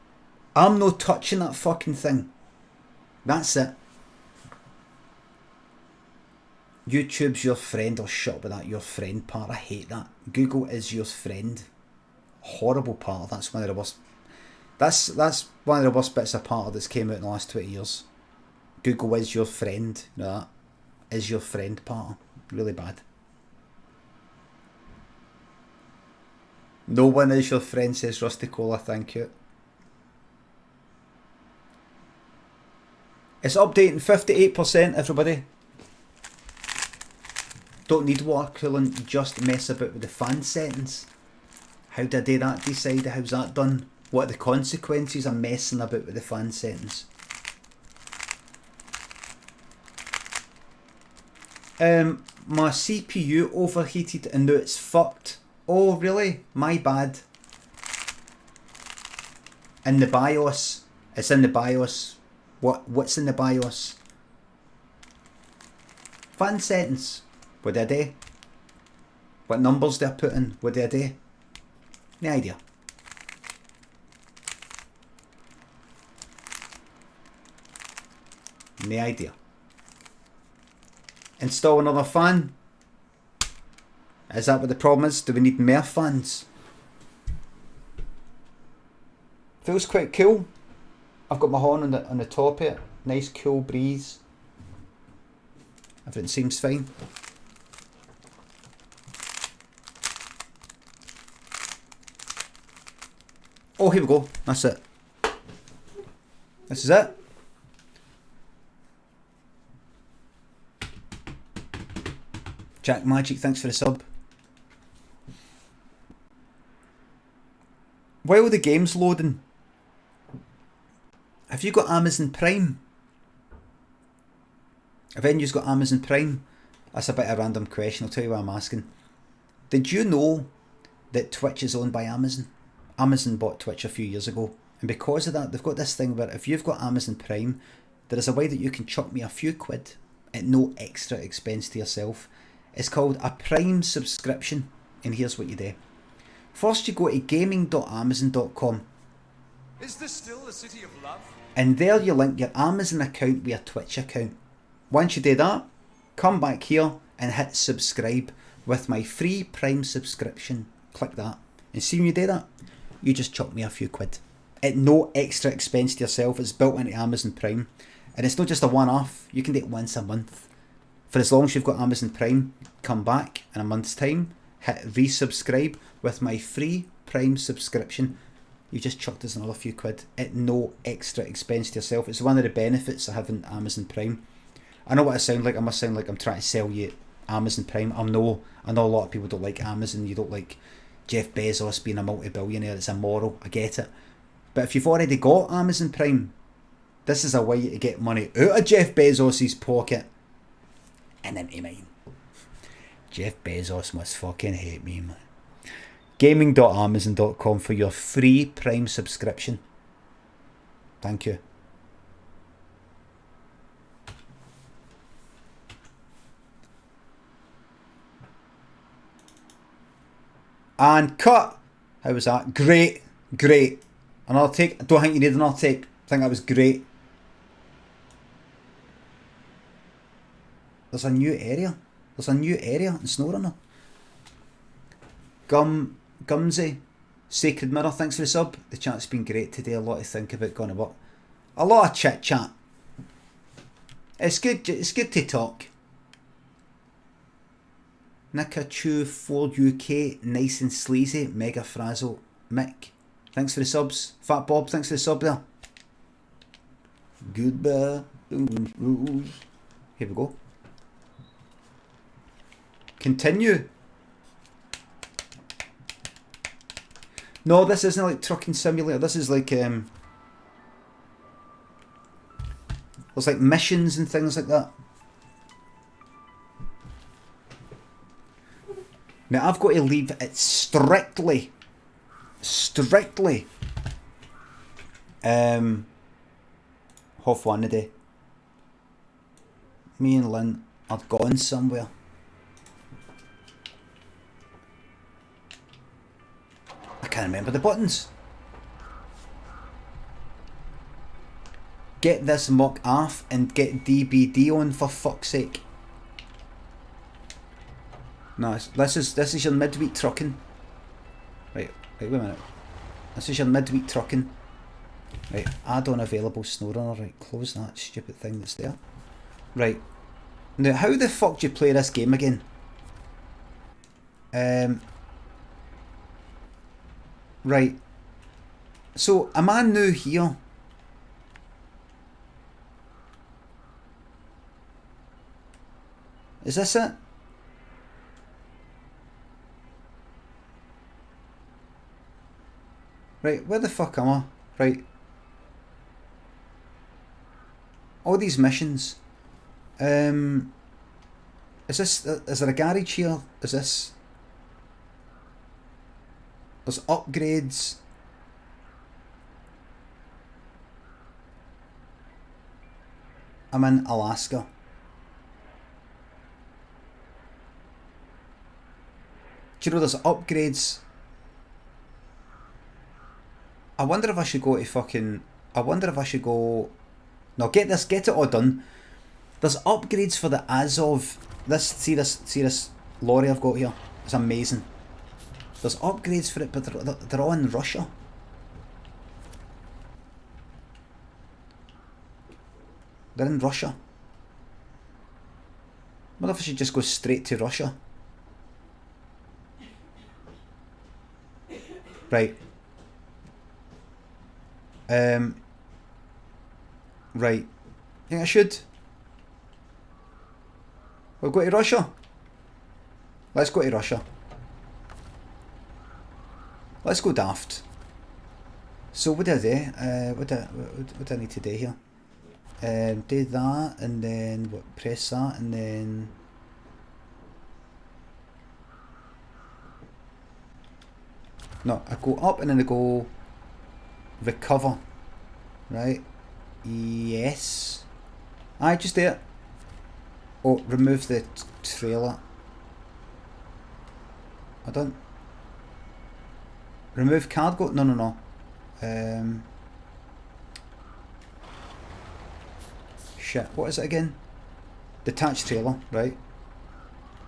I'm not touching that fucking thing. That's it. YouTube's your friend. Or shut up with that your friend part. I hate that. Google is your friend. Horrible part. That's one of the worst. That's one of the worst bits of part that's came out in the last 20 years. Google is your friend. You know that? Is your friend part. Really bad. No one is your friend, says Rusty Cola, thank you. It's updating 58%, everybody. Don't need water cooling, just mess about with the fan settings. How did I do that decide? How's that done? What are the consequences of messing about with the fan settings? My CPU overheated and now it's fucked. Oh really? My bad. In the BIOS. It's in the BIOS. What's in the BIOS? Fan settings. What do I do? What numbers do I put in? What do I do? No idea. No idea. Install another fan. Is that what the problem is? Do we need more fans? Feels quite cool. I've got my horn on the top of it. Nice cool breeze. Everything seems fine. Oh, here we go. That's it. This is it. Jack Magic, thanks for the sub. While the game's loading, have you got Amazon Prime? Have any of you got Amazon Prime? That's a bit of a random question, I'll tell you why I'm asking. Did you know that Twitch is owned by Amazon? Amazon bought Twitch a few years ago, and because of that they've got this thing where if you've got Amazon Prime, there is a way that you can chuck me a few quid at no extra expense to yourself. It's called a Prime subscription, and here's what you do. First you go to gaming.amazon.com. Is this still the city of love? And there you link your Amazon account with your Twitch account. Once you do that, come back here and hit subscribe with my free Prime subscription. Click that. And see when you do that, you just chuck me a few quid. At no extra expense to yourself. It's built into Amazon Prime. And it's not just a one-off. You can do it once a month. For as long as you've got Amazon Prime, come back in a month's time, hit resubscribe with my free Prime subscription. You just chucked us another few quid at no extra expense to yourself. It's one of the benefits of having Amazon Prime. I know what I sound like. I must sound like I'm trying to sell you Amazon Prime. I know a lot of people don't like Amazon. You don't like Jeff Bezos being a multi-billionaire. It's immoral. I get it. But if you've already got Amazon Prime, this is a way to get money out of Jeff Bezos' pocket and into mine. Jeff Bezos must fucking hate me, man. Gaming.amazon.com for your free Prime subscription. Thank you. And cut. How was that? Great. Another take. I don't think you need another take. I think that was great. There's a new area. There's a new area in SnowRunner. Gumsy, Sacred Mirror, thanks for the sub. The chat's been great today. A lot to think about, going about. A lot of chit chat. It's good to talk. Nikachu 4 UK, nice and sleazy. Mega Frazzle, Mick, thanks for the subs. Fat Bob, thanks for the sub there. Goodbye. Here we go. Continue. No, this isn't like Trucking Simulator. This is like there's like missions and things like that. Now I've got to leave it strictly half one a day. Me and Lynn are gone somewhere. I can't remember the buttons. Get this muck off and get DBD on, for fuck's sake. No, this is your midweek trucking. Right, wait a minute. This is your midweek trucking. Right, add on available SnowRunner. Right, close that stupid thing that's there. Right. Now, how the fuck do you play this game again? Right. So, am I now here? Is this it? Right, where the fuck am I? Right. All these missions. Is there a garage here? Is this... There's upgrades. I'm in Alaska. Do you know there's upgrades? I wonder if I should go to fucking... I wonder if I should go... No, get this, get it all done. There's upgrades for the Azov. See this lorry I've got here? It's amazing. There's upgrades for it, but they're all in Russia. They're in Russia. What if I should just go straight to Russia? Right. Right. I think I should. We'll go to Russia. Let's go to Russia. Let's go daft. So what do I do? What do I need to do here? Do that and then what, press that and then no, I go up and then I go recover. Right? Yes. I just do it. Oh, remove the trailer. I don't. Remove cargo? No. Shit, what is it again? Detached trailer, right?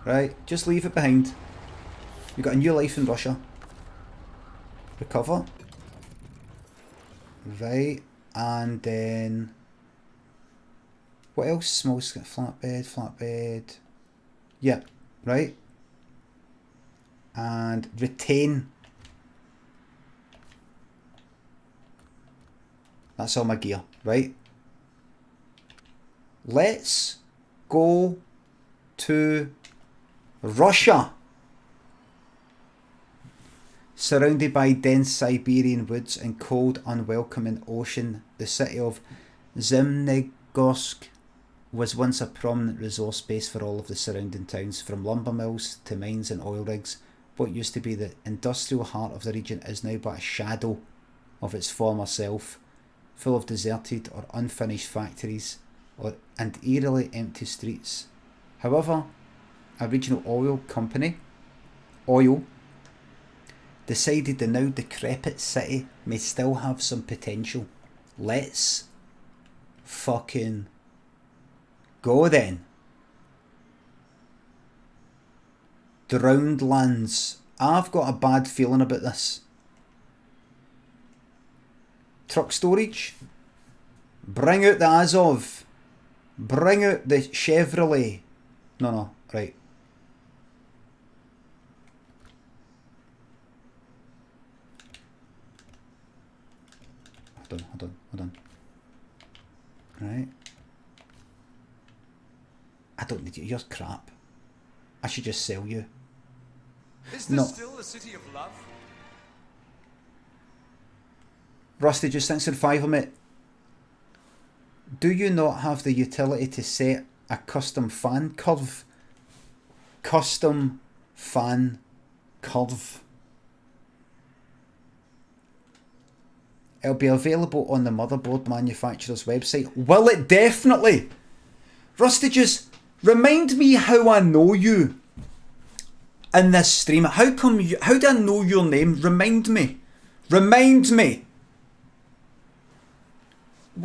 Right, just leave it behind. You got a new life in Russia. Recover. Right, and then... What else? Small flatbed. Yeah, right. And retain. That's all my gear, right? Let's go to Russia. Surrounded by dense Siberian woods and cold, unwelcoming ocean, the city of Zimnegorsk was once a prominent resource base for all of the surrounding towns, from lumber mills to mines and oil rigs. What used to be the industrial heart of the region is now but a shadow of its former self, full of deserted or unfinished factories and eerily empty streets. However, a regional oil company, decided the now decrepit city may still have some potential. Let's fucking go then. Drowned lands. I've got a bad feeling about this. Truck storage. Bring out the Azov. Bring out the Chevrolet. No, right. Hold on. Right. I don't need you. You're crap. I should just sell you. Is this still the city of love? Rusty, just thanks for the $5, mate. Do you not have the utility to set a custom fan curve? Custom fan curve. It'll be available on the motherboard manufacturer's website. Will it definitely? Rusty, just remind me how I know you in this stream. How do I know your name? Remind me.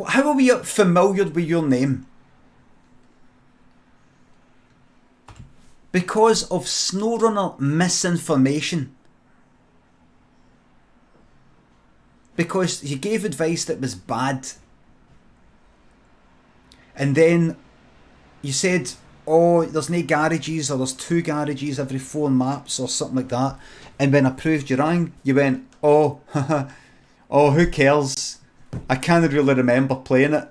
How are we familiar with your name? Because of SnowRunner misinformation. Because you gave advice that was bad. And then you said, oh, there's no garages, or there's 2 garages every 4 maps, or something like that. And when I proved you wrong, you went, oh, oh, who cares? I can't really remember playing it.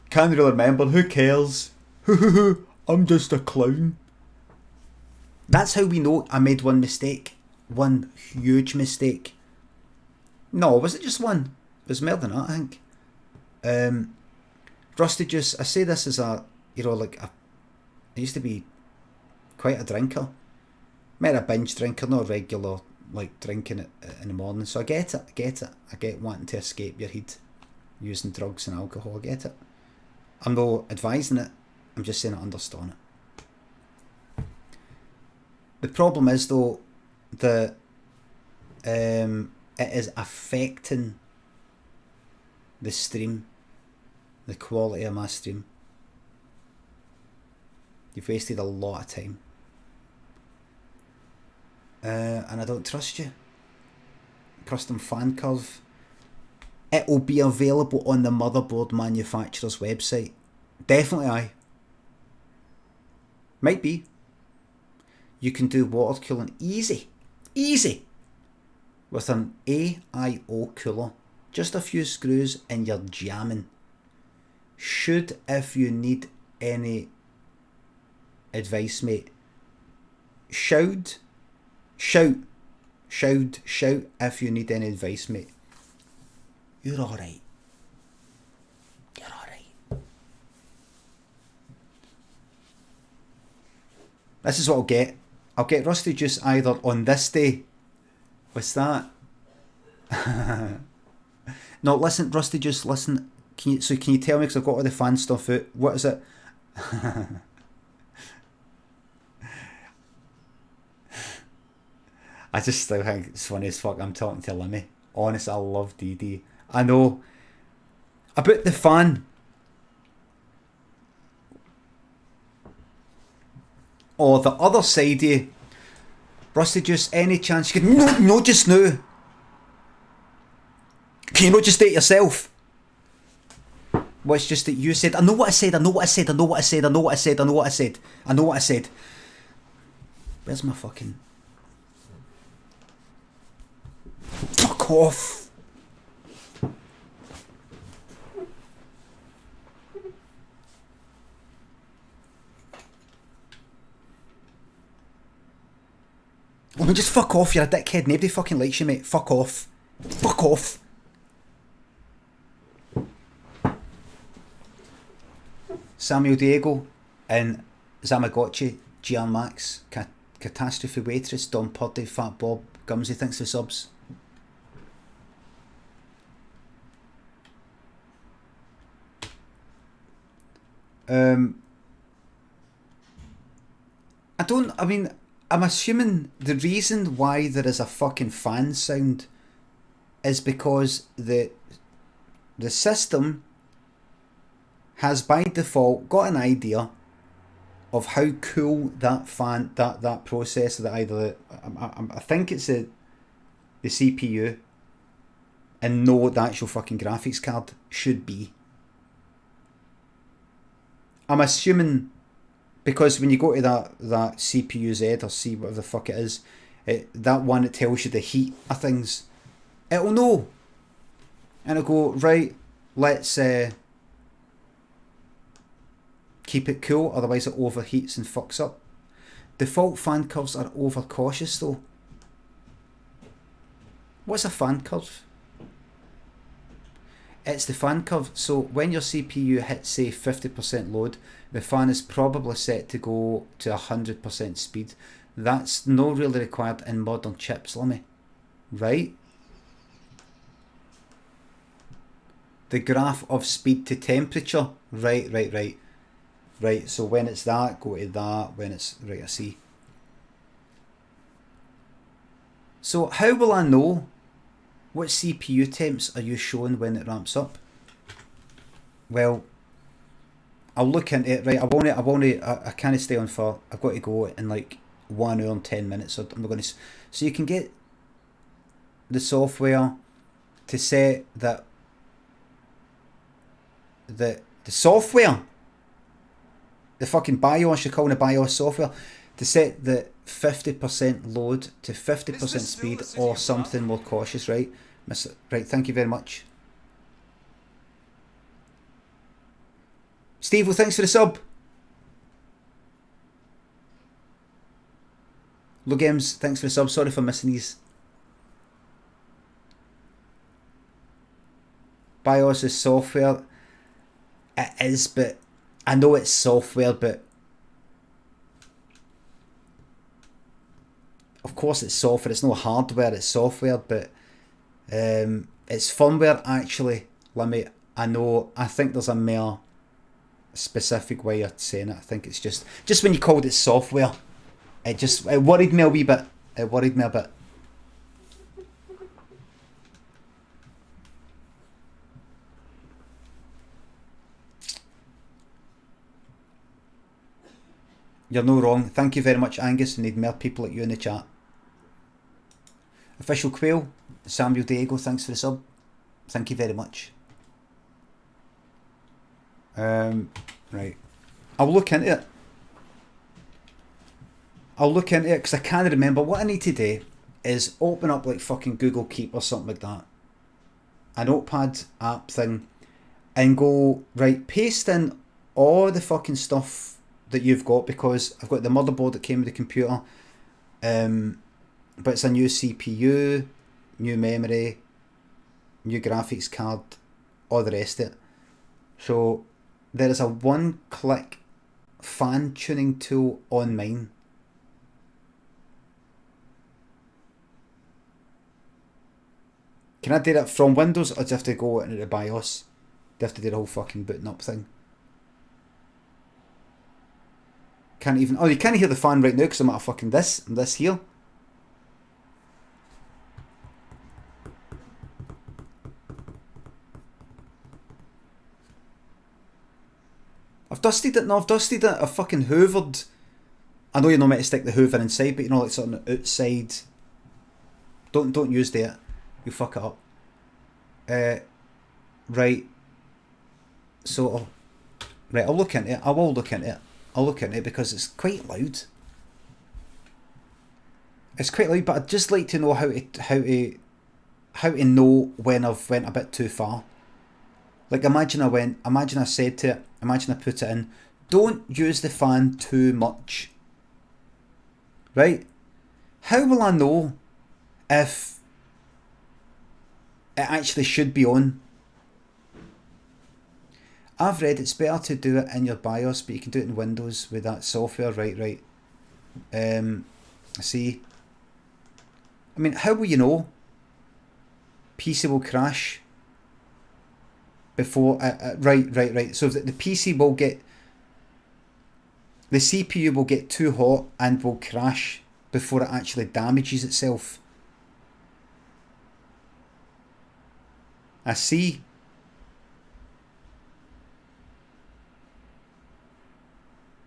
Can't really remember. Who cares? I'm just a clown. That's how we know I made one mistake. One huge mistake. No, was it just one? It was more than that, I think. Rusty Juice, I say this as a, you know, like, I used to be quite a drinker. More a binge drinker, not regular, like, drinking it in the morning. So I get it. I get wanting to escape your heat using drugs and alcohol. I get it. I'm not advising it. I'm just saying I understand it. The problem is, though, that it is affecting the stream, the quality of my stream. You've wasted a lot of time. And I don't trust you. Custom fan curve. It will be available on the motherboard manufacturer's website. Definitely aye. Might be. You can do water cooling easy with an AIO cooler. Just a few screws and you're jamming. Should, if you need any advice, mate, shout if you need any advice, mate. You're alright. This is what I'll get. I'll get Rusty Juice either on this day. What's that? No, listen, Rusty Juice, listen. Can you tell me, because I've got all the fan stuff out. What is it? I just still think it's funny as fuck. I'm talking to Limmy. Honest, I love DD. I know. About the fan. Or the other side of you. Rusty Juice, any chance you can... No, just now. Can you not just do it yourself? Well, it's just that you said, I know what I said. Where's my fucking... Fuck off. Oh, no, just fuck off, you're a dickhead. Nobody fucking likes you, mate. Fuck off. Fuck off. Samuel Diego and Zamagotchi, GR Max, Catastrophe Waitress, Don Purdy, Fat Bob, Gumsy, thanks for subs. I'm assuming the reason why there is a fucking fan sound is because the system has by default got an idea of how cool that fan, that processor, that either I think it's the CPU and no, the actual fucking graphics card should be. I'm assuming because when you go to that CPU Z or C, whatever the fuck it is, that one that tells you the heat of things, it'll know. And it'll go, right, let's keep it cool, otherwise it overheats and fucks up. Default fan curves are overcautious though. What's a fan curve? It's the fan curve, so when your CPU hits say 50% load, the fan is probably set to go to 100% speed. That's not really required in modern chips, Limmy. Right? The graph of speed to temperature. Right. Right, so when it's that, go to that. When it's... Right, I see. So how will I know what CPU temps are you showing when it ramps up? Well, I'll look into it. Right, I can't stay on for... I've got to go in like 1 hour and 10 minutes. So I'm going to... So you can get the software to set that... The software... The fucking BIOS, you're calling a BIOS software, to set the 50% load to 50% speed or something more cautious, right? Right, thank you very much. Steve, well, thanks for the sub. Low Games, thanks for the sub. Sorry for missing these. BIOS is software. It is, but I know it's software, but of course it's software. It's no hardware, it's software, but it's firmware actually, Limmy. I know, I think there's a more specific way of saying it. I think it's just when you called it software, it worried me a wee bit. It worried me a bit. You're no wrong. Thank you very much, Angus. We need more people like you in the chat. Official Quail, Samuel Diego, thanks for the sub. Thank you very much. Right. I'll look into it. I'll look into it because I can't remember. What I need to do is open up like fucking Google Keep or something like that. A notepad app thing. And go, right, paste in all the fucking stuff that you've got, because I've got the motherboard that came with the computer, but it's a new CPU, new memory, new graphics card, all the rest of it. So there is a one-click fan tuning tool on mine. Can I do that from Windows, or do you have to go into the BIOS? Do you have to do the whole fucking booting up thing? Can't even... Oh, you can't hear the fan right now because I'm at a fucking this here. I've dusted it. No, I've dusted it. I've fucking hoovered. I know you're not meant to stick the hoover inside, but you know, like sort of outside. Don't use that. You fuck it up. Right. So, right, I'll look into it. I will look into it. I'll look into it because it's quite loud. It's quite loud, but I'd just like to know how to know when I've went a bit too far. Like imagine I said to it, imagine I put it in, don't use the fan too much. Right? How will I know if it actually should be on? I've read it's better to do it in your BIOS, but you can do it in Windows with that software. Right. See. I mean, how will you know? PC will crash before... right. So the PC will get... The CPU will get too hot and will crash before it actually damages itself. I see.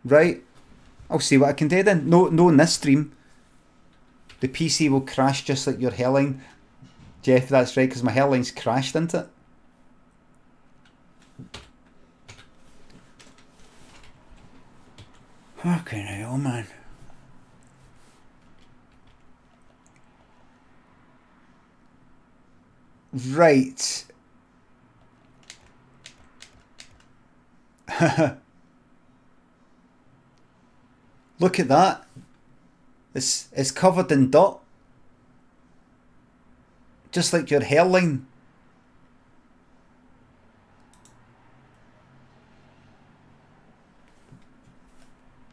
Right, I'll see what I can do then. No, in this stream, the PC will crash just like your hairline. Jeff, that's right, because my hairline's crashed into it. Fucking hell, man. Right. Look at that. It's covered in dirt. Just like your hairline.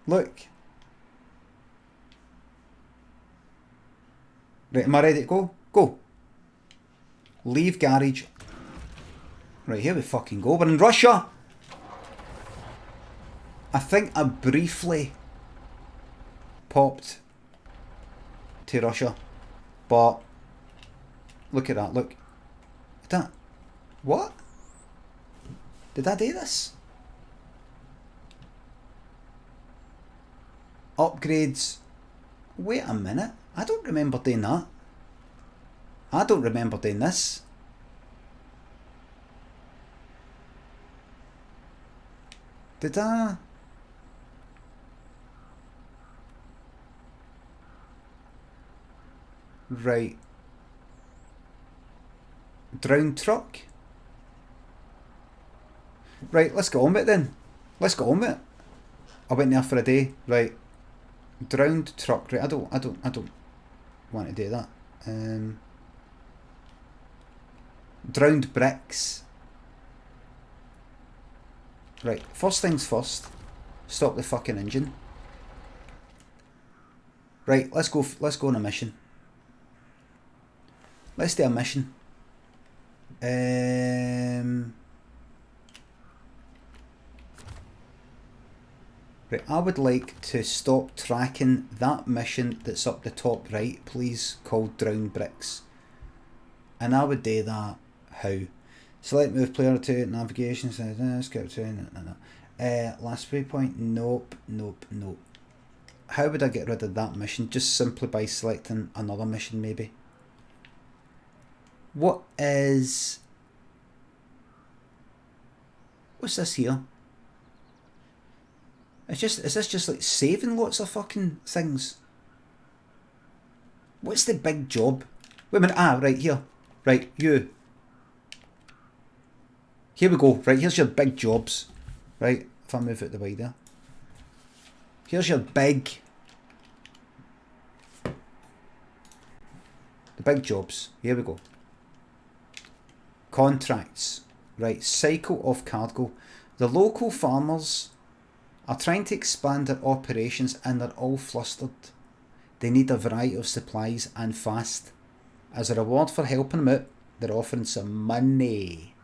Look. Right, am I ready to go? Go. Leave garage. Right, here we fucking go. We're in Russia. I think I briefly popped to Russia, but look at that, look. That, what? Did I do this? Upgrades. Wait a minute, I don't remember doing that. I don't remember doing this. Did I? Right. Drowned truck. Right, let's go on with it then. Let's go on with it. I went there for a day. Right. Drowned truck. Right, I don't want to do that. Drowned bricks. Right, first things first. Stop the fucking engine. Right, let's go on a mission. Let's do a mission. Right, I would like to stop tracking that mission that's up the top right, please, called Drowned Bricks. And I would do that how? Select move player to navigation, skip to, no. Last waypoint, nope. How would I get rid of that mission? Just simply by selecting another mission, maybe. What's this here? Is this just like saving lots of fucking things? What's the big job? Wait a minute, right here. Right, you. Here we go, right, here's your big jobs. Right, if I move it the way there. Here's your big... The big jobs, here we go. Contracts. Right, cycle of cargo. The local farmers are trying to expand their operations and they're all flustered. They need a variety of supplies and fast. As a reward for helping them out, they're offering some money.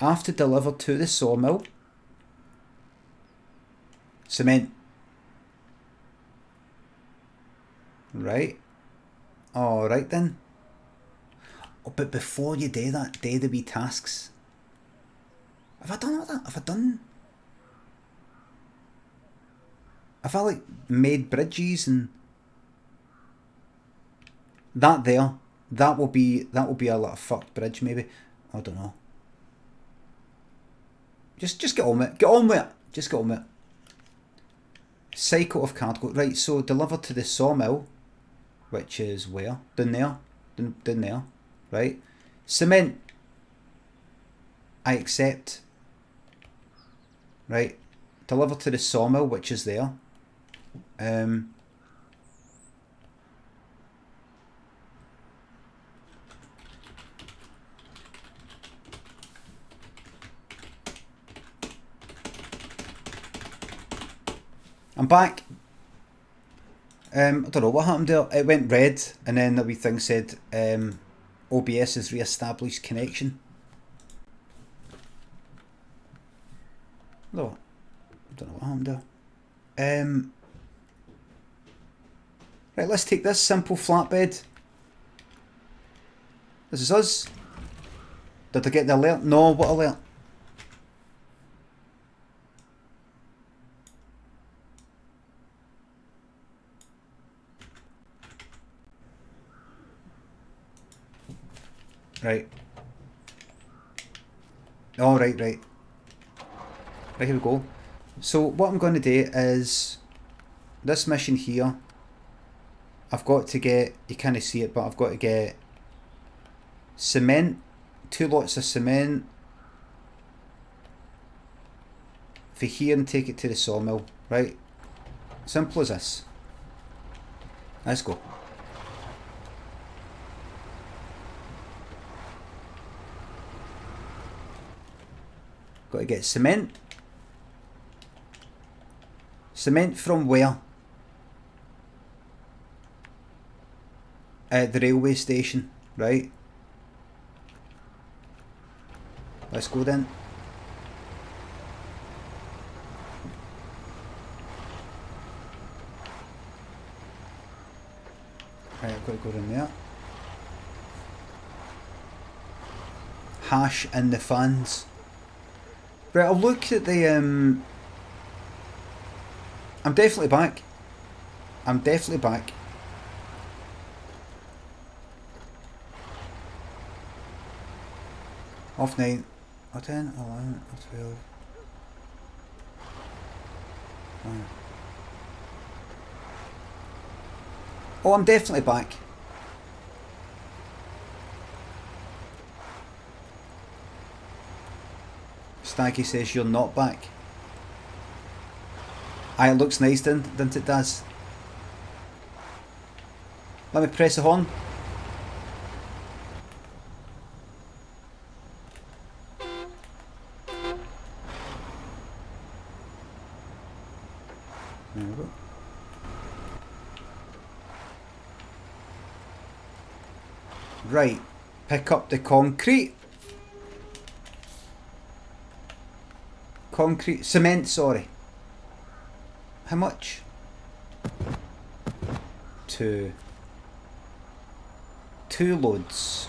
After delivered to the sawmill, cement. Right. Alright then. Oh, but before you do that, do the wee tasks. Have I done all that? Have I like made bridges and that there? That will be a little fucked bridge maybe. I don't know. Just get on with it. Get on with it. Just get on with it. Cycle of cargo. Right, so delivered to the sawmill, which is where? Down there. Down there. Right. Cement. I accept. Right. Delivered to the sawmill, which is there. I'm back. I don't know what happened there. It went red and then the wee thing said OBS has re-established connection. No, I don't know what happened there. Right, let's take this simple flatbed. This is us. Did I get the alert? No, what alert? Right. Oh, right. Right, here we go. So what I'm going to do is this mission here. I've got to get, you can't see it, but I've got to get cement, 2 lots of cement for here and take it to the sawmill, right? Simple as this. Let's go. Got to get cement. Cement from where? The railway station, right? Let's go then. Right, I've got to go in there. Hash in the fans. Right, I'll look at the I'm definitely back. Off 9, or 10, 11, or 12. Right. Oh, I'm definitely back. Staggy says you're not back. Aye, it looks nice, didn't it, Daz? Let me press the horn. There we go. Right, pick up the concrete. Cement, sorry. How much? 2. 2 loads.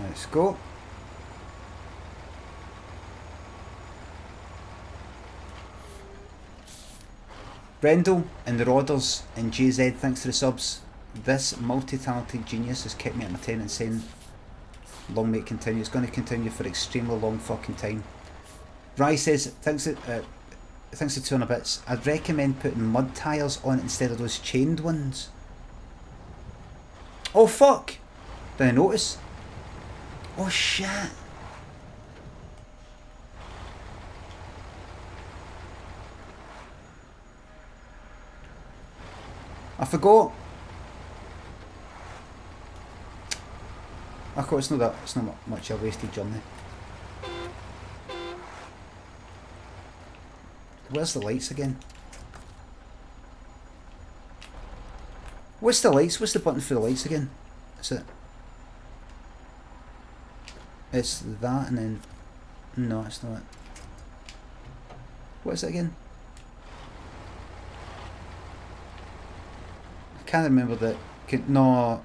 Let's go. Brendel and the Rodders and JZ, thanks to the subs. This multi-talented genius has kept me at my 10 and saying long may it continue. It's going to continue for extremely long fucking time. Rye says, thanks to 200 bits, I'd recommend putting mud tyres on it instead of those chained ones. Oh fuck! Did I notice? Oh shit! I forgot. I thought it's not much a wasted journey. Where's the lights again? What's the lights? What's the button for the lights again? Is it? It's that and then... No, it's not. What is it again? I can't remember that. No.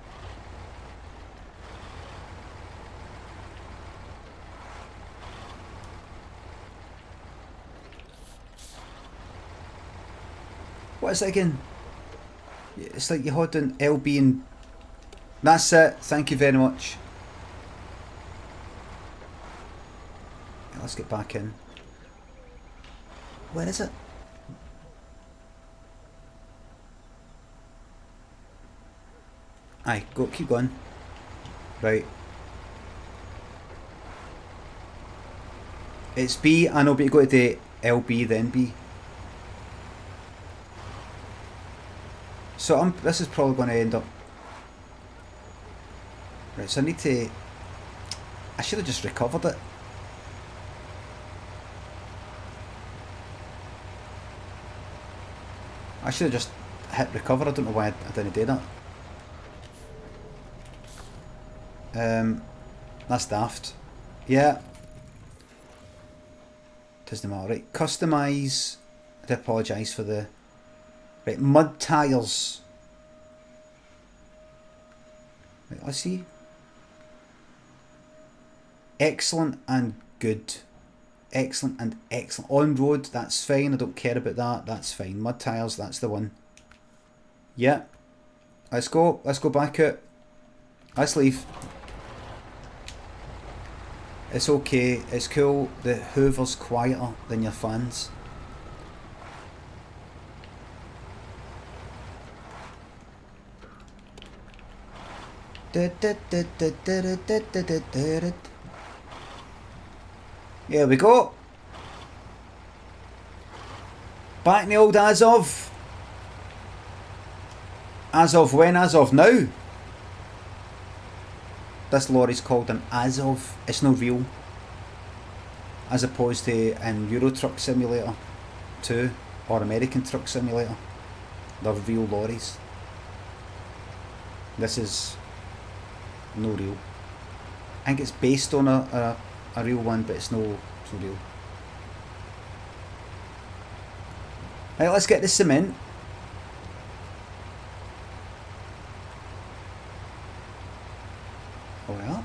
What is it again? It's like you hold on LB and... That's it, thank you very much. Let's get back in. Where is it? Aye, go, keep going. Right. It's B, I know, but you go to the LB then B. So this is probably going to end up... Right, so I need to... I should have just recovered it. I should have just hit recover, I don't know why I didn't do that. That's daft. Yeah. Doesn't matter. Right, customise. I do apologise for the... Right, mud tyres. Right, let's see. Excellent and good. Excellent and excellent. On road, that's fine. I don't care about that. That's fine. Mud tyres, that's the one. Yeah. Let's go. Let's go back out. Let's leave. It's okay. It's cool. The Hoover's quieter than your fans. Here we go. Back in the old as of. As of when? As of now. This lorry's called an as of. It's not real. As opposed to in Euro Truck Simulator 2 or American Truck Simulator. They're real lorries. This is no real. I think it's based on a real one, but it's no real. Right, let's get the cement. Oh yeah.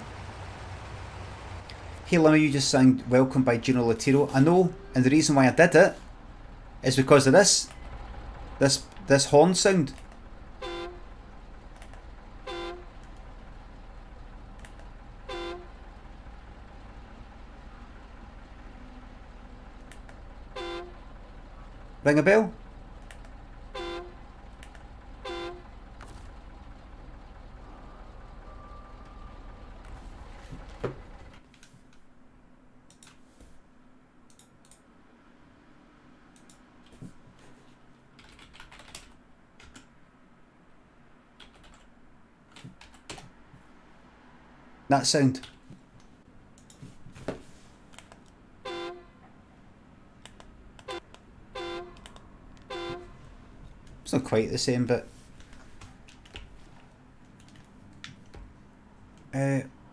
Hey Limmy, you just sang Welcome by Gino Latiro. I know, and the reason why I did it is because of this horn sound. Ring a bell? That sound. It's not quite the same, but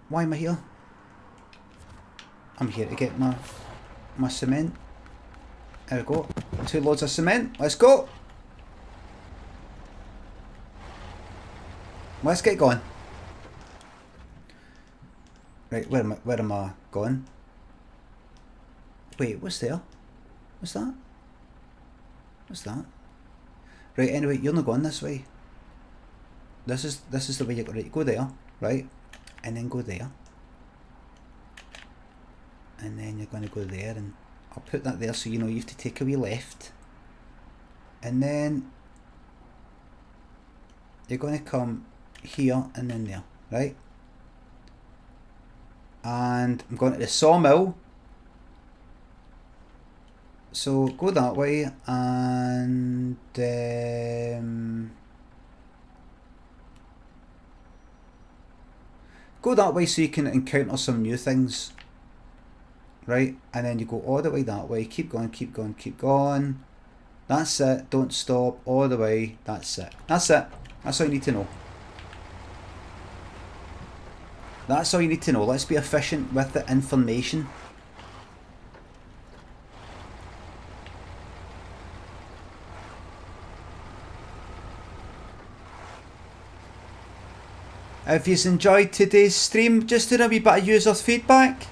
why am I here? I'm here to get my cement. There we go. 2 loads of cement. Let's go. Let's get going. Right, where am I going? Wait, what's there? What's that? What's that? Right, anyway, you're not going this way. This is the way you go there, right? And then go there. And then you're gonna go there, and I'll put that there so you know you have to take a wee left. And then you're gonna come here and then there, right? And I'm going to the sawmill. So go that way and go that way so you can encounter some new things. Right? And then you go all the way that way. Keep going, keep going, keep going. That's it. Don't stop. All the way. That's it. That's it. That's all you need to know. That's all you need to know. Let's be efficient with the information. If you've enjoyed today's stream, just doing a wee bit of user feedback.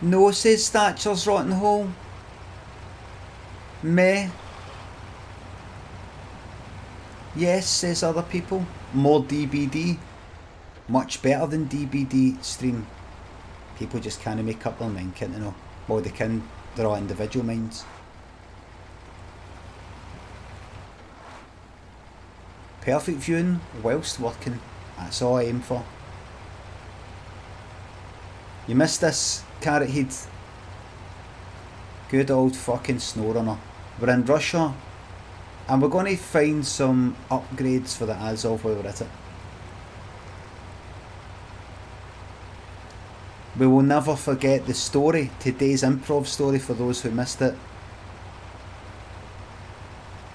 No, says Thatcher's Rotten Hole. Meh. Yes, says other people. More DBD. Much better than DBD stream. People just can't make up their mind, can't they know? Well, they can. They're all individual minds. Perfect viewing whilst working. That's all I aim for. You missed this, Carrot Head. Good old fucking SnowRunner. We're in Russia. And we're going to find some upgrades for the Azov while we're at it. We will never forget the story, today's improv story for those who missed it.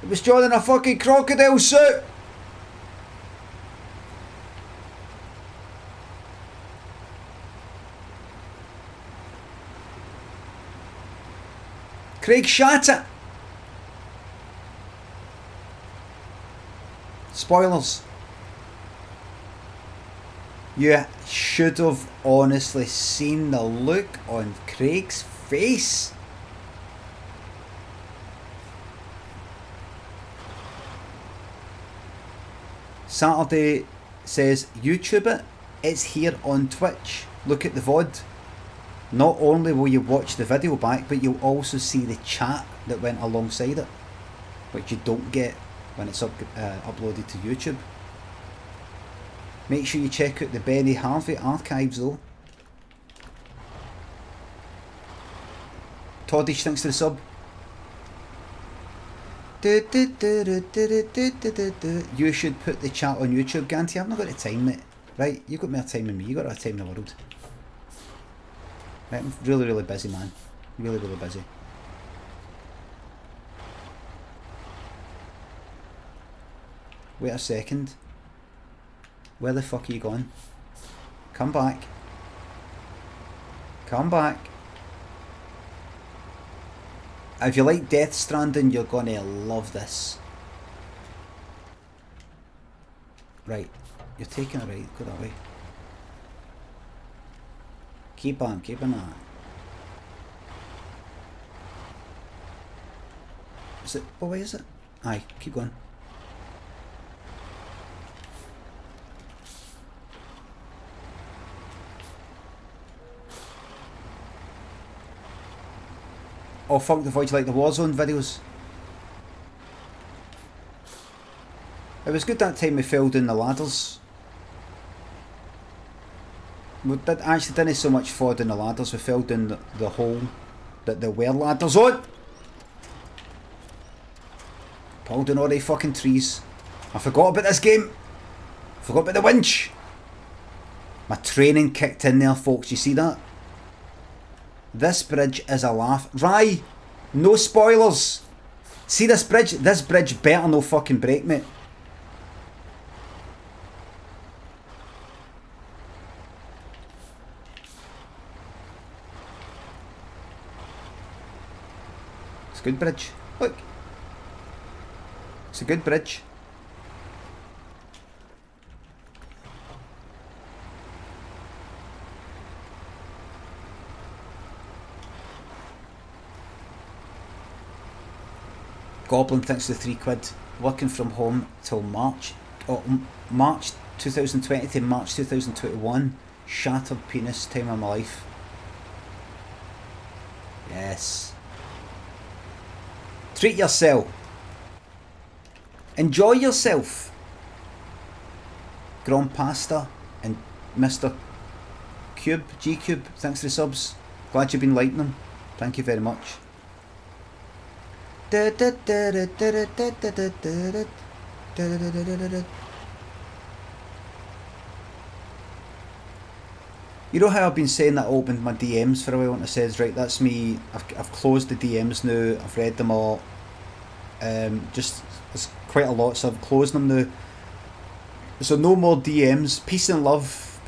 It was John in a fucking crocodile suit! Craig shot it! Spoilers. You should have honestly seen the look on Craig's face. Saturday says YouTube it. It's here on Twitch. Look at the VOD. Not only will you watch the video back, but you'll also see the chat that went alongside it, which you don't get when it's uploaded to YouTube. Make sure you check out the Benny Harvey archives though. Toddish, thanks to the sub. You should put the chat on YouTube, Ganty. I've not got the time, mate. Right, you've got more time than me. You've got all the time in the world. Right, I'm really, really busy, man. Really, really busy. Wait a second. Where the fuck are you going? Come back. Come back. If you like Death Stranding, you're gonna love this. Right. You're taking a right. Go that way. Keep on, keep an eye. Is it? What way is it? Aye, keep going. Oh fuck the void, you like the Warzone videos? It was good that time we fell down the ladders. We actually didn't so much fall down the ladders, we fell down the hole that there were ladders on! Pulled down all the fucking trees. I forgot about this game. Forgot about the winch. My training kicked in there, folks. You see that? This bridge is a laugh. Rye, no spoilers. See this bridge? This bridge better no fucking break, mate. It's a good bridge. Look. It's a good bridge. Goblin thinks the £3. Working from home till March. Oh, March 2020 to March 2021. Shattered penis, time of my life. Yes. Treat yourself. Enjoy yourself. Grand Pasta and Mr. Cube, G-Cube, thanks for the subs. Glad you've been liking them. Thank you very much. You know how I've been saying that I opened my DMs for a while and I says, right, that's me, I've closed the DMs now, I've read them all. Just, there's quite a lot, so I've closed them now. So no more DMs, peace and love,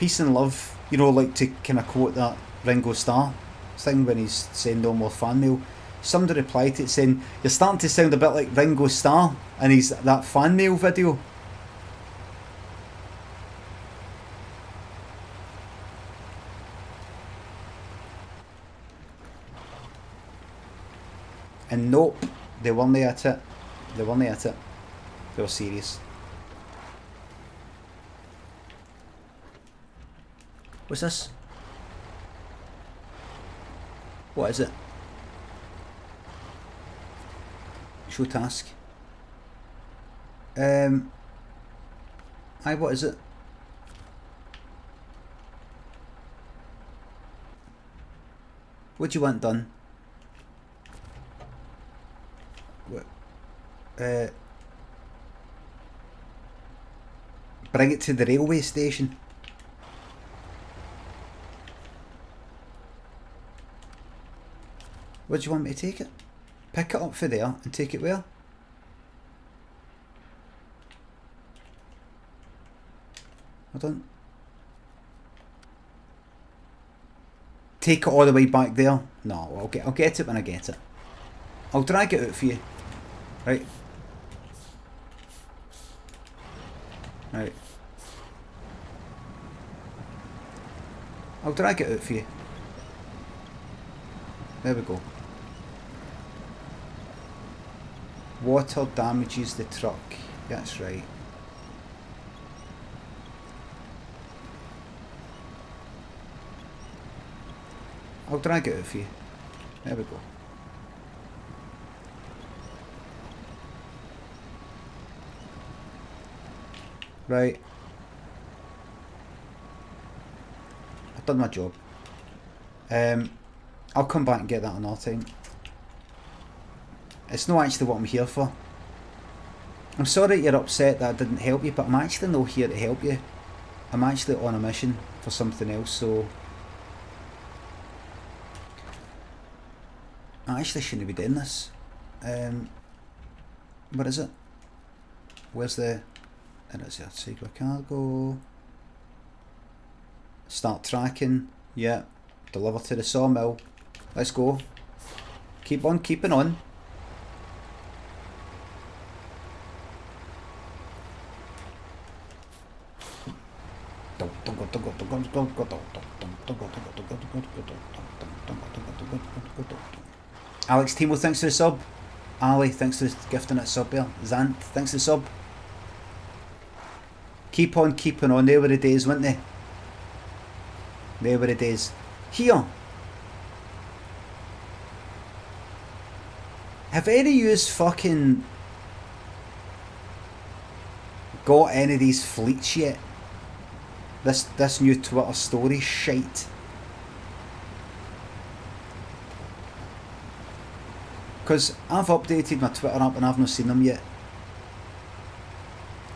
you know, like to kind of quote that Ringo Starr thing when he's saying no more fan mail. Somebody replied to it saying, you're starting to sound a bit like Ringo Starr and he's that fan mail video. And nope, they weren't at it. They weren't at it. They were serious. What's this? What is it? Show task. Aye, what is it? What do you want done? What? Bring it to the railway station. Where do you want me to take it? Pick it up for there and take it where? Hold on. Take it all the way back there? No, I'll get it when I get it. I'll drag it out for you. Right. Right. I'll drag it out for you. There we go. Water damages the truck. That's right. I'll drag it out for you. There we go. Right. I've done my job. I'll come back and get that another time. It's not actually what I'm here for. I'm sorry you're upset that I didn't help you, but I'm actually not here to help you. I'm actually on a mission for something else, so... I actually shouldn't be doing this. Where is it? Where's the... It is there. Secret cargo. Start tracking. Yeah. Deliver to the sawmill. Let's go. Keep on keeping on. Alex Timo, thanks for the sub. Ali, thanks for gifting it sub there. Zant, thanks for the sub. Keep on keeping on. They were the days, weren't they? They were the days. Here. Have any of yous fucking got any of these fleets yet? This new Twitter story shite. Because I've updated my Twitter app and I've not seen them yet.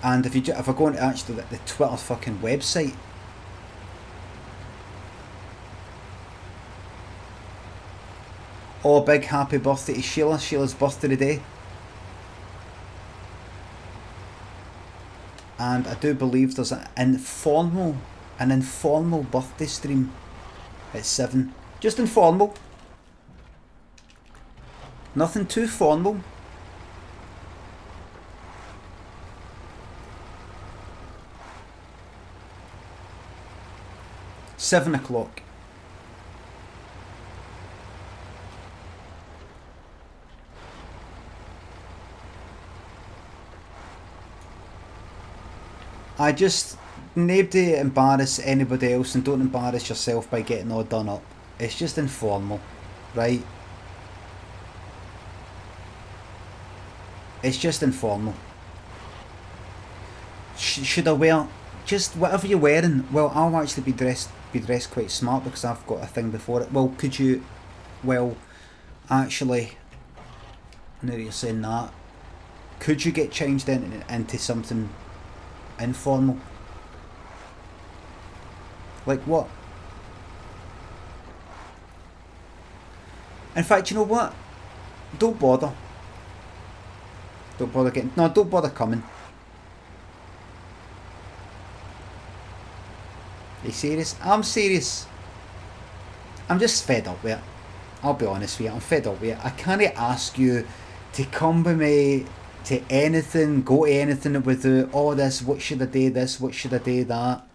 And if I go into actually the Twitter fucking website, oh, big happy birthday to Sheila. Sheila's birthday today. And I do believe there's an informal birthday stream at 7. Just informal. Nothing too formal. £7. I just nobody embarrass anybody else and don't embarrass yourself by getting all done up. It's just informal, right? It's just informal. Should I wear just whatever you're wearing? Well, I'll actually be dressed quite smart because I've got a thing before it. Well, could you? Well, actually, now that you're saying that, could you get changed into something informal? Like what? In fact, you know what? Don't bother. Don't bother getting... No, don't bother coming. Are you serious? I'm serious. I'm just fed up with it. I'll be honest with you. I'm fed up with it. I can't ask you to come with me to anything, go to anything with all this, what should I do this, what should I do that?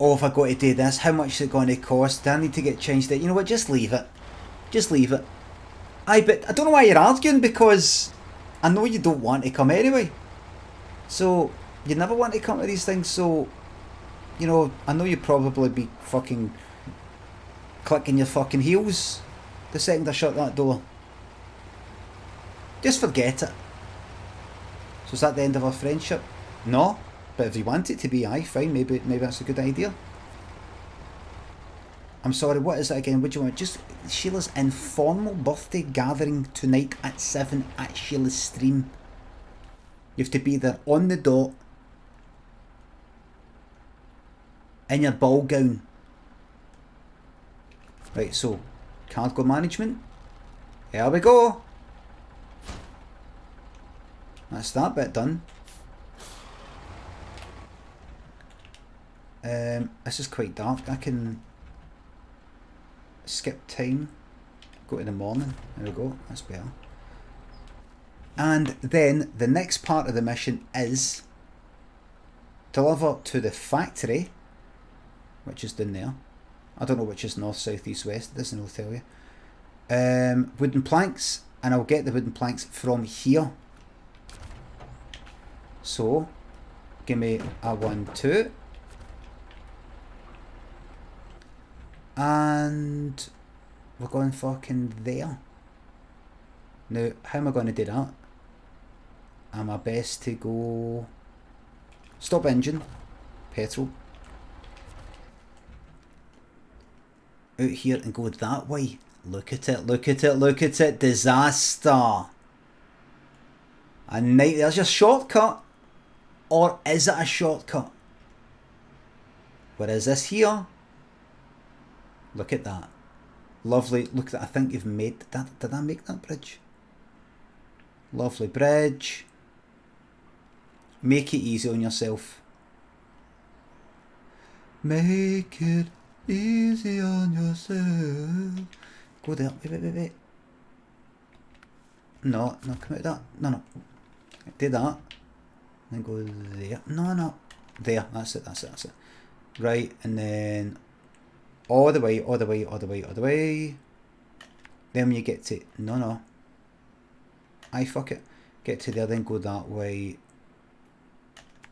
Oh, if I got to do this, how much is it going to cost? Do I need to get changed? You know what, just leave it. Just leave it. But I don't know why you're arguing, because I know you don't want to come anyway. So, you never want to come to these things, so, you know, I know you'd probably be fucking clicking your fucking heels the second I shut that door. Just forget it. So is that the end of our friendship? No, but if you want it to be, aye, fine, maybe that's a good idea. I'm sorry, what is that again? What do you want? Just Sheila's informal birthday gathering tonight at 7 at Sheila's stream. You have to be there on the dot in your ball gown. Right, so cargo management. Here we go. That's that bit done. This is quite dark. I can skip time, go to the morning. There we go, that's better. And then the next part of the mission is deliver to the factory, which is down there. I don't know which is north, south, east, west. It doesn't tell you. Wooden planks, and I'll get the wooden planks from here. So, give me a 1, 2. And we're going fucking there. Now, how am I going to do that? Am I best to go... Stop engine. Petrol. Out here and go that way. Look at it, look at it, look at it. Disaster. A night, there's your shortcut. Or is it a shortcut? Where is this here? Look at that. Lovely. Look at that. I think you've made that. Did I make that bridge? Lovely bridge. Make it easy on yourself. Make it easy on yourself. Go there. Wait. No, come out of that. No. Do that. Then go there. No. There. That's it. Right, and then all the way. Then when you get to... No. Aye, fuck it. Get to there, then go that way.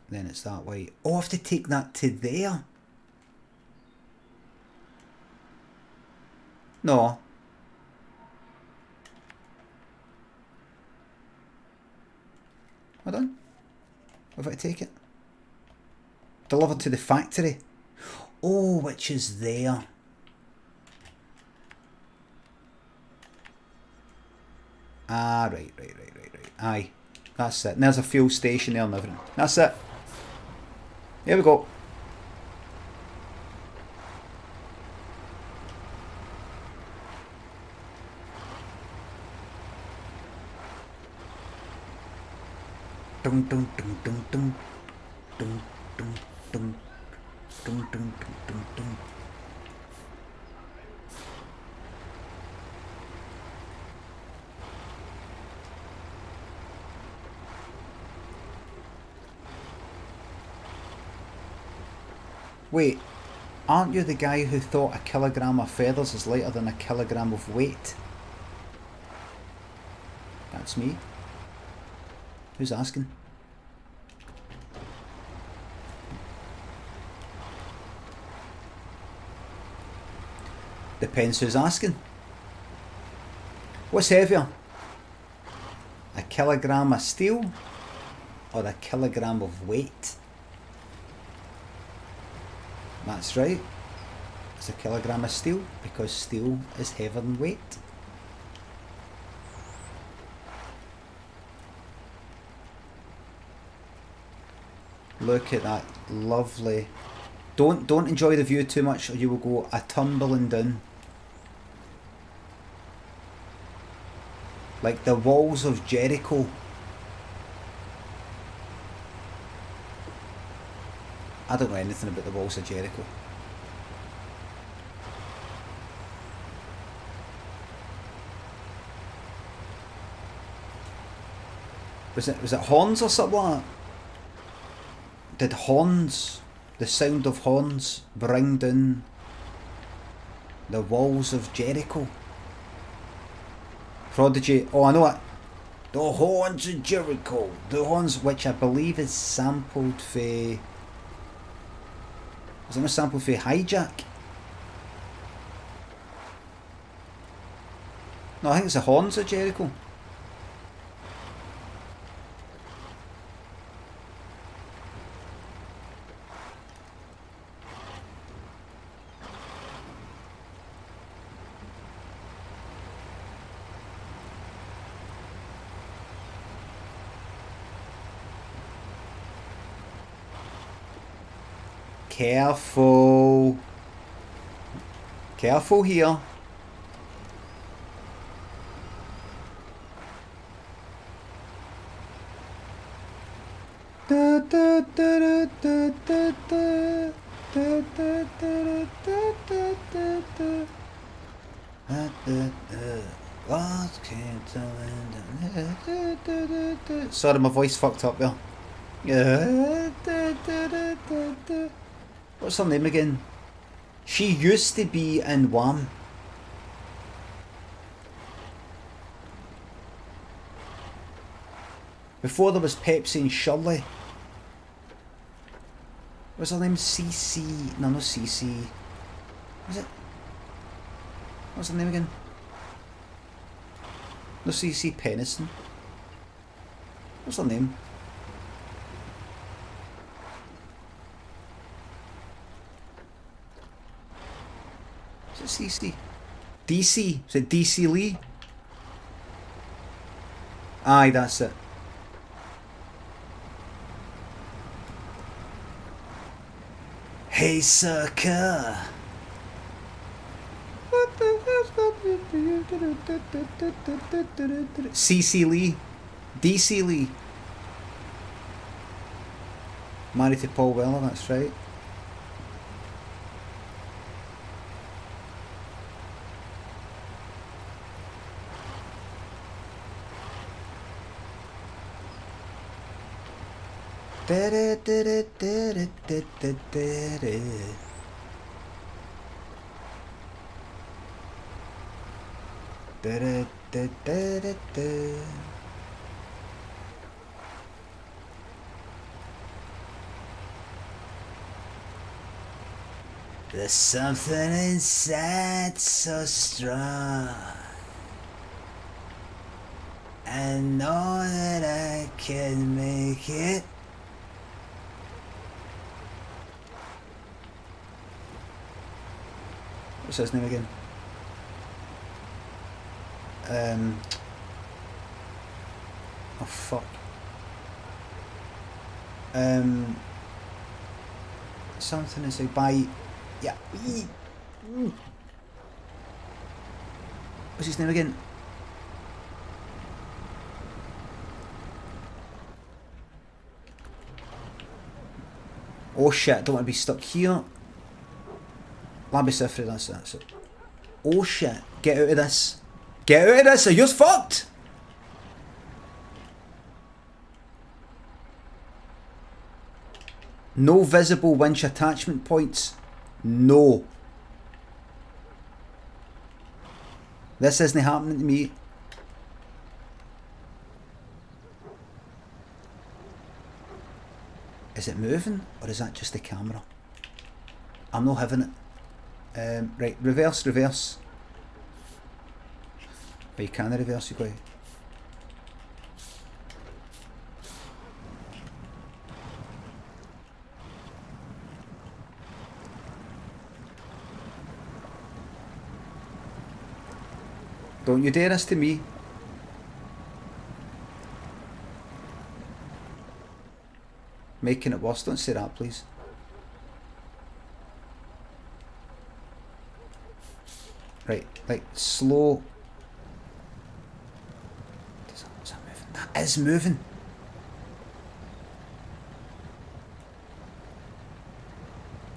Then it's that way. Oh, I have to take that to there. No. Hold on. Have I to take it? Delivered to the factory. Oh, which is there. Ah, right. Aye. That's it. And there's a fuel station there and everything. That's it. Here we go. Dun dun dun dun dun dun dun dun dun dun dun dun. Wait, aren't you the guy who thought a kilogram of feathers is lighter than a kilogram of weight? That's me. Who's asking? Depends who's asking. What's heavier? A kilogram of steel or a kilogram of weight? That's right. It's a kilogram of steel because steel is heavier than weight. Look at that lovely. Don't enjoy the view too much or you will go a tumbling down. Like the walls of Jericho. I don't know anything about the walls of Jericho. Was it horns or something like that? Did horns, the sound of horns, bring down the walls of Jericho? Prodigy, oh I know it. The horns of Jericho. The horns, which I believe is sampled for... Is it not sampled for Hijack? No, I think it's the horns of Jericho. Careful. Careful here. Sorry, my voice fucked up there. What's her name again? She used to be in Wham. Before there was Pepsi and Shirley. What's her name? CC. No, not CC. Was it? What's her name again? No, CC Pennison. What's her name? Is it CC? DC? Is it DC Lee? Aye, that's it. Hey, sucker. CC Lee. DC Lee. Married to Paul Weller, that's right. There's something inside so strong. I know that I can make it. What's his name again? Oh fuck. Something is like by, yeah. What's his name again? Oh shit, I don't want to be stuck here. Labicifera, that's it. Oh shit, get out of this. Get out of this, or you're fucked! No visible winch attachment points. No. This isn't happening to me. Is it moving, or is that just the camera? I'm not having it. Right, reverse. But you can't reverse, you go. Don't you dare this to me. Making it worse, don't say that please. Right, like slow. Is that moving? That is moving.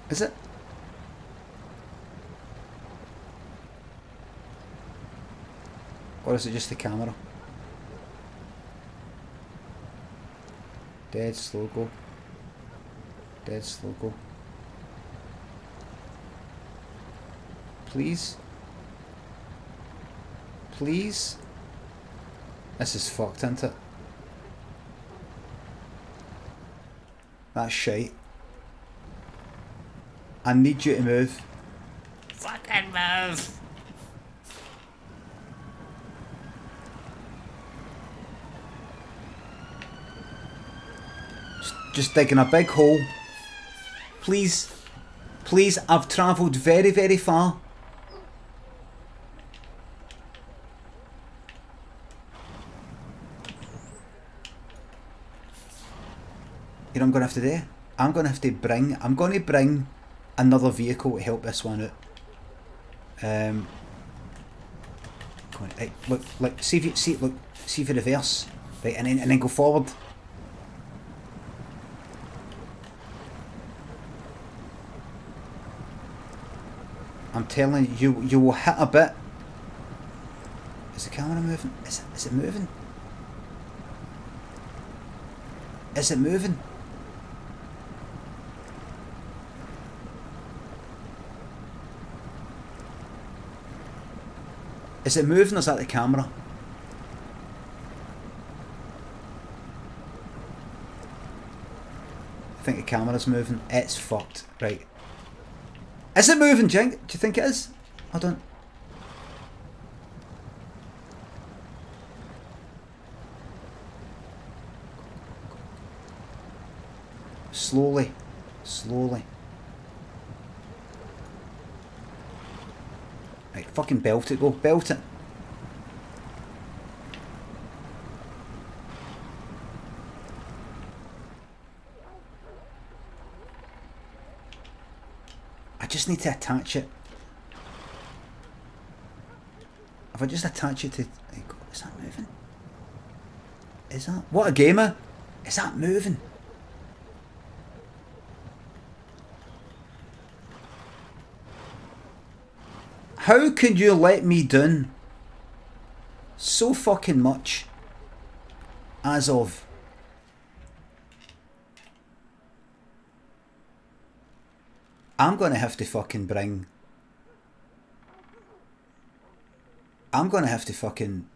Is it? Or is it just the camera? Dead slow go. Dead slow go. Please? Please? This is fucked, isn't it? That's shite. I need you to move. Fucking move! Just digging a big hole. Please. Please, I've travelled very, very far. You know what I'm going to have to do? I'm going to bring another vehicle to help this one out. Come on, right, look, see if you reverse. Right, and then go forward. I'm telling you, you will hit a bit. Is the camera moving? Is it moving? Is it moving? Is it moving or is that the camera? I think the camera's moving. It's fucked. Right. Is it moving, Jink? Do you think it is? Hold on. Slowly. Slowly. Right, fucking belt it, go. Belt it. I just need to attach it. If I just attach it to... Is that moving? Is that... What a gamer! Is that moving? How can you let me down so fucking much as of... I'm going to have to fucking bring... I'm going to have to fucking...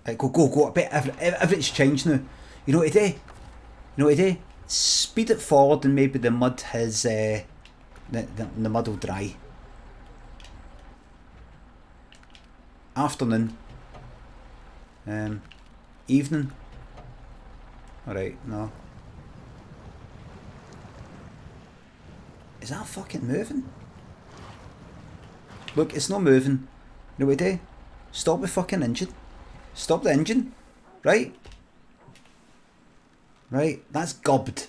Right, go. I bet everything's changed now. You know what to do? You know what to do? Speed it forward and maybe the mud has... the mud will dry. Afternoon. Evening. Alright, no. Is that fucking moving? Look, it's not moving. You know what to do? Stop the fucking engine. Stop the engine. Right? Right, that's gubbed.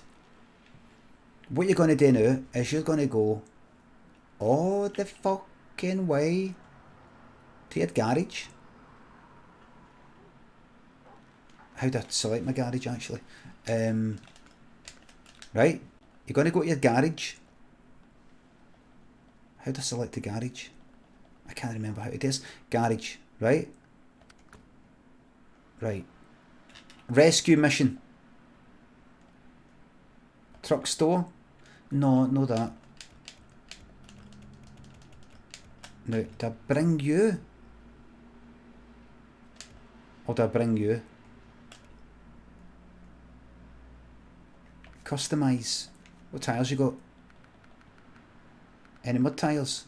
What you're going to do now is you're going to go all the fucking way to your garage. How do I select my garage actually? Right, you're going to go to your garage. How do I select the garage? I can't remember how it is. Garage, right? Right. Rescue mission. Truck store? No, no that. Now, do I bring you? Or do I bring you? Customise. What tiles you got? Any mud tiles?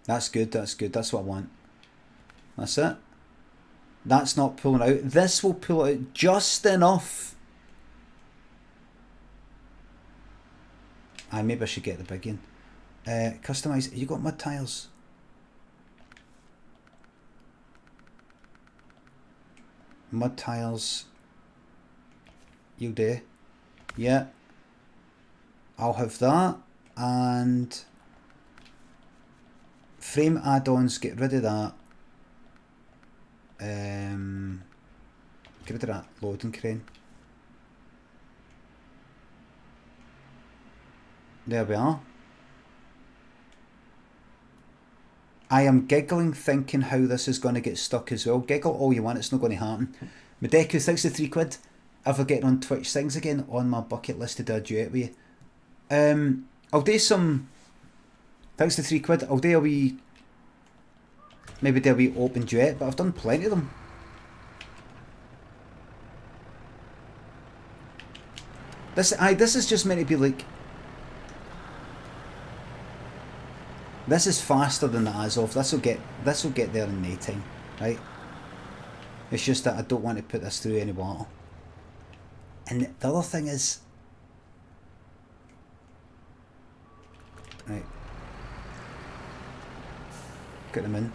That's good, that's good. That's what I want. That's it. That's not pulling out. This will pull out just enough. Maybe I should get the big one. Customise. You got mud tiles? Mud tiles. You do. Yeah. I'll have that. And frame add-ons, get rid of that. Get rid of that loading crane. There we are. I am giggling thinking how this is going to get stuck as well. Giggle all you want, it's not going to happen. Medeku, thanks for £3. Ever getting on Twitch things again on my bucket list to do a duet with you. I'll do some... Thanks for £3. I'll do a wee... Maybe do a wee open duet, but I've done plenty of them. This is just meant to be like... This is faster than the Azov. This will get there in no time, right? It's just that I don't want to put this through any water. And the other thing is, right? Get them in.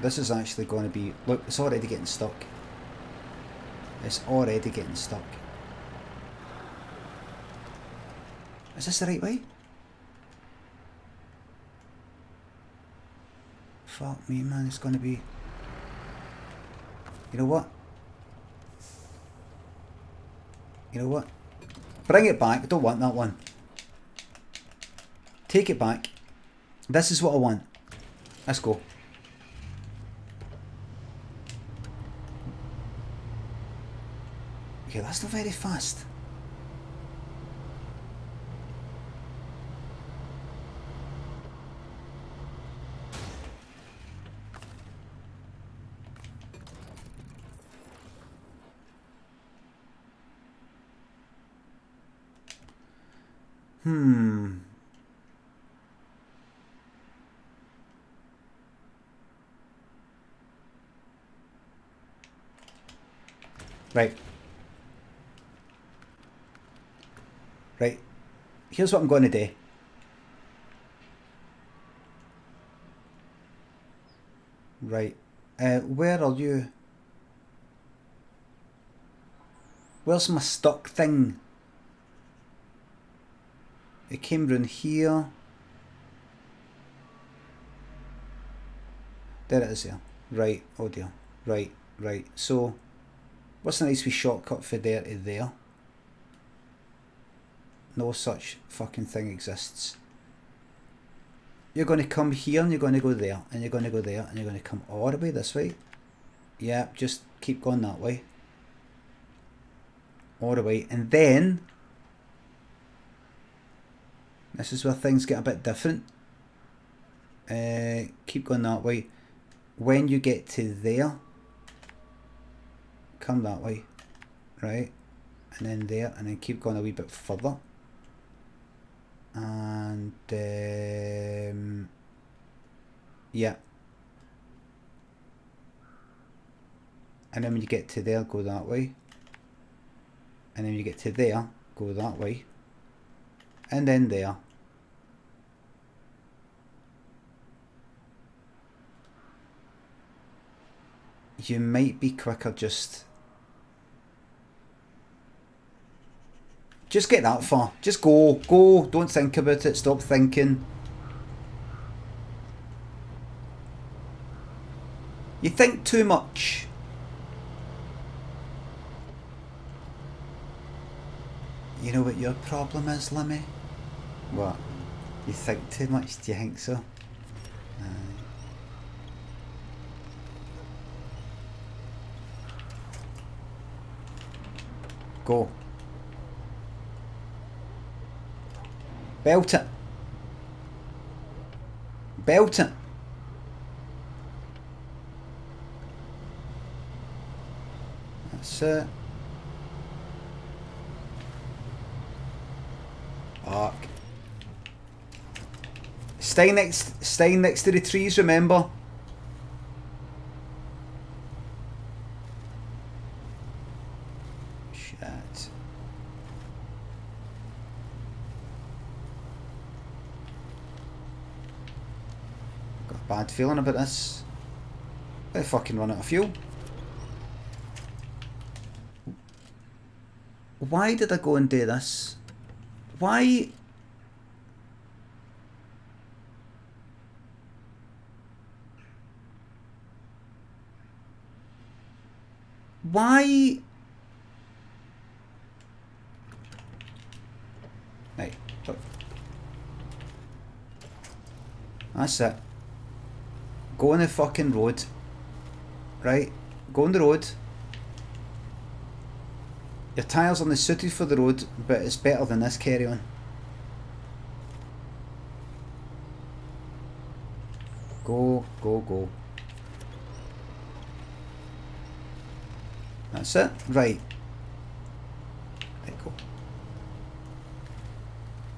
This is actually going to be... Look, it's already getting stuck. It's already getting stuck. Is this the right way? Fuck me, man. It's going to be... You know what? You know what? Bring it back. I don't want that one. Take it back. This is what I want. Let's go. Okay, that's not very fast. Right. Right. Here's what I'm going to do. Right. Where are you? Where's my stock thing? It came round here. There it is there. Right. Oh dear. Right. Right. So, what's a nice wee shortcut for there to there? No such fucking thing exists. You're going to come here and you're going to go there and you're going to go there and you're going to come all the way this way. Yeah, just keep going that way. All the way. And then, this is where things get a bit different. Keep going that way. When you get to there, come that way. Right? And then there, and then keep going a wee bit further. And yeah, and then when you get to there, go that way, and then when you get to there, go that way, and then there. You might be quicker just get that far. Just go. Go. Don't think about it. Stop thinking. You think too much. You know what your problem is, Limmy? What? You think too much? Do you think so? Go. Belt it. Belt it. That's it. Fuck. Stay next to the trees, remember? Shit. Got a bad feeling about this. I fucking run out of fuel. Why did I go and do this? Why? Why? Right, look. That's it. Go on the fucking road. Right? Go on the road. Your tyres aren't suited for the road, but it's better than this carry on. Go, go, go. That's it. Right. Right, go.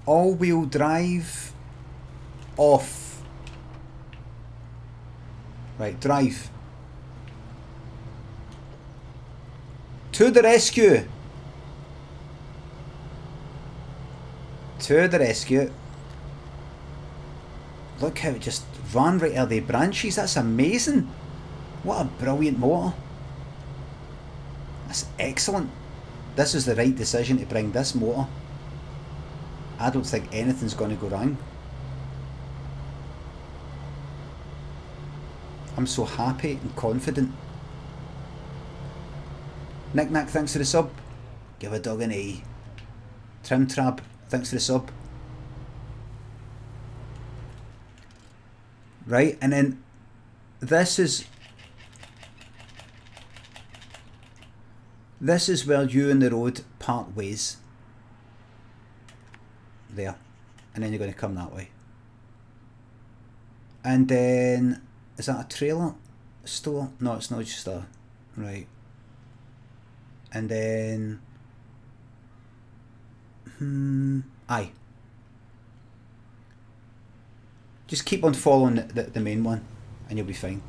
All-wheel drive off. Right, drive. To the rescue. To the rescue. Look how it just ran right out of the branches. That's amazing. What a brilliant motor. That's excellent. This is the right decision to bring this motor. I don't think anything's going to go wrong. I'm so happy and confident. Knick Knack, thanks for the sub. Give a dog an A. Trim Trab, thanks for the sub. Right, and then this is where you and the road part ways. There. And then you're going to come that way. And then, is that a trailer store? No, it's not just a, right. And then, aye. Just keep on following the main one and you'll be fine.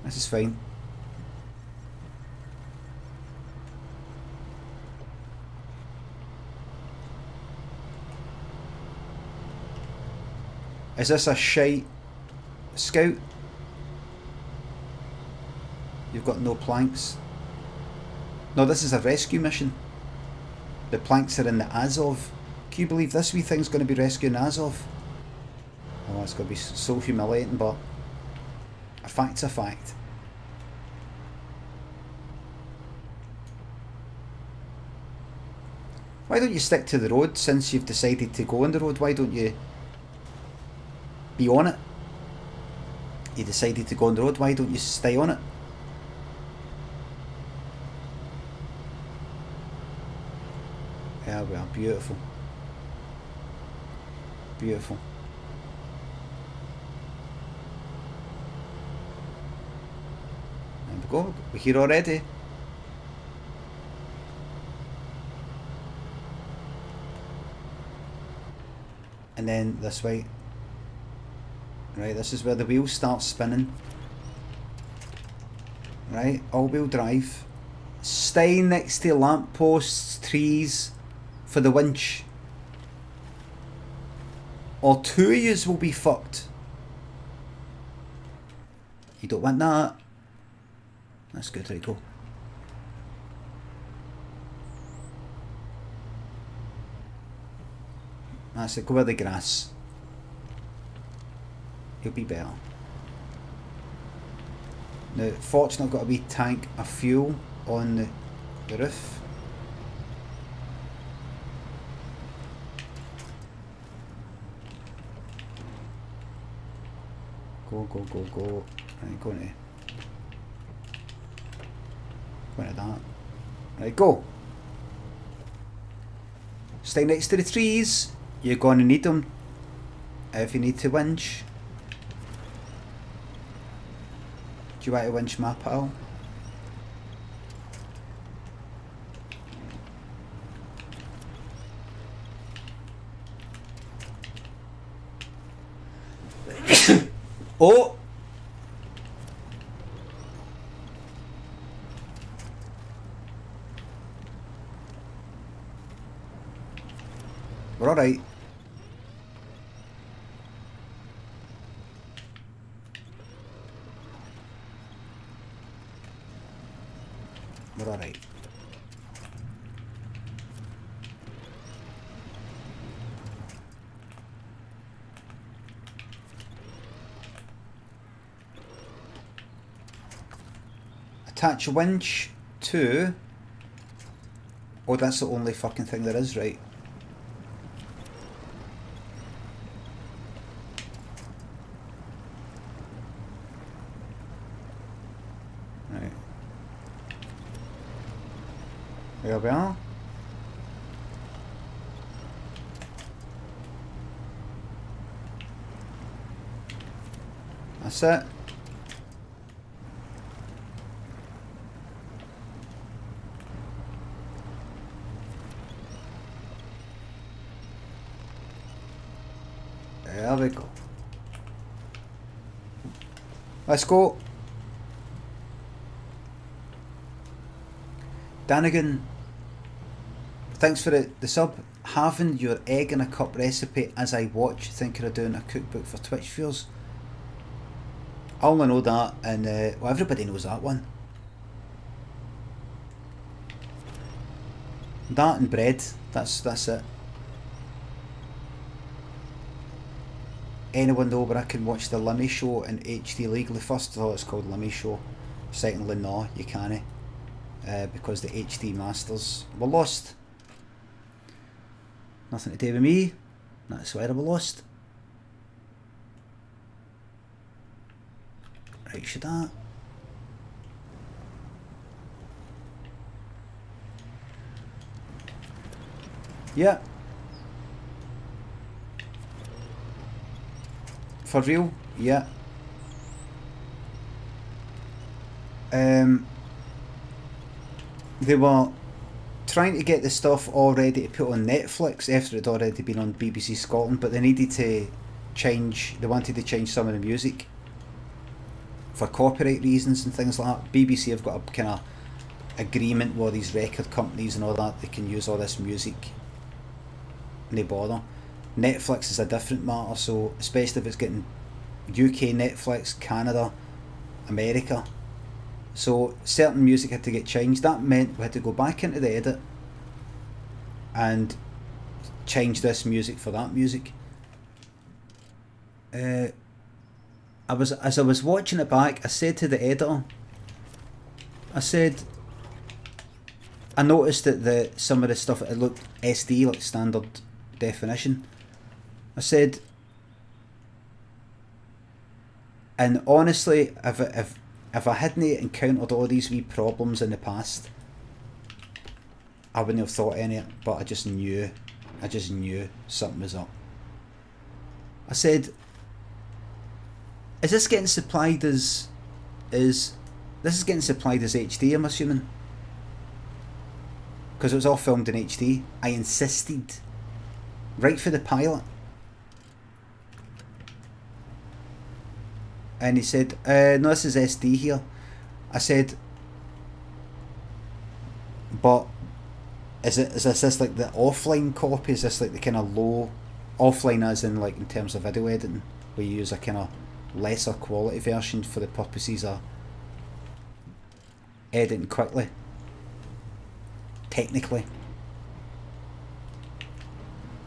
This is fine. Is this a shite scout? You've got no planks. No, this is a rescue mission. The planks are in the Azov. Can you believe this wee thing's going to be rescuing Azov? Oh, it's going to be so humiliating, but a fact's a fact. Why don't you stick to the road since you've decided to go on the road? Why don't you be on it? You decided to go on the road, why don't you stay on it? Yeah, we are beautiful. Beautiful. There we go, we're here already. And then this way. Right, this is where the wheels start spinning. Right, all-wheel drive. Stay next to lampposts, trees for the winch. Or two of yous will be fucked. You don't want that. That's good, right, go. That's it, go where the grass. He'll be better. Now, fortunately I've got a wee tank of fuel on the roof. Go, go, go, go. Right, go into that. Right, go. Stay next to the trees. You're going to need them if you need to winch. Do you want to winch my pal? Oh! We're alright. We're alright. Attach a winch to... Oh, that's the only fucking thing there is, right? Right. There we are. That's it. There we go. Let's go. Danigan, thanks for the sub. Having your egg in a cup recipe as I watch, thinking of doing a cookbook for Twitch viewers. I only know that, and well, everybody knows that one. That and bread. That's it. Anyone know where I can watch the Limmy show in HD legally? First of all, it's called Limmy show. Secondly, no, you can't. Because the HD masters were lost. Nothing to do with me. That's why they were lost. Right, should that? Yeah. For real? Yeah. They were trying to get the stuff all ready to put on Netflix after it had already been on BBC Scotland, but they needed to change, they wanted to change some of the music for copyright reasons and things like that. BBC have got a kind of agreement with these record companies and all that, they can use all this music, no bother. Netflix is a different matter, so especially if it's getting UK Netflix, Canada, America, so certain music had to get changed. That meant we had to go back into the edit and change this music for that music. As I was watching it back, I said to the editor, I said, I noticed that some of the stuff, it looked SD, like standard definition. I said, and honestly, if I hadn't encountered all these wee problems in the past, I wouldn't have thought any of it, but I just knew something was up. I said, is this getting supplied as HD, I'm assuming? Because it was all filmed in HD. I insisted, right for the pilot. And he said, no, this is SD here. I said, but is this like the offline copy? Is this like the kind of low offline, as in like in terms of video editing, where you use a kind of lesser quality version for the purposes of editing quickly. Technically.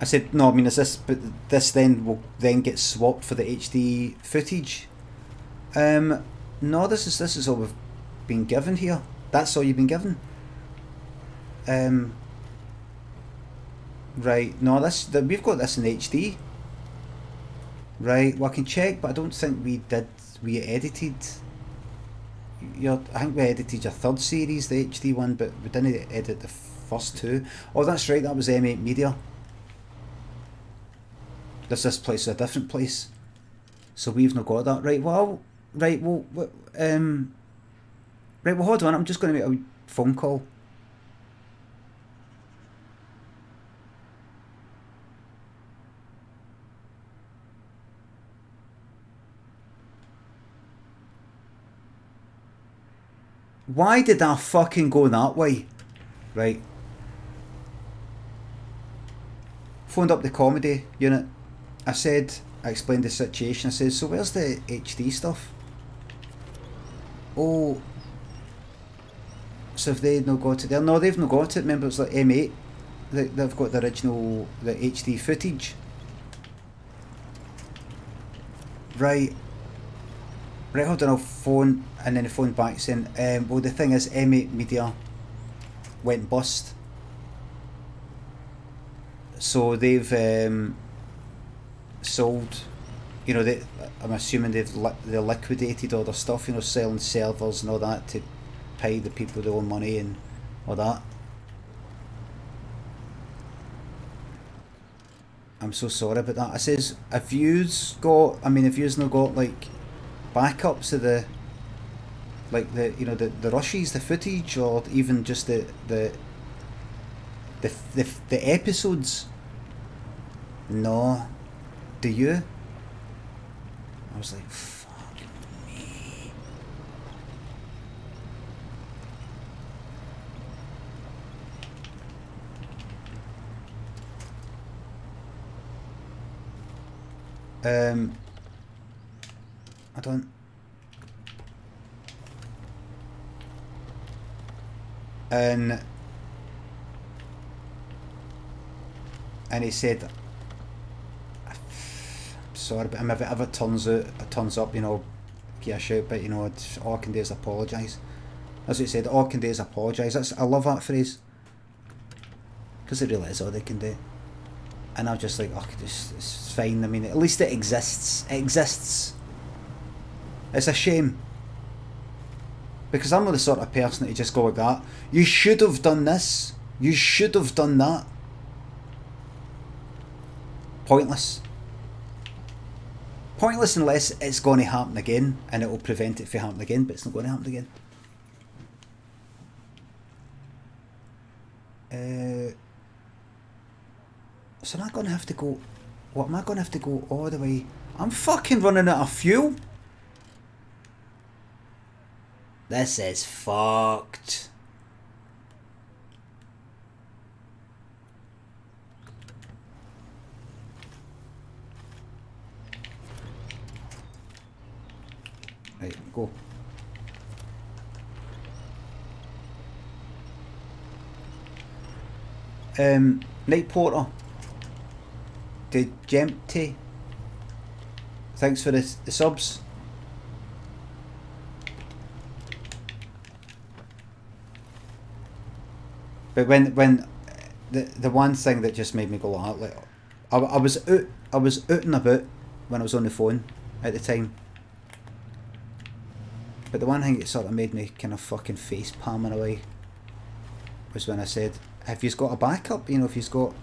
I said, no, I mean, is this, but this then will then get swapped for the HD footage? No, this is all we've been given here. That's all you've been given. Right, no, we've got this in HD. Right, well I can check, but I don't think we edited I think we edited your third series, the HD one, but we didn't edit the first two. Oh, that's right, that was M8 Media. This place is a different place. So we've not got that. Right, well, right, well, hold on, I'm just going to make a phone call. Why did I fucking go that way? Right. Phoned up the comedy unit. I explained the situation. I said, so where's the HD stuff? Oh. So if they'd not got it there? No, they've not got it. Remember, it's like M8. They've got the original, the HD footage. Right. Right, hold on, I'll phone, and then the phone back saying, well, the thing is, M8 Media went bust. So they've sold, you know, I'm assuming they liquidated all their stuff, you know, selling servers and all that to pay the people their own money and all that. I'm so sorry about that. I says, have you's not got like backups of the you know the rushes, the footage, or even just the episodes? No. Do you? I was like, fuck me. I don't. And he said, sorry, but if it ever turns up, you know, give a shout, but you know, all I can do is apologise. As he said, all I can do is apologise. I love that phrase, because it really is all they can do. And I'm just like, oh, it's fine. I mean, at least it exists. It exists. It's a shame. Because I'm not the sort of person to just go like that. You should have done this. You should have done that. Pointless. Pointless unless it's going to happen again, and it will prevent it from happening again, but it's not going to happen again. So am I going to have to go... What, am I going to have to go all the way... I'm fucking running out of fuel. This is fucked. Right, go. Night Porter. To Jempty. Thanks for the subs. But when the one thing that just made me go like I was out and about when I was on the phone at the time. But the one thing that sort of made me kind of fucking face palm in a way was when I said, have you got a backup? You know, if you've got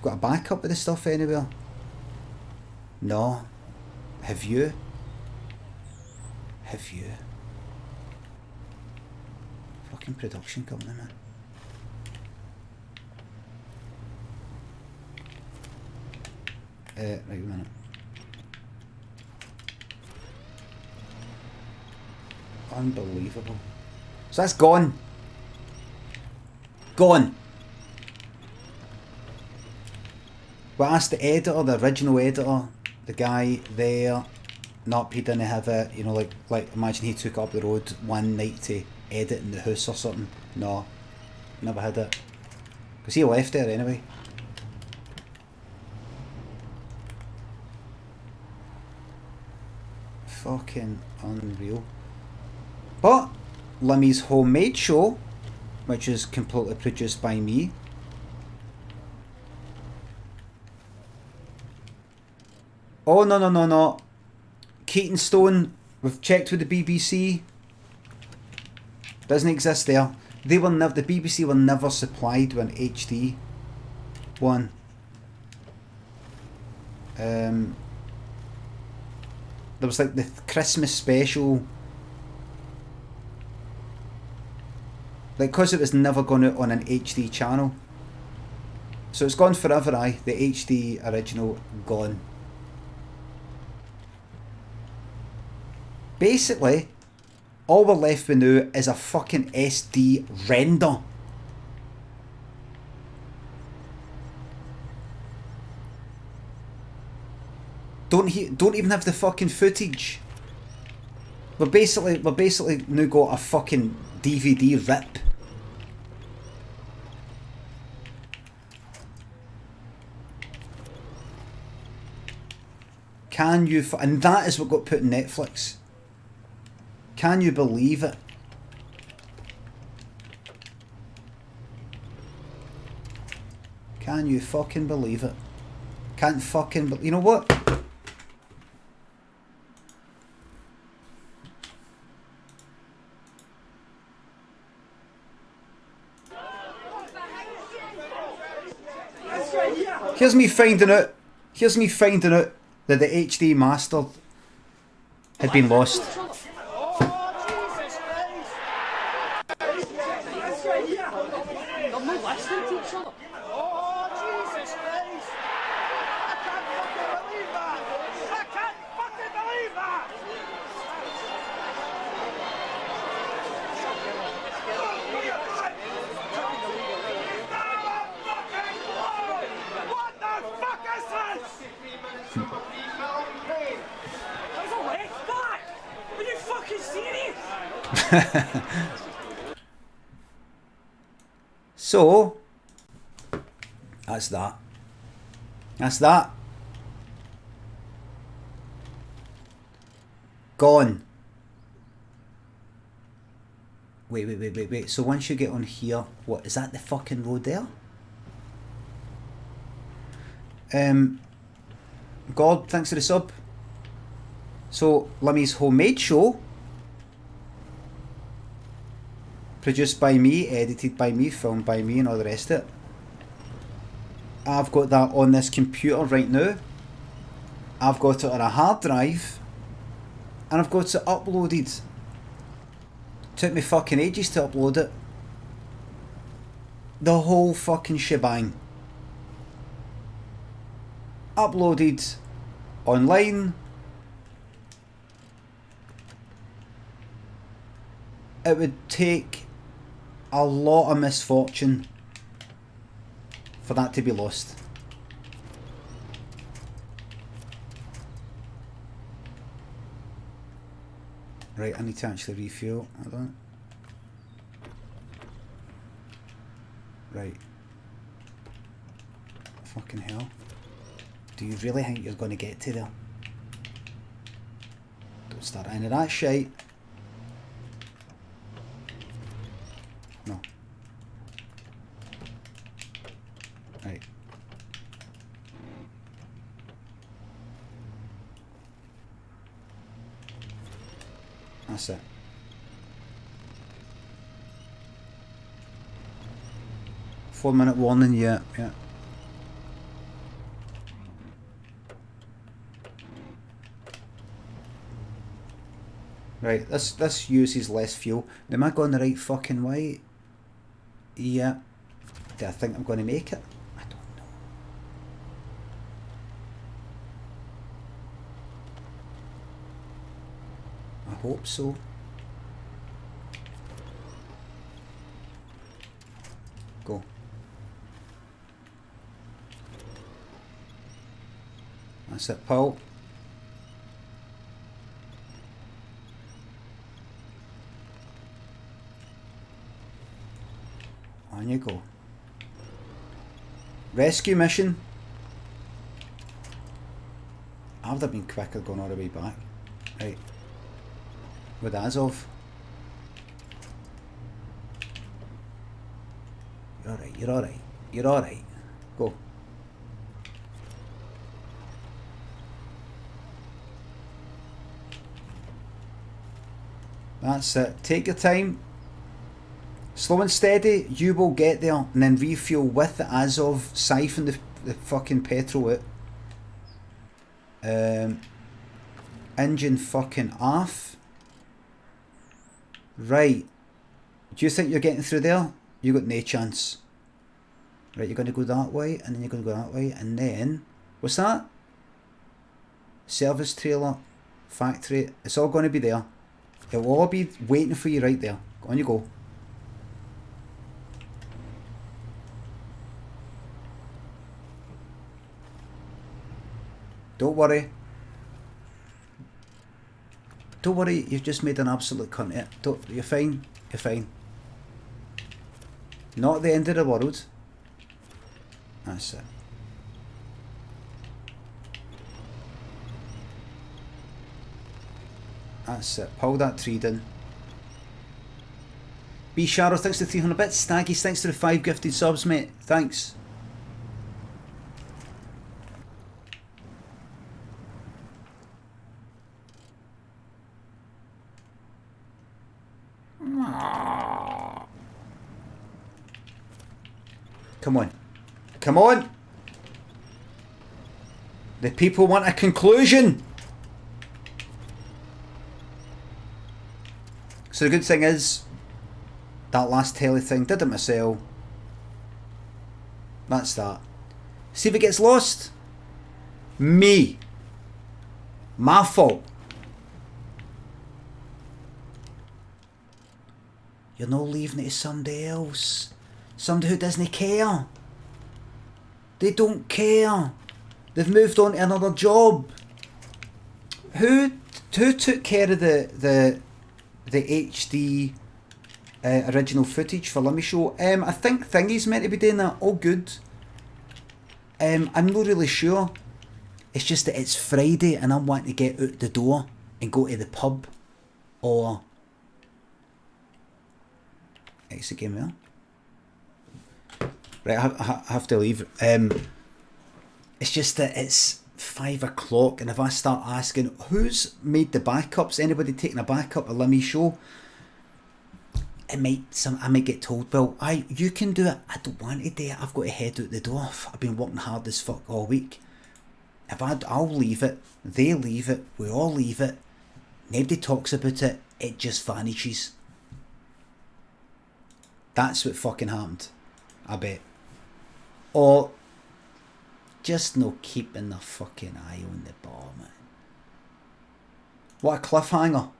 a backup of this stuff anywhere? No. Have you? Have you? Fucking production company, man. Right, a minute. Unbelievable. So that's gone. Gone. We asked the editor, the original editor, the guy there, Nope, he didn't have it. You know, like imagine he took up the road one night to edit in the house or something. No, never had it. Because he left there anyway. Fucking unreal. But Limmy's homemade show, which is completely produced by me. Oh no. Keaton Stone, we've checked with the BBC. Doesn't exist there. They were never. The BBC were never supplied with an HD one. There was like the Christmas special. Like, because it was never going out on an HD channel. So it's gone forever, aye. The HD original, gone. Basically, all we're left with now is a fucking SD render. Don't even have the fucking footage. We're basically now got a fucking DVD rip. Can you? And that is what got put in Netflix. Can you believe it? Can you fucking believe it? Can't fucking you know what? Here's me finding out that the HD master had been lost. So, that's that. That's that. Gone. Wait. So once you get on here, what, is that the fucking road there? God, thanks for the sub. So, Limmy's homemade show. Produced by me, edited by me, filmed by me and all the rest of it. I've got that on this computer right now. I've got it on a hard drive. And I've got it uploaded. Took me fucking ages to upload it. The whole fucking shebang. Uploaded online. It would take a lot of misfortune for that to be lost. Right, I need to actually refuel. Hold on. Right. Fucking hell. Do you really think you're going to get to there? Don't start any of that shite. No. Right. That's it. Four-minute warning, yeah. Right, this uses less fuel. Am I going the right fucking way? Yeah. Do I think I'm going to make it? I don't know. I hope so. Go. That's it, Paul. On you go. Rescue mission. I would have been quicker going all the way back. Right. With Azov. You're alright, you're alright. You're alright. Go. That's it. Take your time. Slow and steady, you will get there, and then refuel with the Azov, siphon the fucking petrol out. Engine fucking off. Right. Do you think you're getting through there? You got no chance. Right, you're going to go that way, and then you're going to go that way, and then... What's that? Service trailer, factory, it's all going to be there. It will all be waiting for you right there. On you go. Don't worry. Don't worry, you've just made an absolute cunt of it. You're fine. You're fine. Not the end of the world. That's it. That's it. Pull that tree down. B Shadow, thanks to 300 bits. Staggy, thanks to the 5 gifted subs, mate. Thanks. Come on. Come on! The people want a conclusion! So the good thing is, that last telly thing did it myself. That's that. See if it gets lost? Me. My fault. You're not leaving it to somebody else. Somebody who doesn't care. They don't care. They've moved on to another job. Who took care of the HD original footage for Limmy Show? I think Thingy's meant to be doing that. All good. I'm not really sure. It's just that it's Friday and I'm wanting to get out the door and go to the pub or exit game there. Right, I have to leave. It's just that it's 5 o'clock, and if I start asking who's made the backups, anybody taking a backup of Limmy Show, I might get told, well, you can do it. I don't want to do it. I've got to head out the door. I've been working hard as fuck all week. I'll leave it. They leave it. We all leave it. Nobody talks about it. It just vanishes. That's what fucking happened. I bet. Or just no keeping the fucking eye on the ball, man. What a cliffhanger.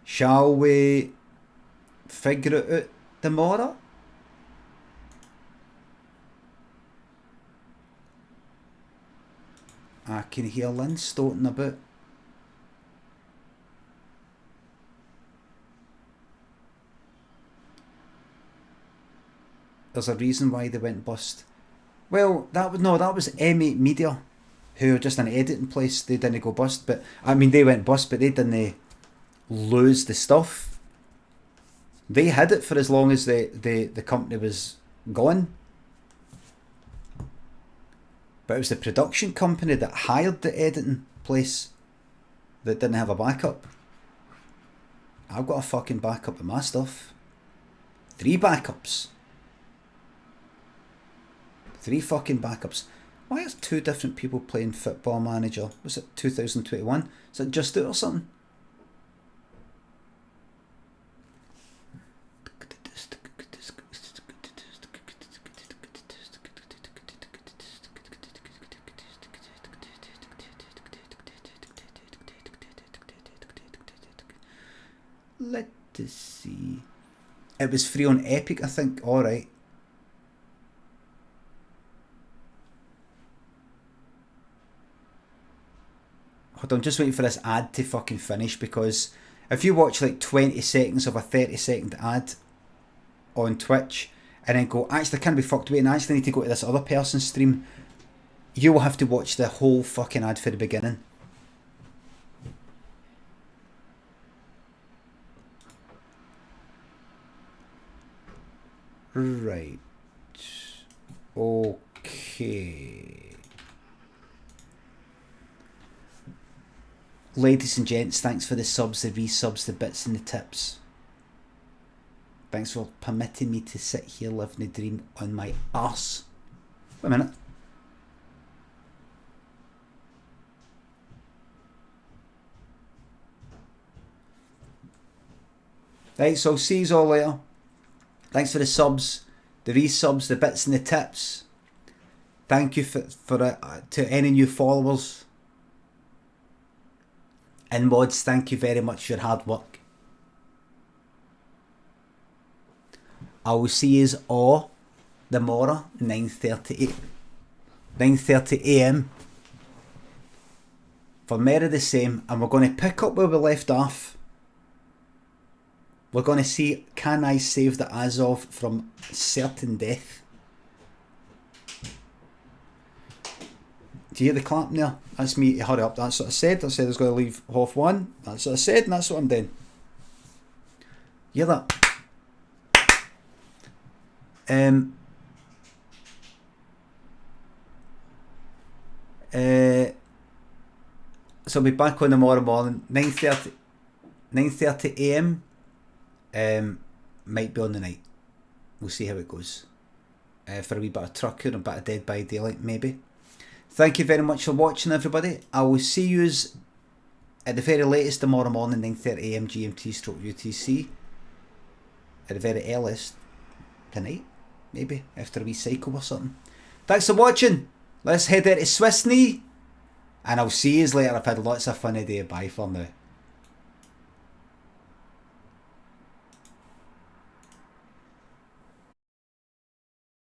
Shall we figure it out tomorrow? I can hear Lynn stoating about. There's a reason why they went bust. Well, that was M8 Media, who were just an editing place. They didn't go bust, but I mean they went bust, but they didn't lose the stuff. They had it for as long as the company was gone. But it was the production company that hired the editing place that didn't have a backup. I've got a fucking backup of my stuff. 3 backups. 3 fucking backups. Why is 2 different people playing Football Manager? Was it 2021? Is it just out or something? Let's see. It was free on Epic, I think. Alright. Hold on, just waiting for this ad to fucking finish, because if you watch like 20 seconds of a 30-second ad on Twitch and then go, actually I can't be fucked with and I actually need to go to this other person's stream, you will have to watch the whole fucking ad for the beginning. Right. Okay. Ladies and gents, thanks for the subs, the resubs, the bits and the tips. Thanks for permitting me to sit here living the dream on my arse. Wait a minute. Right, so see you all later. Thanks for the subs, the resubs, the bits and the tips. Thank you to any new followers. And mods, thank you very much for your hard work. I will see you all tomorrow, 9:30 AM. For more of the same, and we're going to pick up where we left off. We're going to see, can I save the Azov from certain death? Do you hear the clap there? That's me to hurry up. That's what I said. I said I was going to leave half one. That's what I said, and that's what I'm doing. You hear that? So I'll be back on tomorrow morning, 9:30 AM. Might be on the night. We'll see how it goes. For a wee bit of trucker and a bit of Dead by Daylight, maybe. Thank you very much for watching, everybody. I will see you at the very latest tomorrow morning, 9:30 AM GMT/UTC. At the very earliest tonight, maybe after a wee cycle or something. Thanks for watching. Let's head out to Swiss Knee, and I'll see you later. I've had lots of fun today. Bye for now.